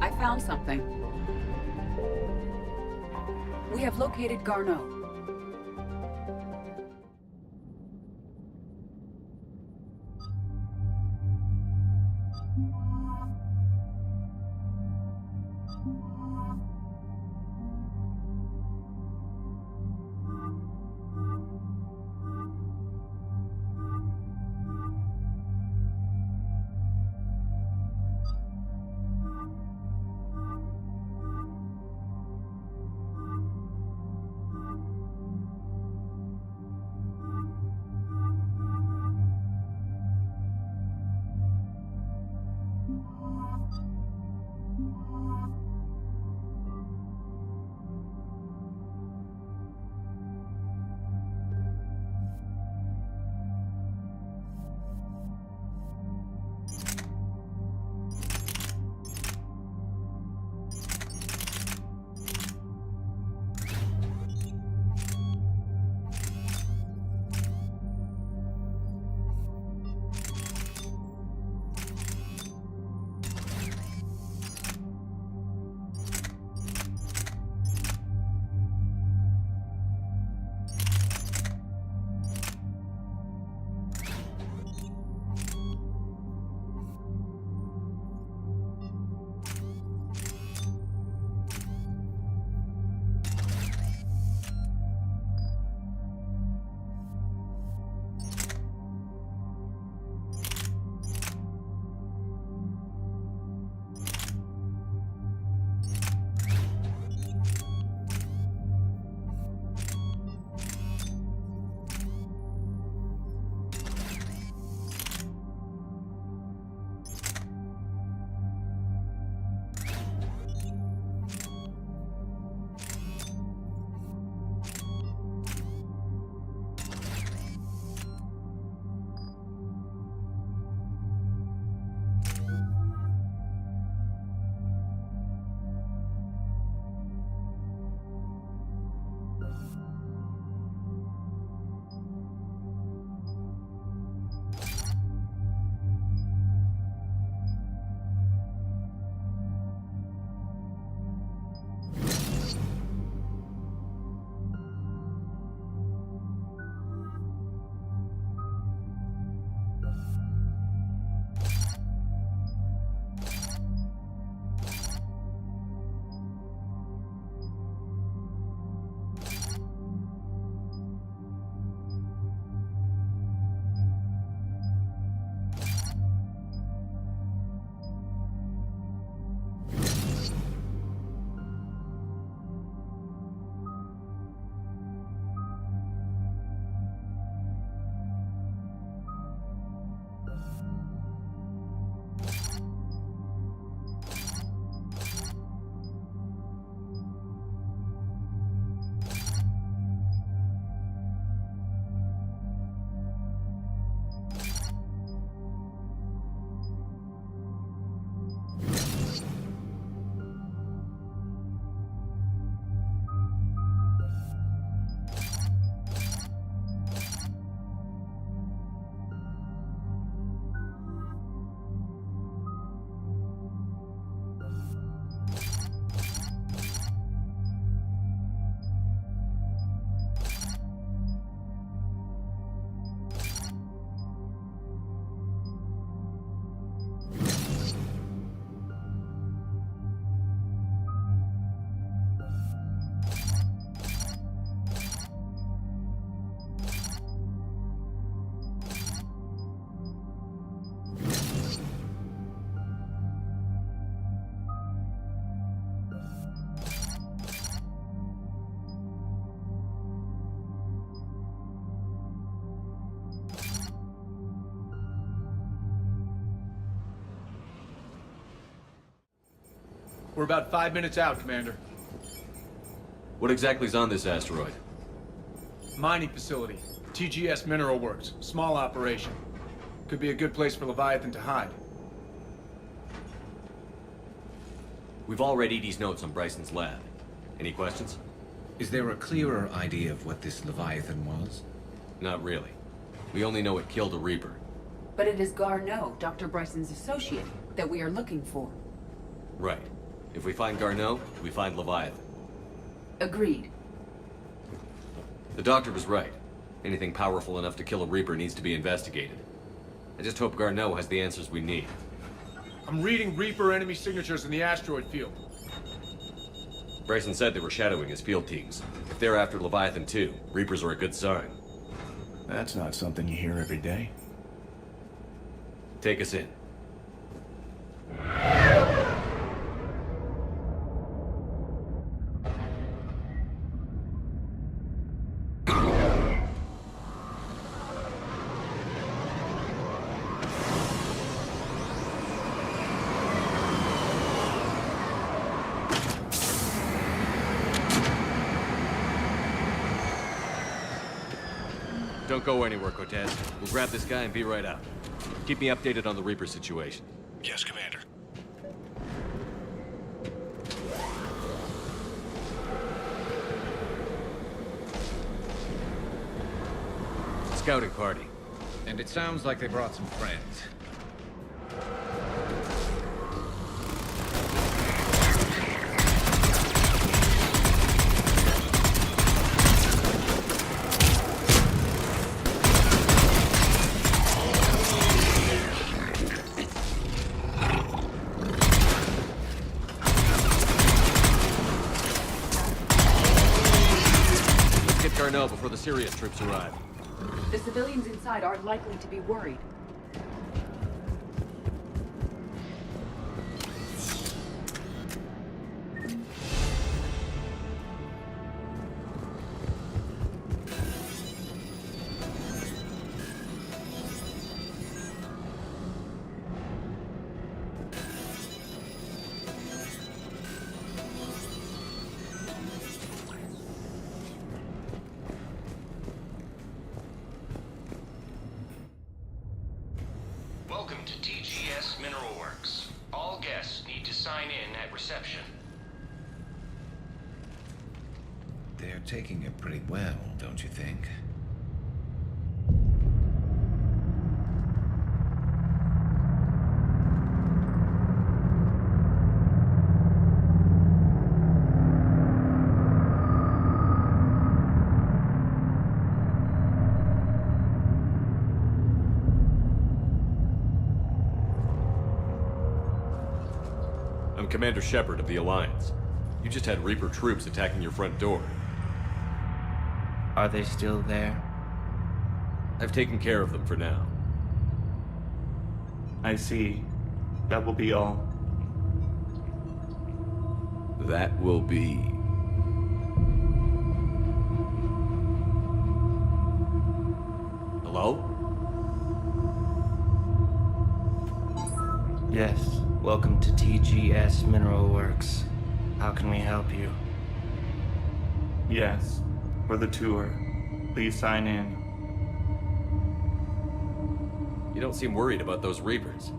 I found something. We have located Garneau. We're about 5 minutes out, Commander. What exactly is on this asteroid? Mining facility. TGS Mineral Works. Small operation. Could be a good place for Leviathan to hide. We've all read Edie's notes on Bryson's lab. Any questions? Is there a clearer idea of what this Leviathan was? Not really. We only know it killed a Reaper. But it is Garneau, Dr. Bryson's associate, that we are looking for. Right. If we find Garneau, we find Leviathan. Agreed. The doctor was right. Anything powerful enough to kill a Reaper needs to be investigated. I just hope Garneau has the answers we need. I'm reading Reaper enemy signatures in the asteroid field. Bryson said they were shadowing his field teams. If they're after Leviathan too, Reapers are a good sign. That's not something you hear every day. Take us in. Don't go anywhere, Cortez. We'll grab this guy and be right out. Keep me updated on the Reaper situation. Yes, Commander. Scouting party. And it sounds like they brought some friends. Garneau before the serious troops arrive. The civilians inside are likely to be worried. Welcome to TGS Mineral Works. All guests need to sign in at reception. They're taking it pretty well, don't you think? I'm Commander Shepard of the Alliance. You just had Reaper troops attacking your front door. Are they still there? I've taken care of them for now. I see. That will be all. That will be... Hello? Yes. Welcome to TGS Mineral Works. How can we help you? Yes. For the tour. Please sign in. You don't seem worried about those Reapers.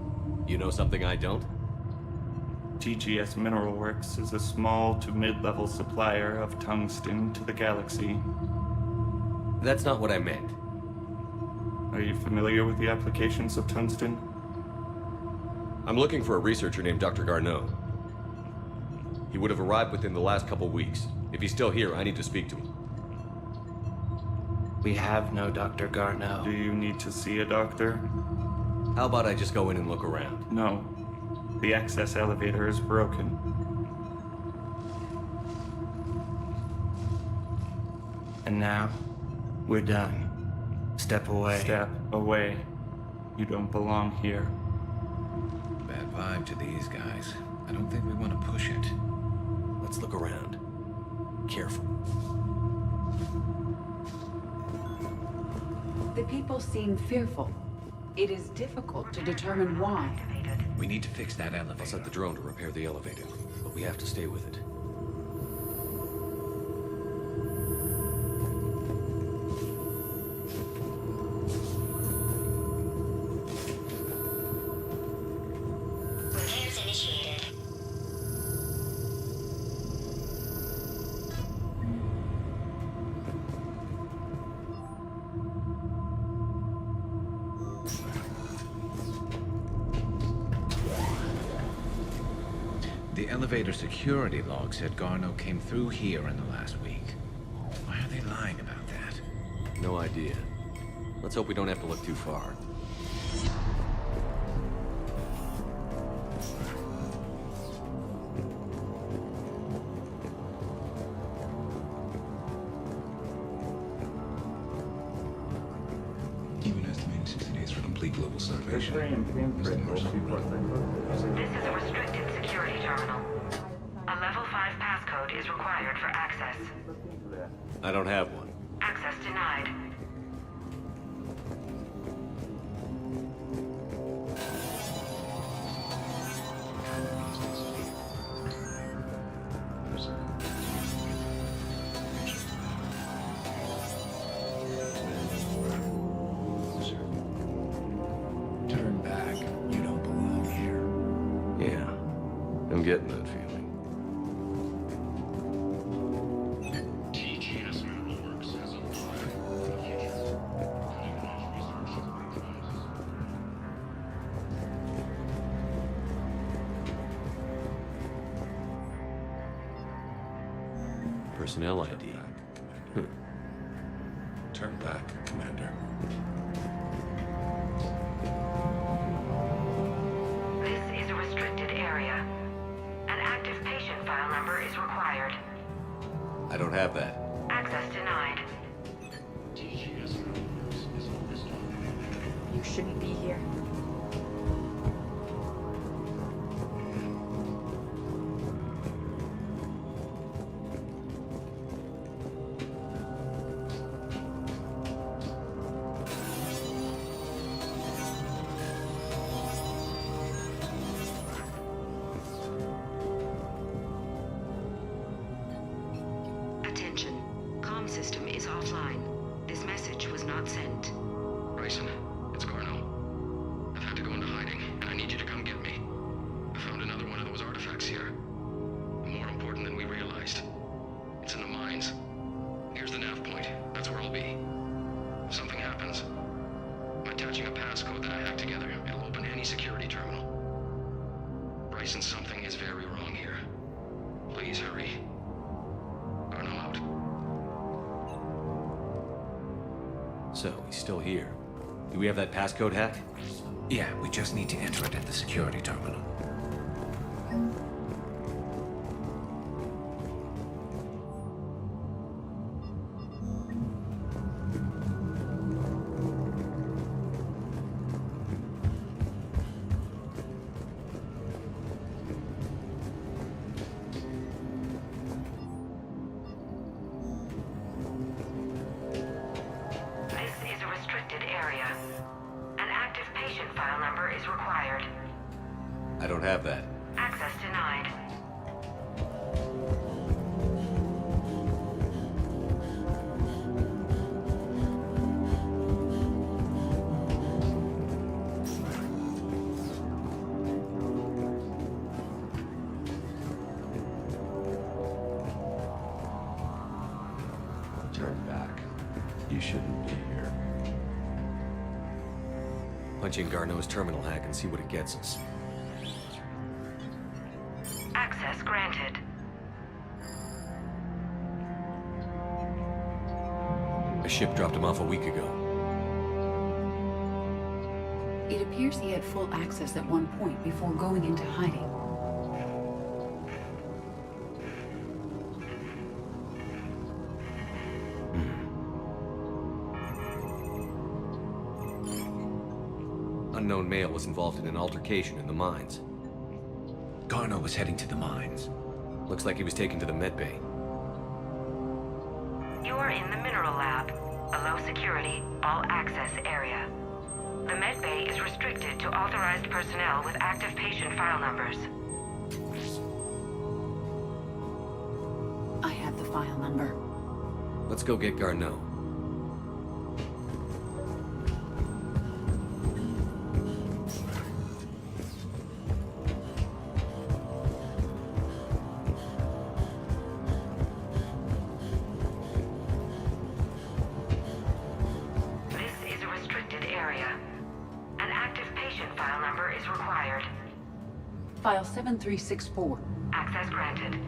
You know something I don't? TGS Mineral Works is a small to mid-level supplier of tungsten to the galaxy. That's not what I meant. Are you familiar with the applications of tungsten? I'm looking for a researcher named Dr. Garneau. He would have arrived within the last couple weeks. If he's still here, I need to speak to him. We have no Dr. Garneau. Do you need to see a doctor? How about I just go in and look around? No. The access elevator is broken. And now, we're done. Step away. Step away. You don't belong here. Bad vibe to these guys. I don't think we want to push it. Let's look around. Careful. The people seem fearful. It is difficult to determine why. We need to fix that elevator. I'll set the drone to repair the elevator. but we have to stay with it. Repairs initiated. The elevator security log said Garno came through here in the last week. Why are they lying about that? No idea. Let's hope we don't have to look too far. Even estimating 60 days for complete global salvation. This is a restricted security terminal. A level 5 passcode is required for access. I don't have one. Access denied. Turn back. You don't belong here. Yeah, I'm getting that feeling. TGS Mineral Works has a plan for the future. Cutting-edge research and device. Personnel ID. Turn back, Commander. This is a restricted area. An active patient file number is required. I don't have that. Access denied. TGS Mineral Works is on this time. You shouldn't be here. Attention. Comm system is offline. This message was not sent. RYZEN, it's Garno. I've had to go into hiding, and I need you to come get me. I found another one of those artifacts here. More important than we realized. It's in the mines. Here's the nav point. That's where I'll be. If something happens, I'm attaching a passcode that I hacked together. It'll open any security terminal. RYZEN, something is very wrong here. Please hurry. Garno out. So, he's still here. Do we have that passcode hack? Yeah, we just need to enter it at the security terminal. This is a restricted area. An active patient file number is required. I don't have that. Access denied. Turn back. You shouldn't be here. Punch in Garneau's terminal hack and see what it gets us. Access granted. A ship dropped him off a week ago. It appears he had full access at one point before going into hiding. Unknown male was involved in an altercation in the mines. Garno was heading to the mines. Looks like he was taken to the medbay. You are in the mineral lab, a low security, all access area. The medbay is restricted to authorized personnel with active patient file numbers. file number. Let's go get Garneau. This is a restricted area. An active patient file number is required. File 7364. Access granted.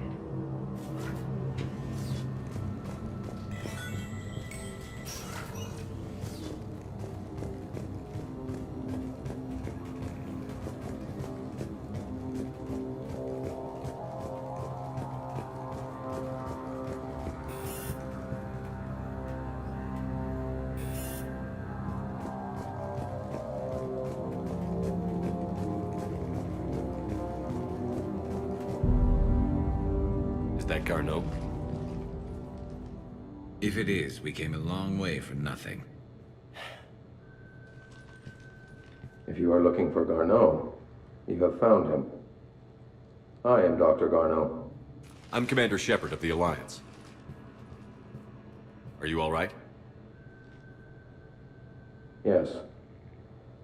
That Garneau? If it is, we came a long way for nothing. If you are looking for Garneau, you have found him. I am Dr. Garneau. I'm Commander Shepard of the Alliance. Are you all right? Yes.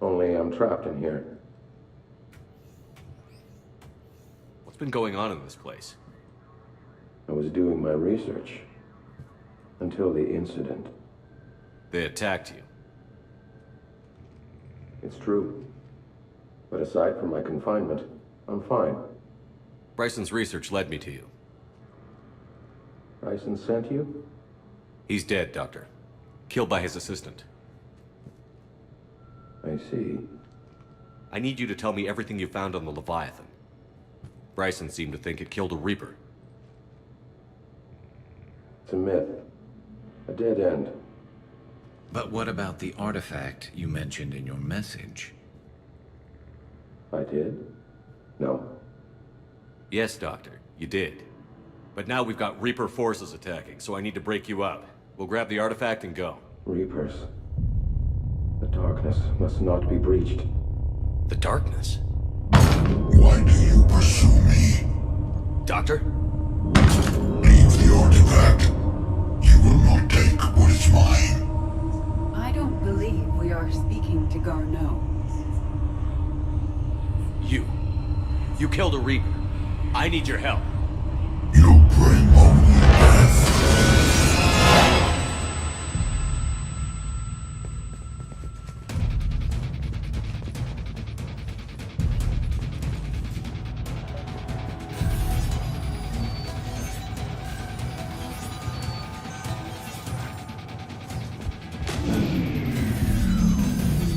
Only I'm trapped in here. What's been going on in this place? I was doing my research. Until the incident. They attacked you. It's true. But aside from my confinement, I'm fine. Bryson's research led me to you. Bryson sent you? He's dead, Doctor. Killed by his assistant. I see. I need you to tell me everything you found on the Leviathan. Bryson seemed to think it killed a Reaper. It's a myth. A dead end. But what about the artifact you mentioned in your message? I did? No. Yes, Doctor, you did. But now we've got Reaper forces attacking, so I need to break you up. We'll grab the artifact and go. Reapers. The darkness must not be breached. The darkness? Why do you pursue me? Doctor? Leave the artifact. You will not take what is mine. I don't believe we are speaking to Garneau. You killed a Reaper. I need your help. You bring only death.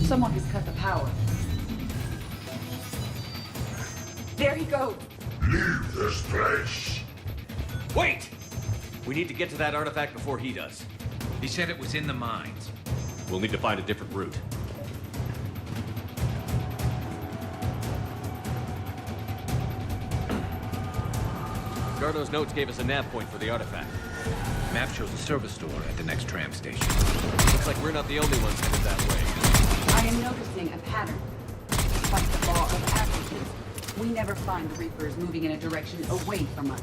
Someone has cut the power. There he goes. Leave this place. Wait! We need to get to that artifact before he does. He said it was in the mines. We'll need to find a different route. Garneau's notes gave us a nav point for the artifact. Map shows a service store at the next tram station. Looks like we're not the only ones headed that way. I am noticing a pattern. Like the law of averages, we never find the Reapers moving in a direction away from us.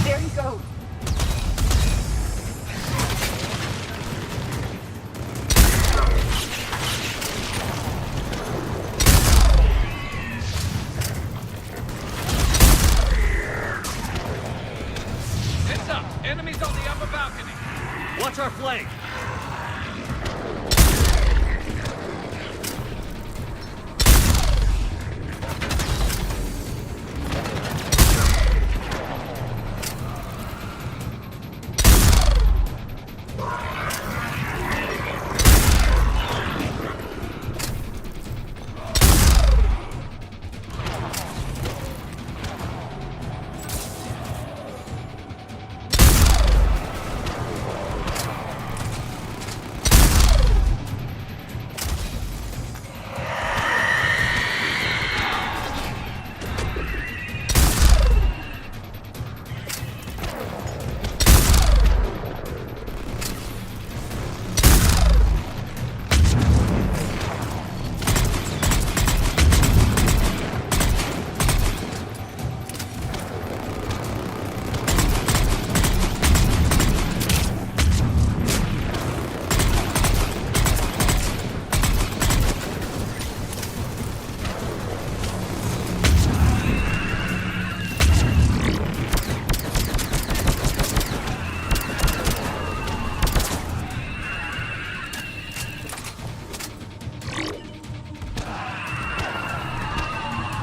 There he goes. Watch our flank!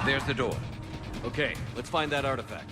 There's the door. Okay, let's find that artifact.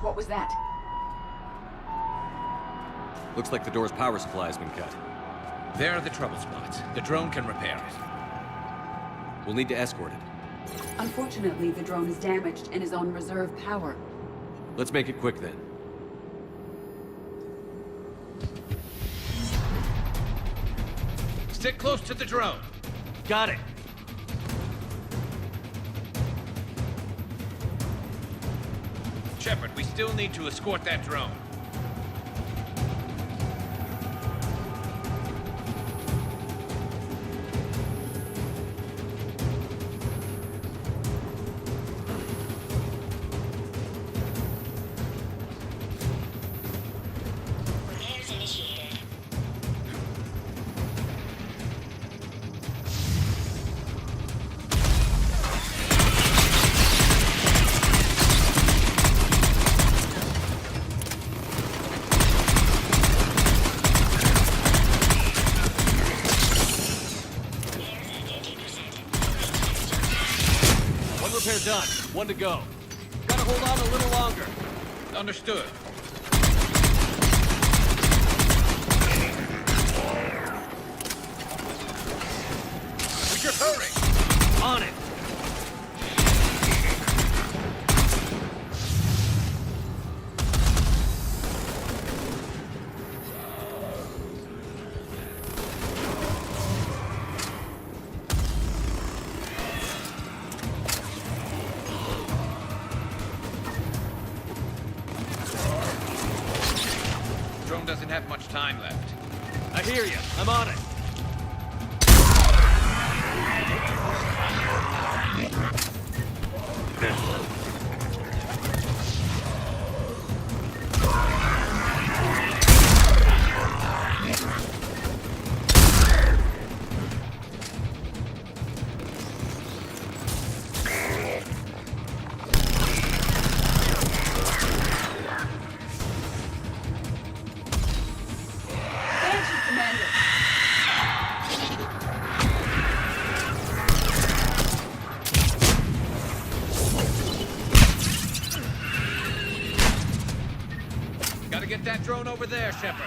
What was that? Looks like the door's power supply has been cut. There are the trouble spots. The drone can repair it. We'll need to escort it. Unfortunately, the drone is damaged and is on reserve power. Let's make it quick then. Stick close to the drone. Got it. Shepard, we still need to escort that drone. Repairs initiated. One repair done. One to go. Gotta hold on a little longer. Understood. We should hurry. On it. Drone doesn't have much time left. I hear you. I'm on it. Get that drone over there, Shepard.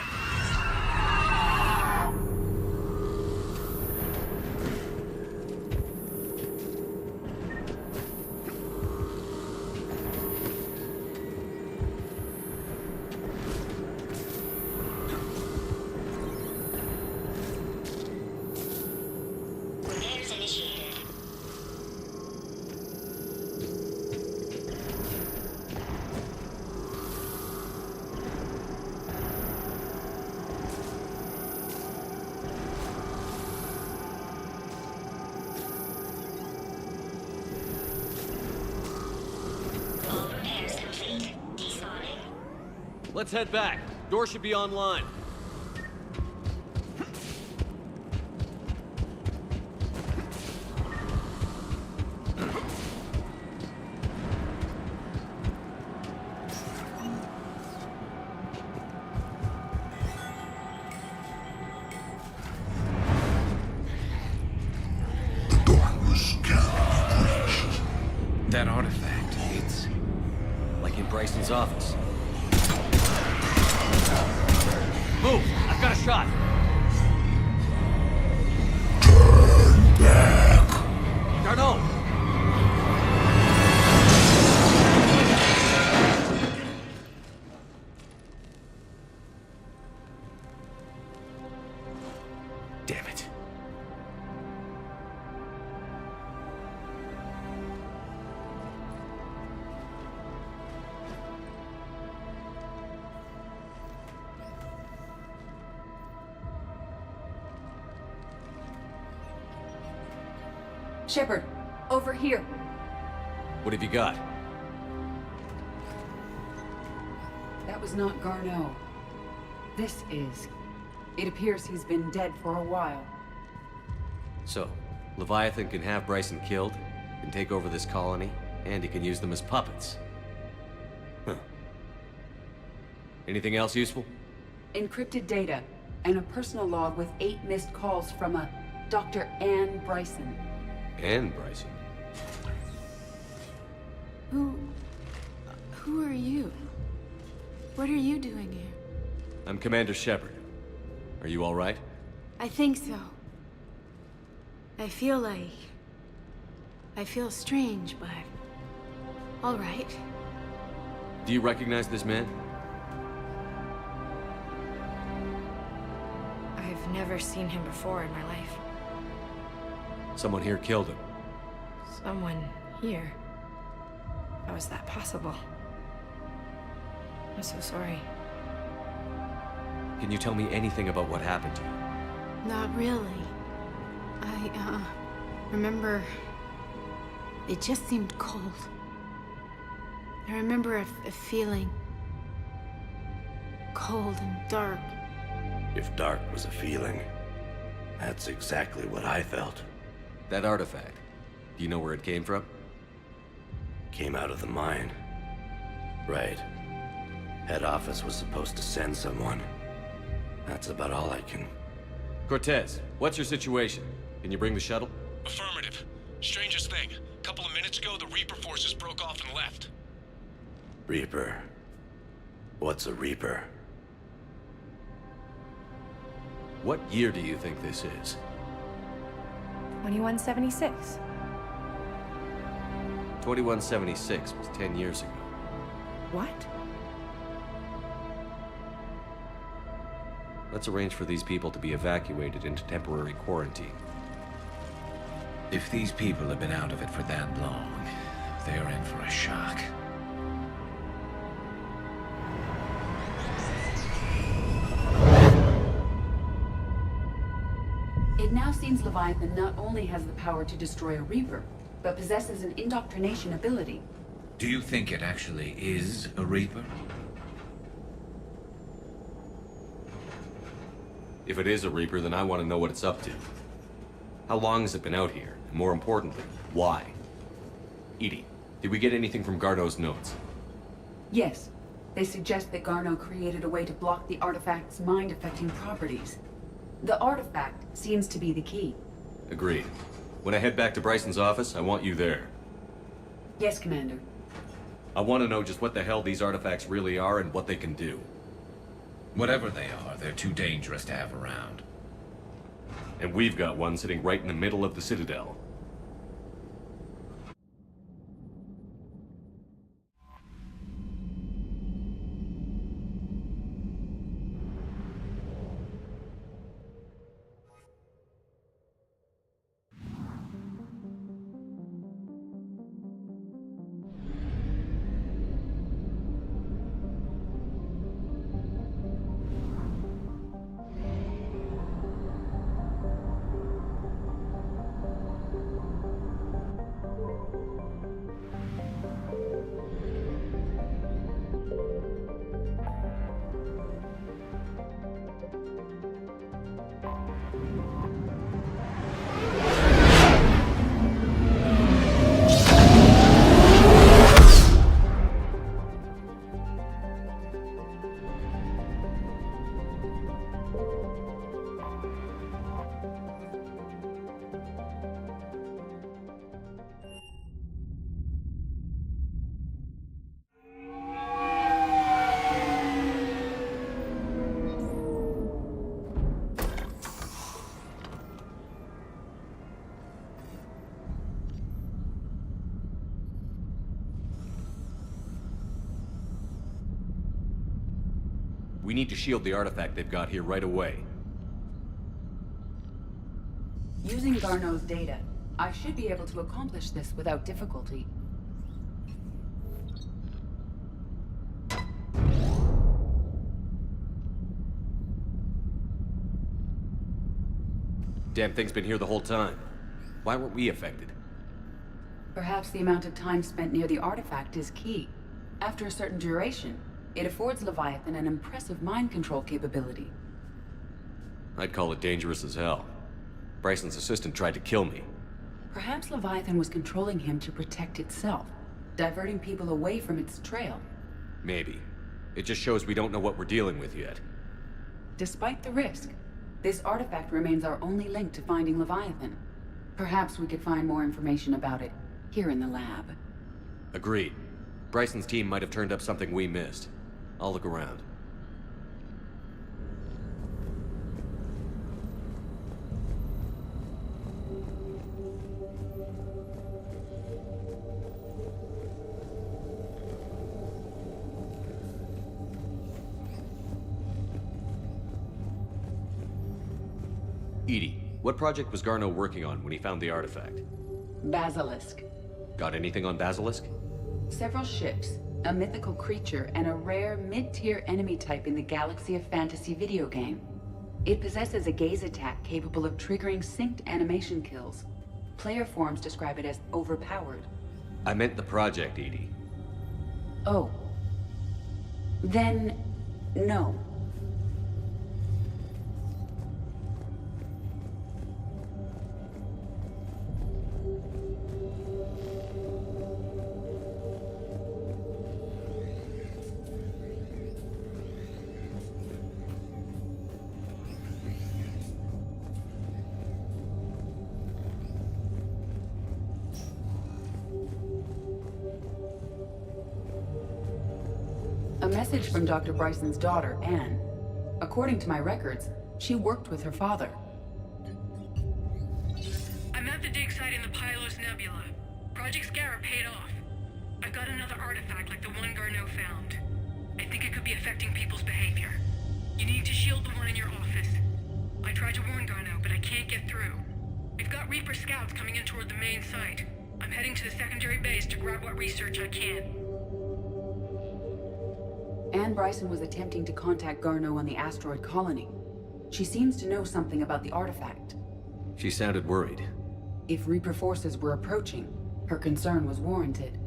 Let's head back. Door should be online. That artifact, it's... like in Bryson's office. Move! I've got a shot! Turn back! Darno! Damn it. Shepard, over here. What have you got? That was not Garneau. This is. It appears he's been dead for a while. So, Leviathan can have Bryson killed, can take over this colony, and he can use them as puppets. Huh. Anything else useful? Encrypted data, and a personal log with 8 missed calls from a Dr. Ann Bryson. Ann Bryson? Who are you? What are you doing here? I'm Commander Shepard. Are you all right? I think so. I feel strange, but... all right. Do you recognize this man? I've never seen him before in my life. Someone here killed him. Someone here? How is that possible? I'm so sorry. Can you tell me anything about what happened to you? Not really. I remember... it just seemed cold. I remember a feeling... cold and dark. If dark was a feeling, that's exactly what I felt. That artifact, do you know where it came from? Came out of the mine. Right. Head office was supposed to send someone. That's about all I can... Cortez, what's your situation? Can you bring the shuttle? Affirmative. Strangest thing. A couple of minutes ago, the Reaper forces broke off and left. Reaper? What's a Reaper? What year do you think this is? 2176. 2176 was 10 years ago. What? Let's arrange for these people to be evacuated into temporary quarantine. If these people have been out of it for that long, they're in for a shock. It now seems Leviathan not only has the power to destroy a Reaper, but possesses an indoctrination ability. Do you think it actually is a Reaper? If it is a Reaper, then I want to know what it's up to. How long has it been out here? And more importantly, why? Edie, did we get anything from Garneau's notes? Yes. They suggest that Garneau created a way to block the artifact's mind-affecting properties. The artifact seems to be the key. Agreed. When I head back to Bryson's office, I want you there. Yes, Commander. I want to know just what the hell these artifacts really are and what they can do. Whatever they are, they're too dangerous to have around. And we've got one sitting right in the middle of the Citadel. We need to shield the artifact they've got here right away. Using Garneau's data, I should be able to accomplish this without difficulty. Damn thing's been here the whole time. Why weren't we affected? Perhaps the amount of time spent near the artifact is key. After a certain duration, it affords Leviathan an impressive mind control capability. I'd call it dangerous as hell. Bryson's assistant tried to kill me. Perhaps Leviathan was controlling him to protect itself, diverting people away from its trail. Maybe. It just shows we don't know what we're dealing with yet. Despite the risk, this artifact remains our only link to finding Leviathan. Perhaps we could find more information about it here in the lab. Agreed. Bryson's team might have turned up something we missed. I'll look around. Edie, what project was Garneau working on when he found the artifact? Basilisk. Got anything on Basilisk? Several ships, a mythical creature, and a rare mid-tier enemy type in the Galaxy of Fantasy video game. It possesses a gaze attack capable of triggering synced animation kills. Player forums describe it as overpowered. I meant the project, Edie. Oh. Then, no. A message from Dr. Bryson's daughter, Anne. According to my records, she worked with her father. I'm at the dig site in the Pylos Nebula. Project Scarab paid off. I've got another artifact like the one Garneau found. I think it could be affecting people's behavior. You need to shield the one in your office. I tried to warn Garneau, but I can't get through. We've got Reaper scouts coming in toward the main site. I'm heading to the secondary base to grab what research I can. Anne Bryson was attempting to contact Garneau on the asteroid colony. She seems to know something about the artifact. She sounded worried. If Reaper forces were approaching, her concern was warranted.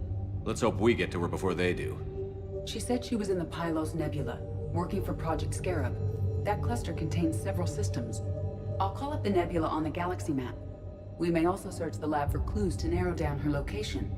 Let's hope we get to her before they do. She said she was in the Pylos Nebula, working for Project Scarab. That cluster contains several systems. I'll call up the nebula on the galaxy map. We may also search the lab for clues to narrow down her location.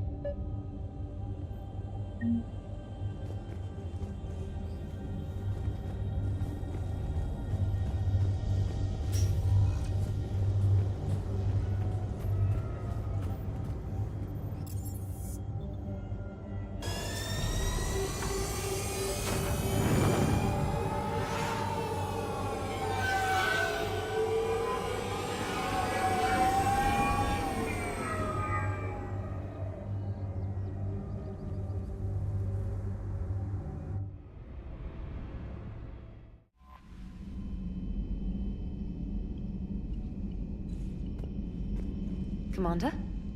Commander.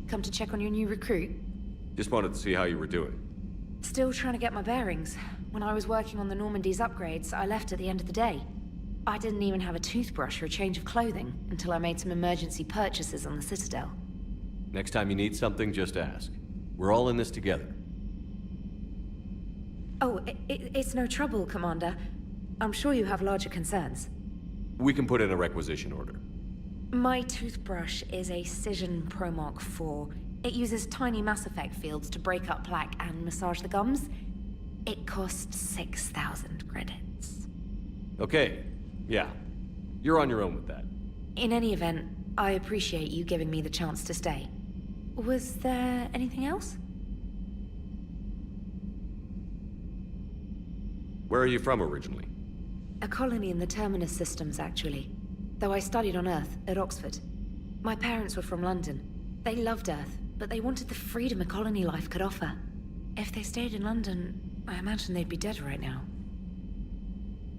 Come to check on your new recruit? Just wanted to see how you were doing. Still trying to get my bearings. When I was working on the Normandy's upgrades, I left at the end of the day. I didn't even have a toothbrush or a change of clothing until I made some emergency purchases on the Citadel. Next time you need something, just ask. We're all in this together. Oh, it's no trouble, Commander. I'm sure you have larger concerns. We can put in a requisition order. My toothbrush is a Cision Pro Mark IV. It uses tiny Mass Effect fields to break up plaque and massage the gums. It costs 6,000 credits. Okay, yeah. You're on your own with that. In any event, I appreciate you giving me the chance to stay. Was there anything else? Where are you from originally? A colony in the Terminus systems, actually. Though I studied on Earth, at Oxford. My parents were from London. They loved Earth, but they wanted the freedom a colony life could offer. If they stayed in London, I imagine they'd be dead right now.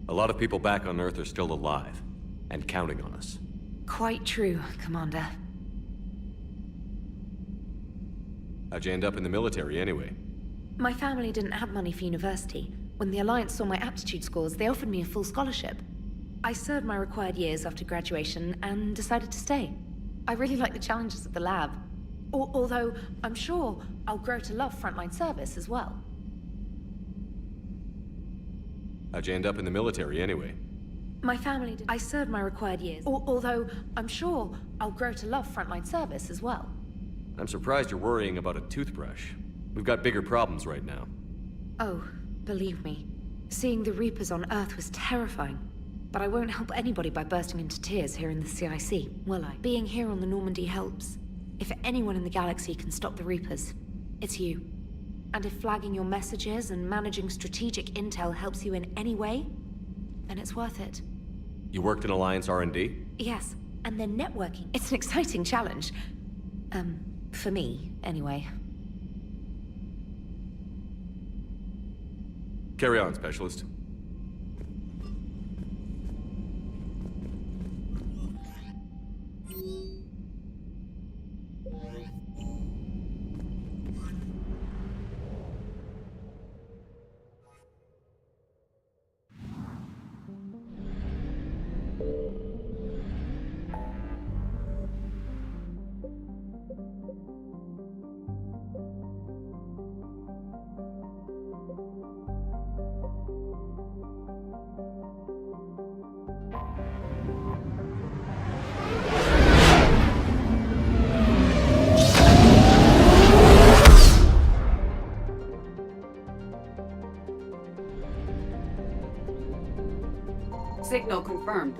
A lot of people back on Earth are still alive, and counting on us. Quite true, Commander. How'd you end up in the military, anyway? My family didn't have money for university. When the Alliance saw my aptitude scores, they offered me a full scholarship. I served my required years after graduation and decided to stay. I really like the challenges of the lab. Although, I'm sure I'll grow to love frontline service as well. How'd you end up in the military, anyway? My family did. I served my required years. Although, I'm sure I'll grow to love frontline service as well. I'm surprised you're worrying about a toothbrush. We've got bigger problems right now. Oh, believe me. Seeing the Reapers on Earth was terrifying. But I won't help anybody by bursting into tears here in the CIC, will I? Being here on the Normandy helps. If anyone in the galaxy can stop the Reapers, it's you. And if flagging your messages and managing strategic intel helps you in any way, then it's worth it. You worked in Alliance R&D? Yes, and then networking. It's an exciting challenge. For me, anyway. Carry on, Specialist. Signal confirmed.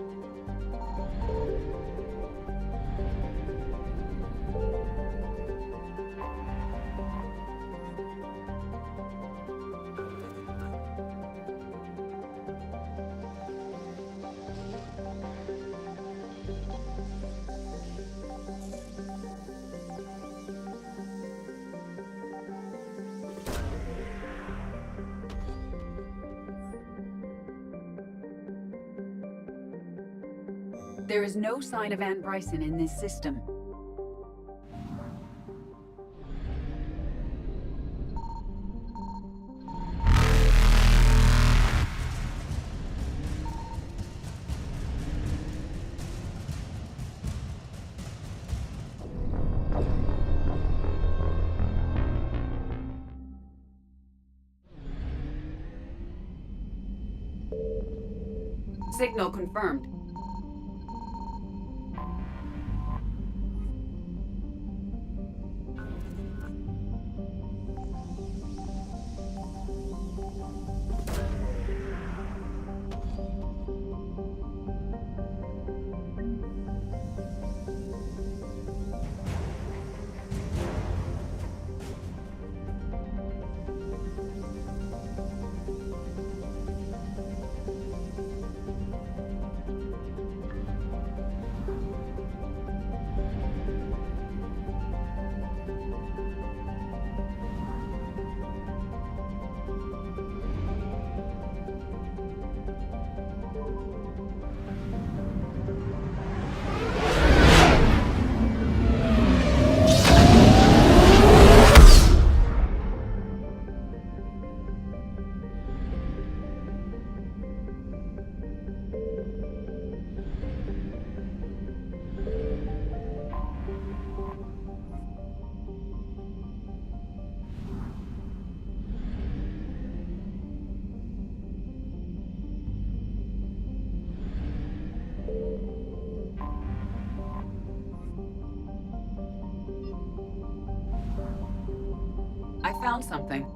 There is no sign of RYZEN in this system. Signal confirmed. found something.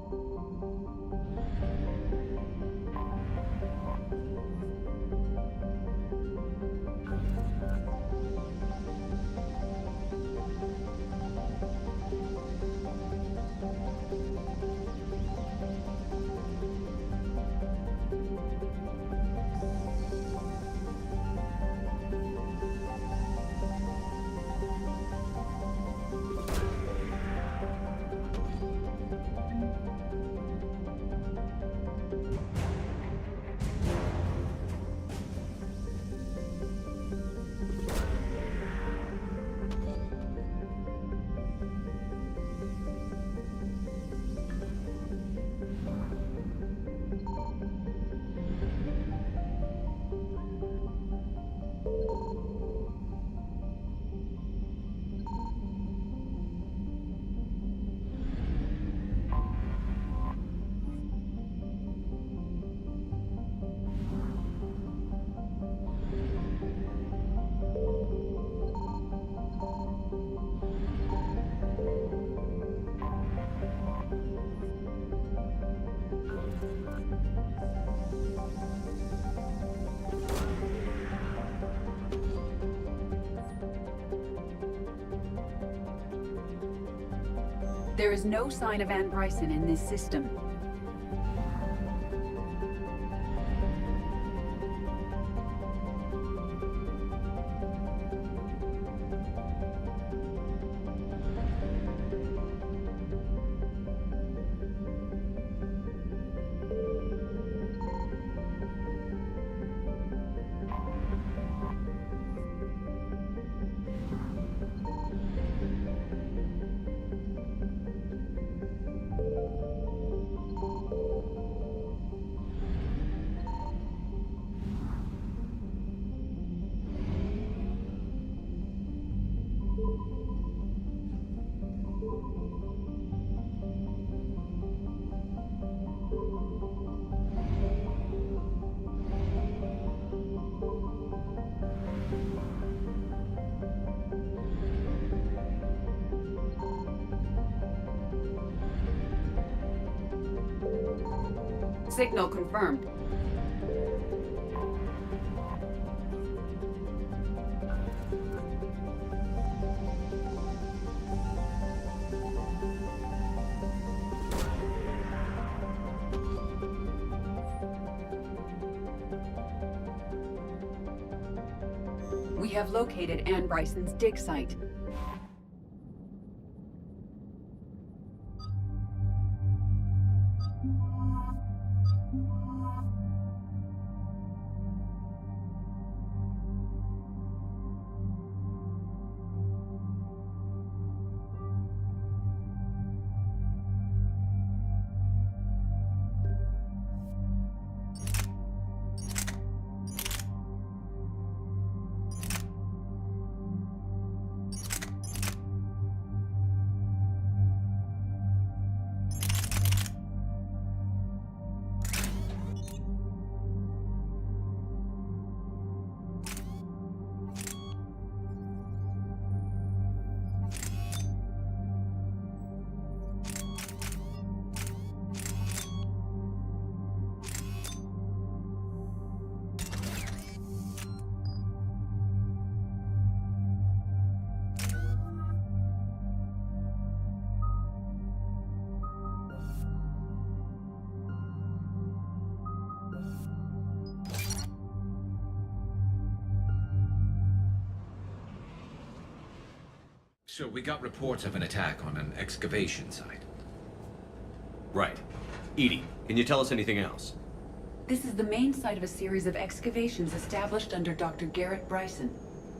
There is no sign of RYZEN in this system. Signal confirmed. We have located RYZEN's dig site. So we got reports of an attack on an excavation site. Right. Edie, can you tell us anything else? This is the main site of a series of excavations established under Dr. Garrett Bryson.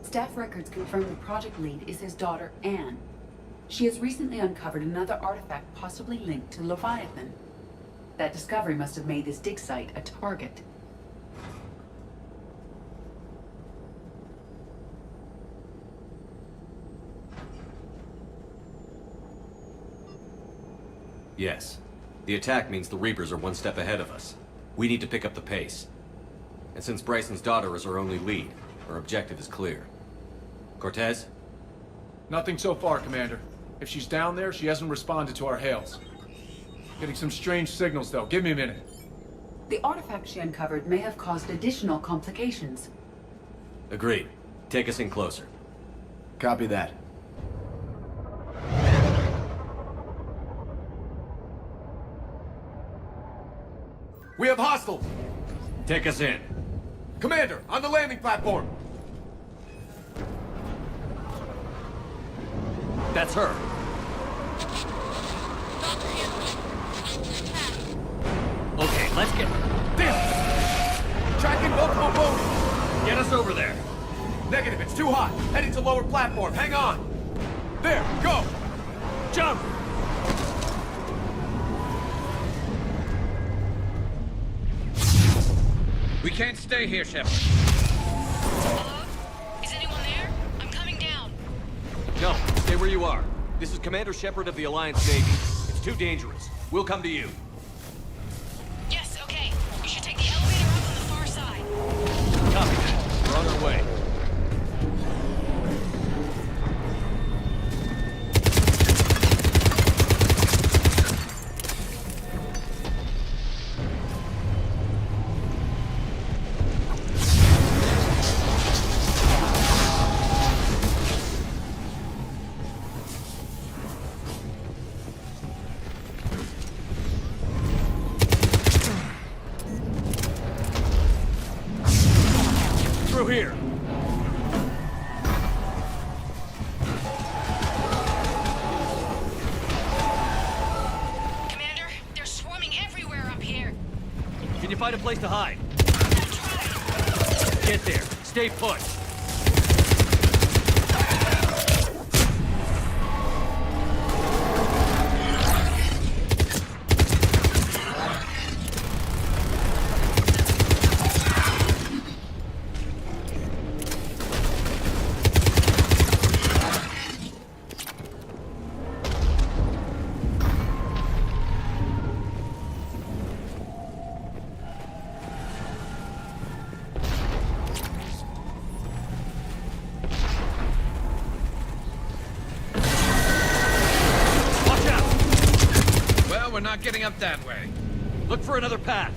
Staff records confirm the project lead is his daughter, Anne. She has recently uncovered another artifact possibly linked to Leviathan. That discovery must have made this dig site a target. Yes. The attack means the Reapers are one step ahead of us. We need to pick up the pace. And since Bryson's daughter is our only lead, our objective is clear. Cortez? Nothing so far, Commander. If she's down there, she hasn't responded to our hails. Getting some strange signals, though. Give me a minute. The artifact she uncovered may have caused additional complications. Agreed. Take us in closer. Copy that. We have hostiles! Take us in. Commander, on the landing platform! That's her. Okay, let's get... Damn! Tracking multiple boats! Get us over there. Negative, it's too hot. Heading to lower platform. Hang on. There, go! Jump! We can't stay here, Shepard. Hello? Is anyone there? I'm coming down. No, stay where you are. This is Commander Shepard of the Alliance Navy. It's too dangerous. We'll come to you. Yes, okay. You should take the elevator up on the far side. Copy that. We're on our way. Through here. Commander, they're swarming everywhere up here. Can you find a place to hide? Get there. Stay put. We're not getting up that way. Look for another path.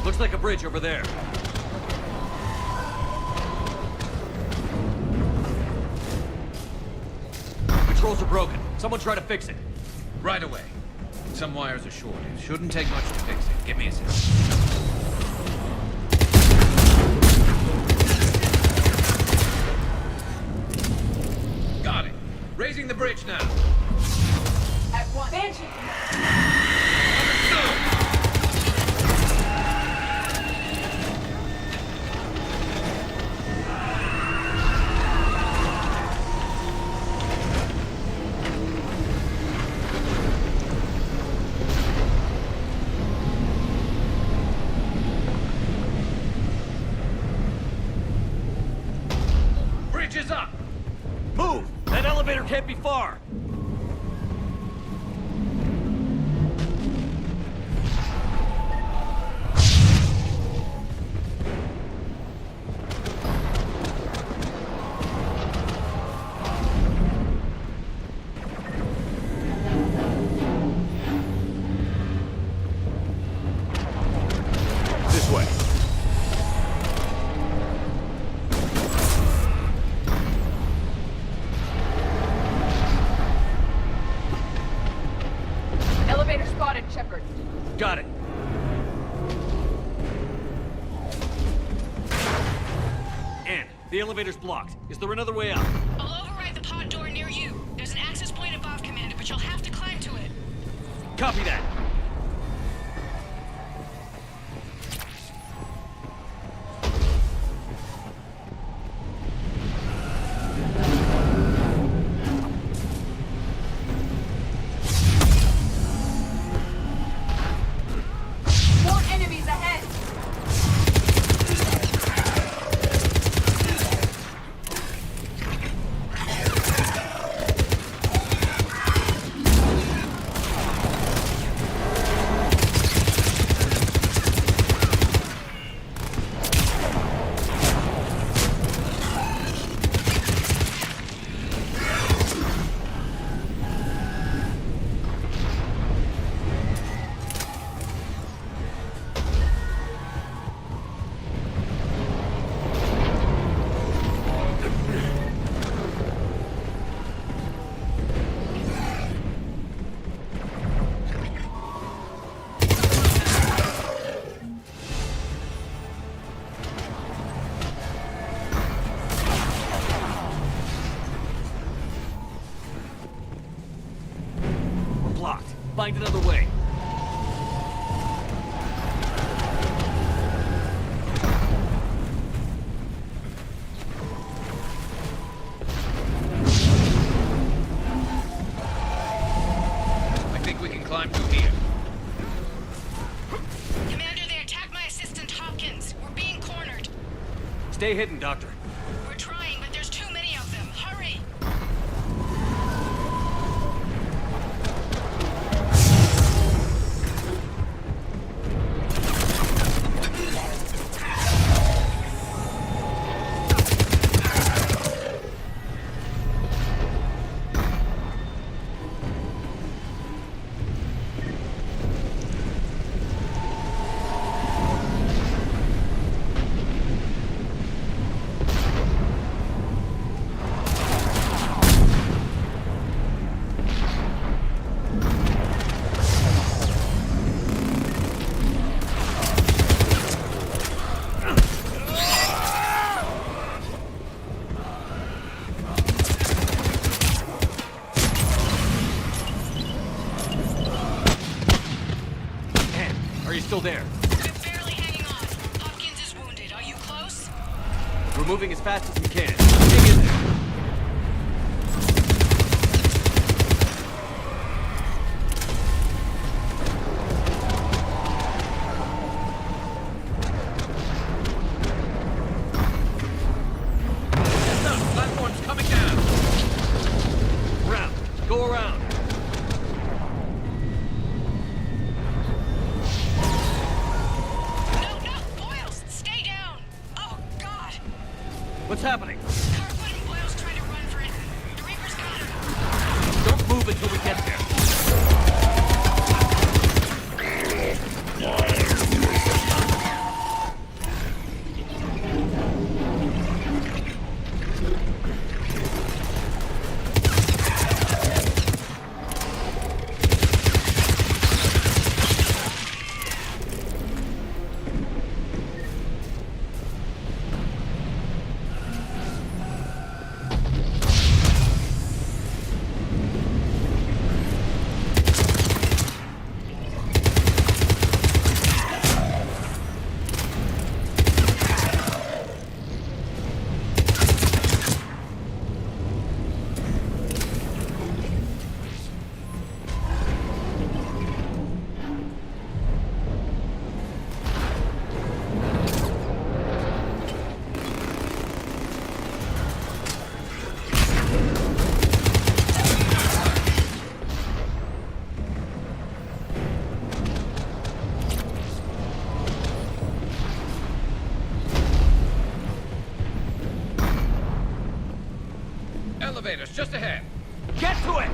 Looks like a bridge over there. Controls are broken. Someone try to fix it. Right away. Some wires are short. It shouldn't take much to fix it. Give me a sec. Got it. Raising the bridge now. At one. Banshee! Bridge is up. Move! That elevator can't be far. This way. The elevator's blocked. Is there another way out? I'll override the pod door near you. There's an access point above, Commander, but you'll have to climb to it. Copy that. More enemies ahead! We're blocked. Find another way. I think we can climb through here. Commander, they attacked my assistant Hopkins. We're being cornered. Stay hidden, Doctor. We're trying, but there's too many of them. Hurry! Are you still there? We're barely hanging on. Hopkins is wounded. Are you close? We're moving as fast as we can. Dig in there. Platform's coming down. Round. Go around. What's happening? Cartwood and Boyle's trying to run for it. The Reaper's got him. Don't move until we get there. Elevators just ahead. Get to it!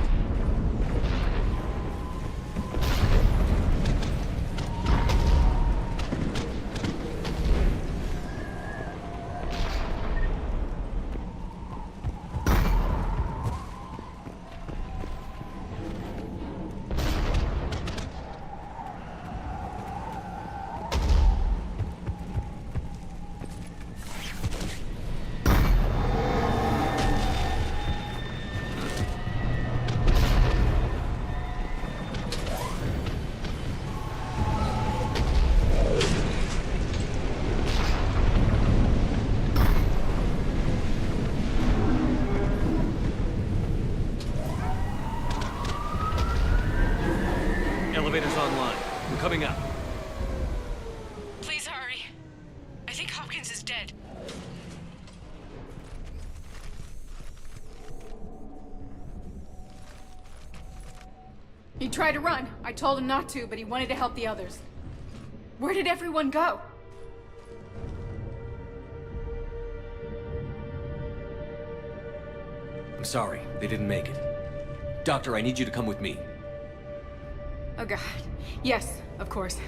He tried to run. I told him not to, but he wanted to help the others. Where did everyone go? I'm sorry, they didn't make it. Doctor, I need you to come with me. Oh god. Yes, of course.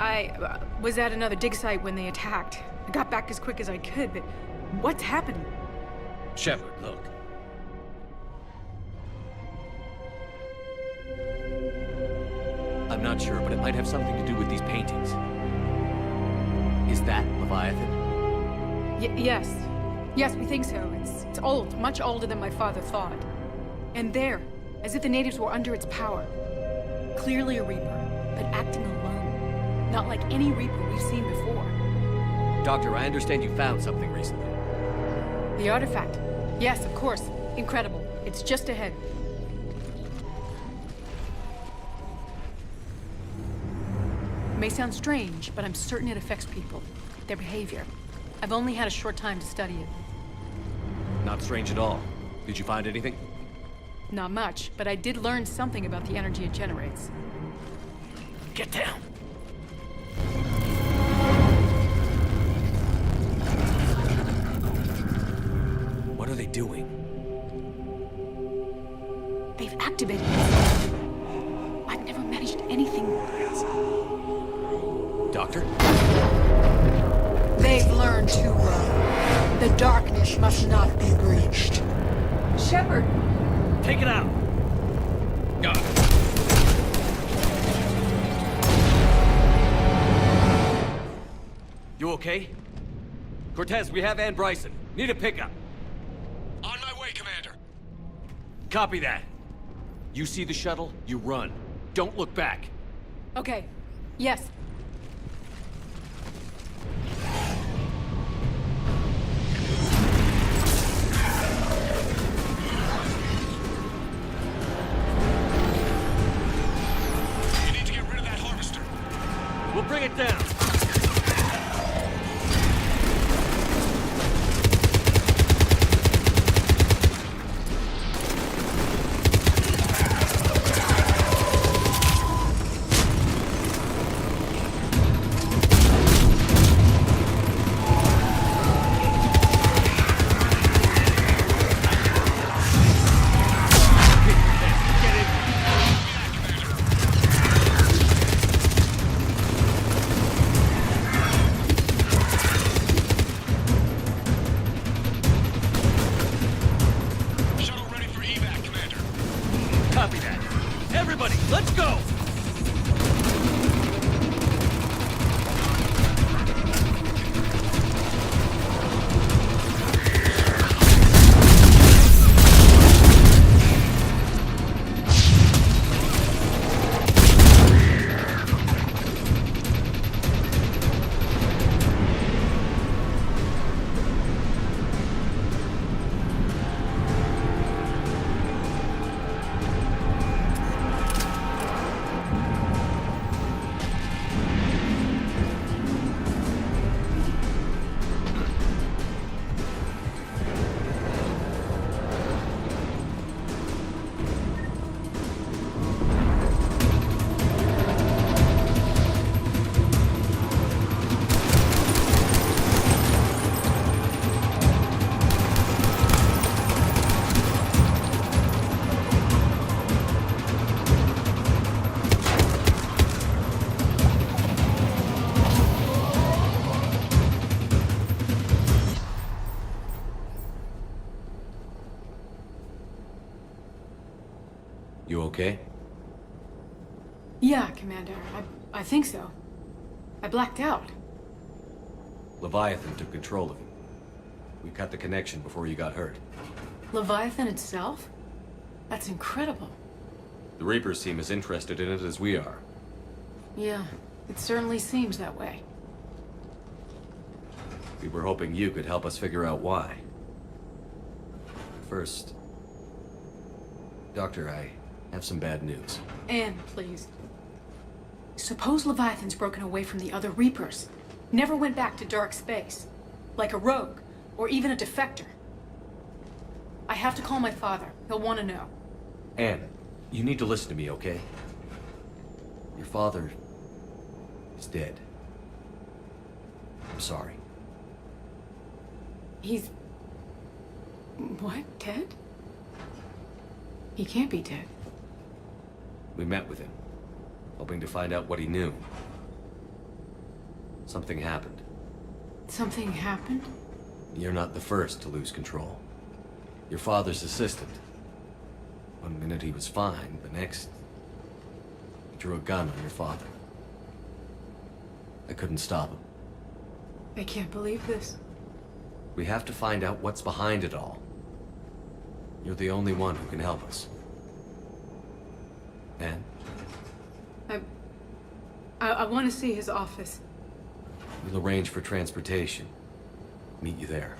I was at another dig site when they attacked. I got back as quick as I could, but what's happening? Shepard, look. I'm not sure, but it might have something to do with these paintings. Is that Leviathan? Yes. Yes, we think so. It's old, much older than my father thought. And there, as if the natives were under its power. Clearly a Reaper, but acting alone. Not like any Reaper we've seen before. Doctor, I understand you found something recently. The artifact. Yes, of course. Incredible. It's just ahead. It may sound strange, but I'm certain it affects people. Their behavior. I've only had a short time to study it. Not strange at all. Did you find anything? Not much, but I did learn something about the energy it generates. Get down! What are they doing? They've activated it. I've never managed anything. Doctor? They've learned too well. The darkness must not be breached. Shepard! Take it out! Got it. You okay? Cortez, we have Ann Bryson. Need a pickup. On my way, Commander. Copy that. You see the shuttle, you run. Don't look back. Okay. Yes. You need to get rid of that harvester. We'll bring it down. You okay? Yeah, Commander. I think so. I blacked out. Leviathan took control of him. We cut the connection before you got hurt. Leviathan itself? That's incredible. The Reapers seem as interested in it as we are. Yeah, it certainly seems that way. We were hoping you could help us figure out why. First, Doctor, have some bad news. Anne, please. Suppose Leviathan's broken away from the other Reapers. Never went back to dark space. Like a rogue, or even a defector. I have to call my father. He'll want to know. Anne, you need to listen to me, okay? Your father is dead. I'm sorry. He's... What? Dead? He can't be dead. We met with him, hoping to find out what he knew. Something happened. Something happened? You're not the first to lose control. Your father's assistant. One minute he was fine, the next... he drew a gun on your father. I couldn't stop him. I can't believe this. We have to find out what's behind it all. You're the only one who can help us. Anne? I want to see his office. We'll arrange for transportation. Meet you there.